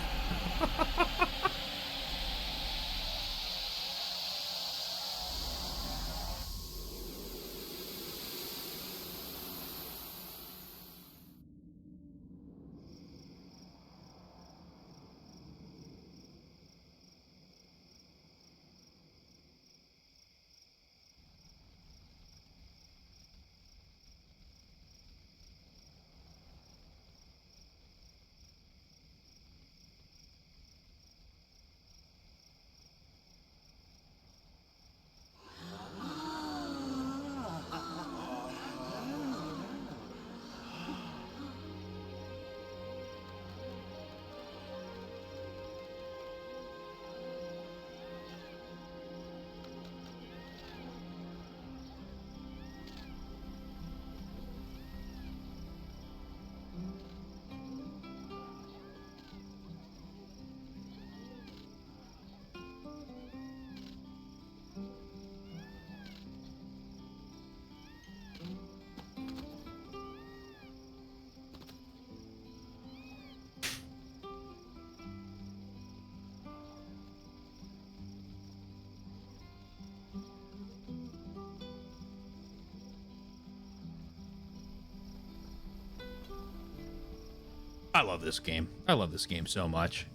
I love this game. I love this game so much.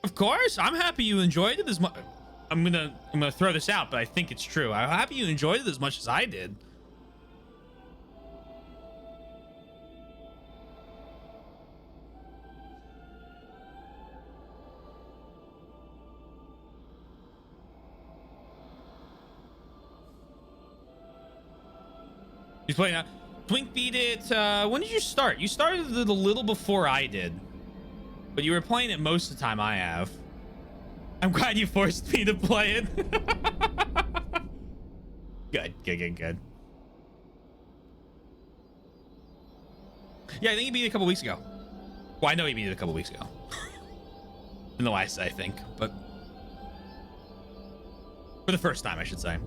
Of course, I'm happy you enjoyed it as much. I'm gonna throw this out, but I think it's true. I'm happy you enjoyed it as much as I did. He's playing now. Twink beat it. When did you start? You started it a little before I did, but you were playing it most of the time I have. I'm glad you forced me to play it. Good. Yeah, I think he beat it a couple weeks ago. Well, I know he beat it a couple weeks ago. In the last, I think, but for the first time, I should say.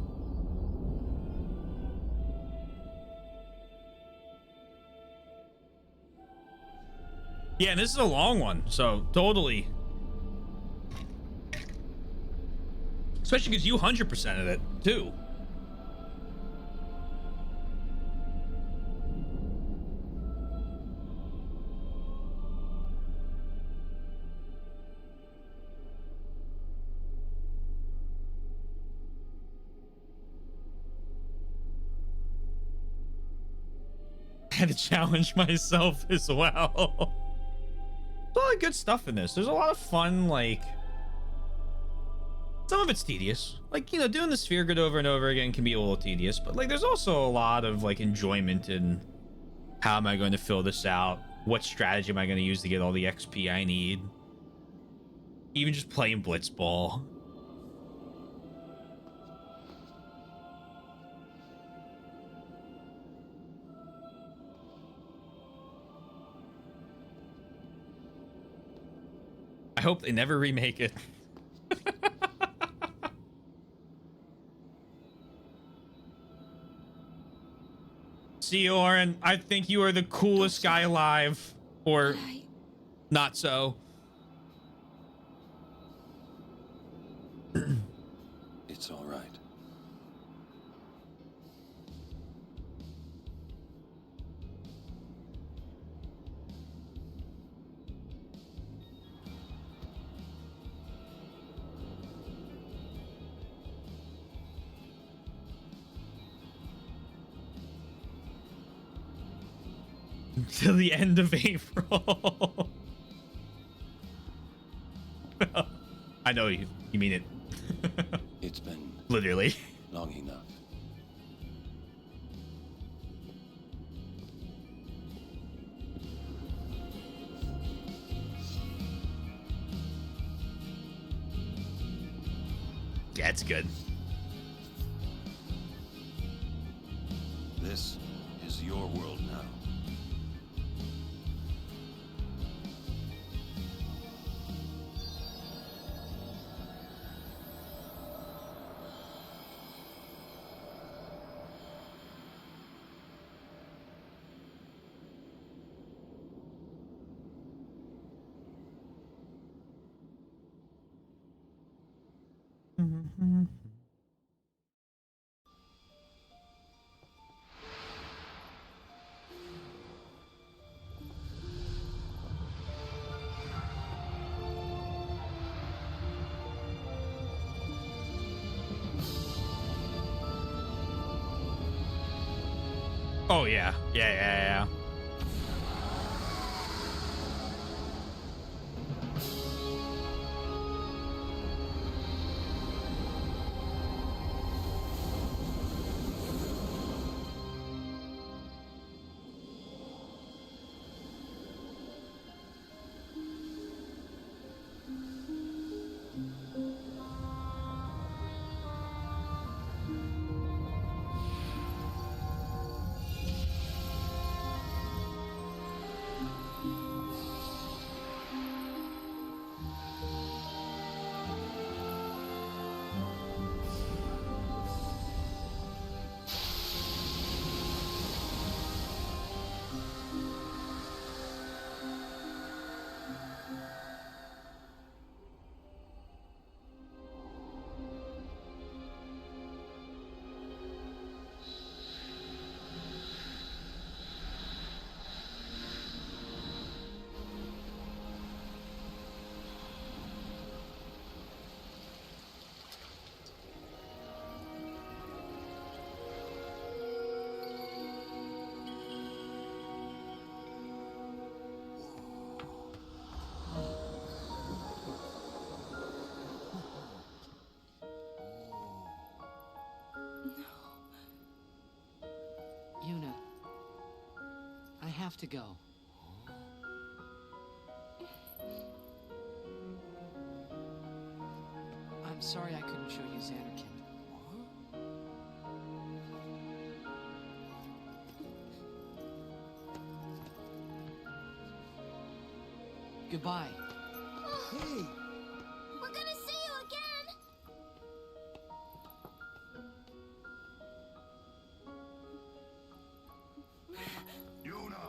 Yeah, and this is a long one, so totally. Especially because you 100%ed it, too. I had to challenge myself as well. There's a lot of good stuff in this. There's a lot of fun, like, some of it's tedious. Like, you know, doing the sphere grid over and over again can be a little tedious, but like there's also a lot of like enjoyment in how am I going to fill this out? What strategy am I going to use to get all the XP I need? Even just playing Blitzball. I hope they never remake it. See, Oren, I think you are the coolest guy alive. Or not so. It's all right. To the end of April. I know you mean it. It's been literally long enough. Yeah, it's good. This is your world now. Oh yeah. Yeah. Yuna, I have to go. I'm sorry I couldn't show you Xanarkand. Goodbye. Hey! We're gonna see you again! Yuna!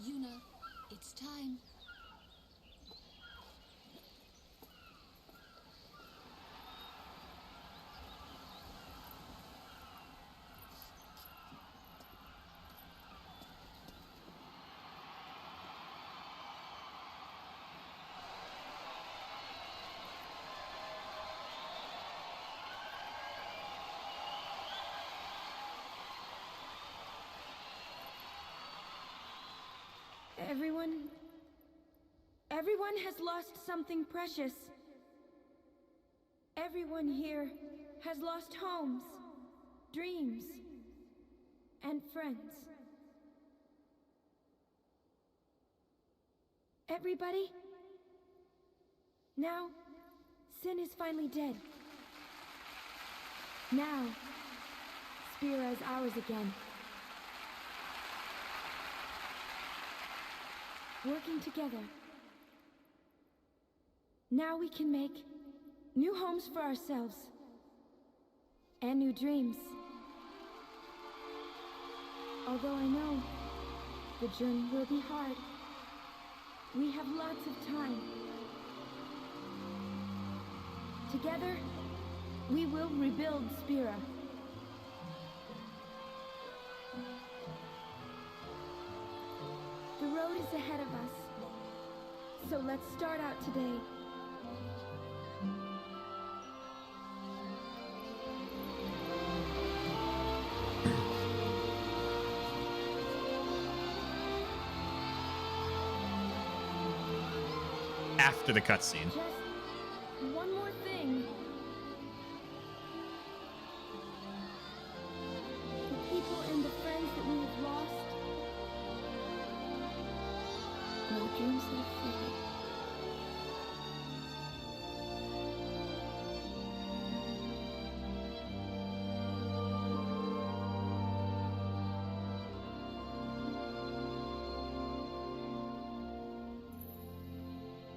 Yuna, it's time. Everyone has lost something precious. Everyone here has lost homes, dreams, and friends. Everybody? Now, Sin is finally dead. Now, Spira is ours again. Working together. Now we can make new homes for ourselves and new dreams. Although I know the journey will be hard, we have lots of time. Together, we will rebuild Spira. The road is ahead of us, so let's start out today. After the cutscene. Just one more thing. The people and the friends that we have lost. No dreams have faded.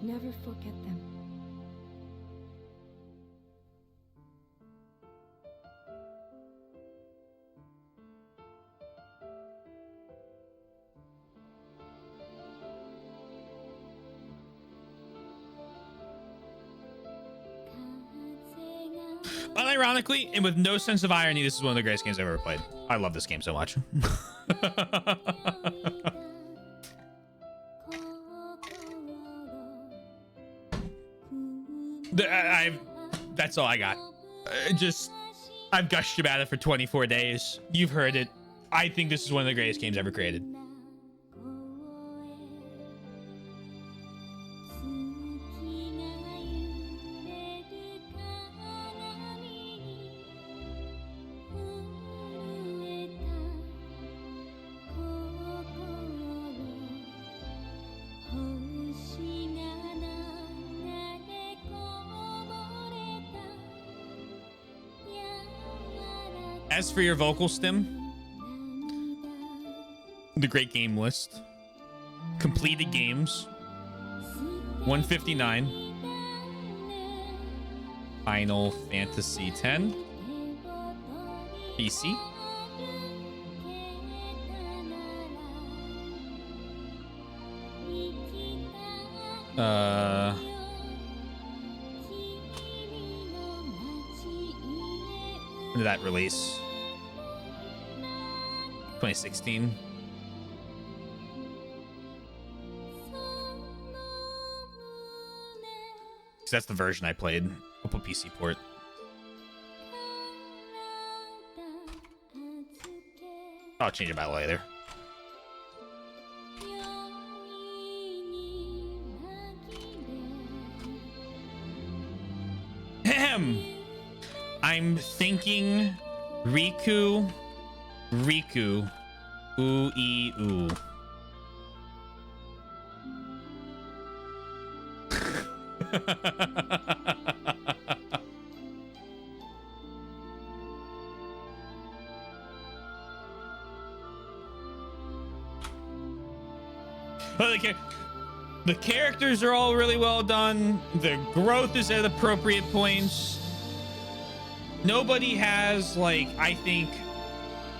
Never forget them. Unironically, and with no sense of irony, this is one of the greatest games I've ever played. I love this game so much. That's all I got. I've gushed about it for 24 days. You've heard it. I think this is one of the greatest games ever created. As for your vocal stim, the great game list, completed games, 159, Final Fantasy X, PC, When did that release? 2016. So that's the version I played. I'll put PC port. I'll change it back later. Ahem. I'm thinking Riku. Ooh ee ooh. The characters are all really well done. The growth is at appropriate points. Nobody has, like, I think,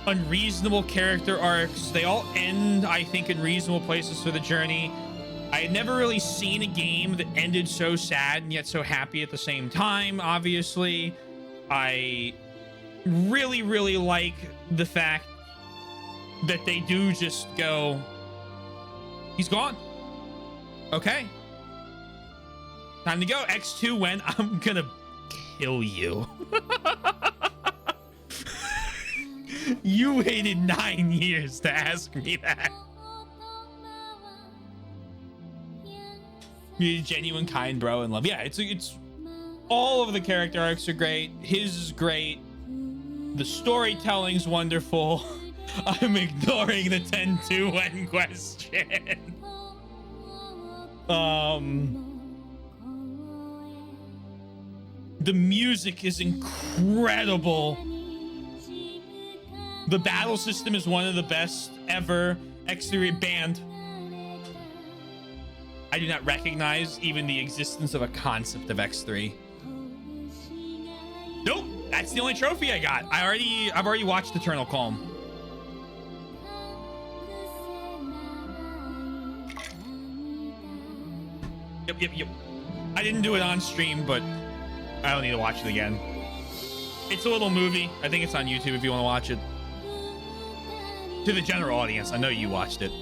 unreasonable character arcs. They all end, I think, in reasonable places for the journey. I had never really seen a game that ended so sad and yet so happy at the same time, obviously. I really, really like the fact that they do just go, he's gone. Okay. Time to go. X2 when I'm gonna kill you. You waited 9 years to ask me that. You're a genuine, kind bro in love. Yeah, it's all of the character arcs are great. His is great. The storytelling's wonderful. I'm ignoring the 10-2 when question. The music is incredible. The battle system is one of the best ever. X3 banned. I do not recognize even the existence of a concept of X3. Nope, that's the only trophy I got. I've already watched Eternal Calm. Yep. I didn't do it on stream, but I don't need to watch it again. It's a little movie. I think it's on YouTube if you want to watch it. To the general audience, I know you watched it.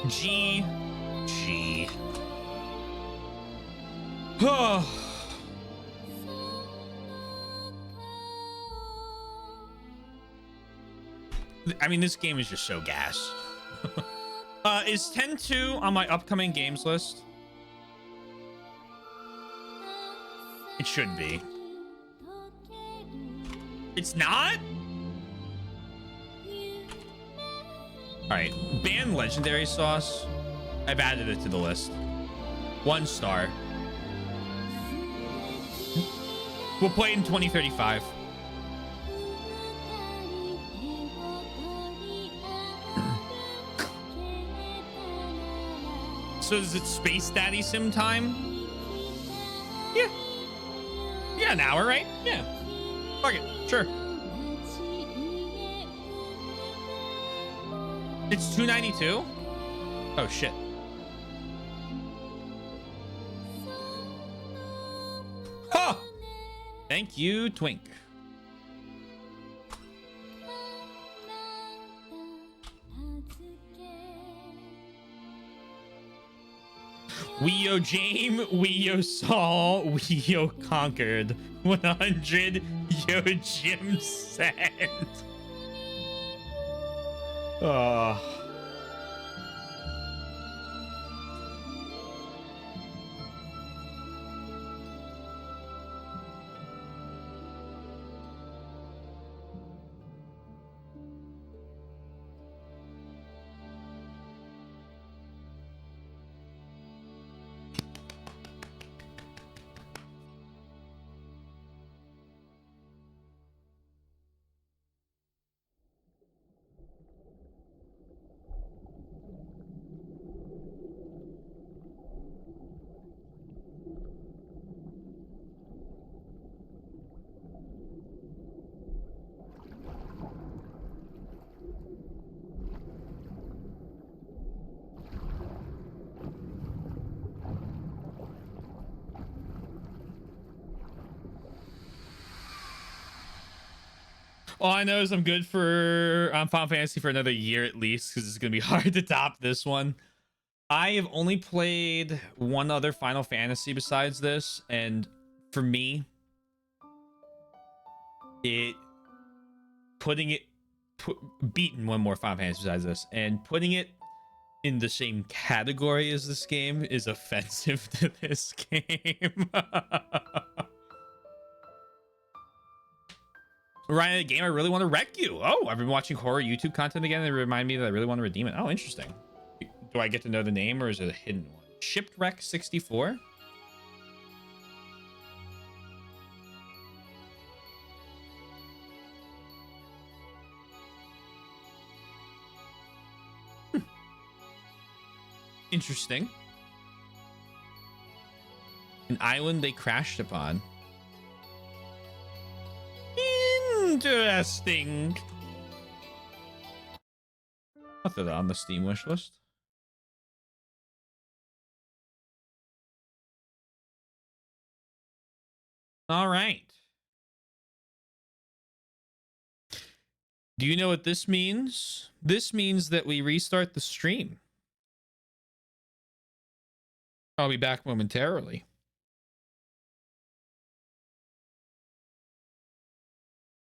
G. I mean, this game is just so gas. Is 10-2 on my upcoming games list? It should be. It's not? Alright, ban legendary sauce. I've added it to the list. 1 star. We'll play it in 2035. So is it Space Daddy Sim time? Yeah. Yeah, an hour, right? Yeah. Fuck it. Sure. It's 292? Oh, shit. Huh! Thank you, Twink. Weo Jame, Weo Saul, Weo conquered. 100 Yo Jim said. Oh. All I know is I'm good for Final Fantasy for another year at least, because it's gonna be hard to top this one. I have only played one other Final Fantasy besides this, and for me, beaten one more Final Fantasy besides this, and putting it in the same category as this game is offensive to this game. Ryan, the game I really want to wreck you. Oh, I've been watching horror YouTube content again, and it reminded me that I really want to redeem it. Oh, interesting. Do I get to know the name, or is it a hidden one? Shipwreck 64. Interesting. An island they crashed upon. Interesting. I'll throw that on the Steam wish list. All right. Do you know what this means? This means that we restart the stream. I'll be back momentarily.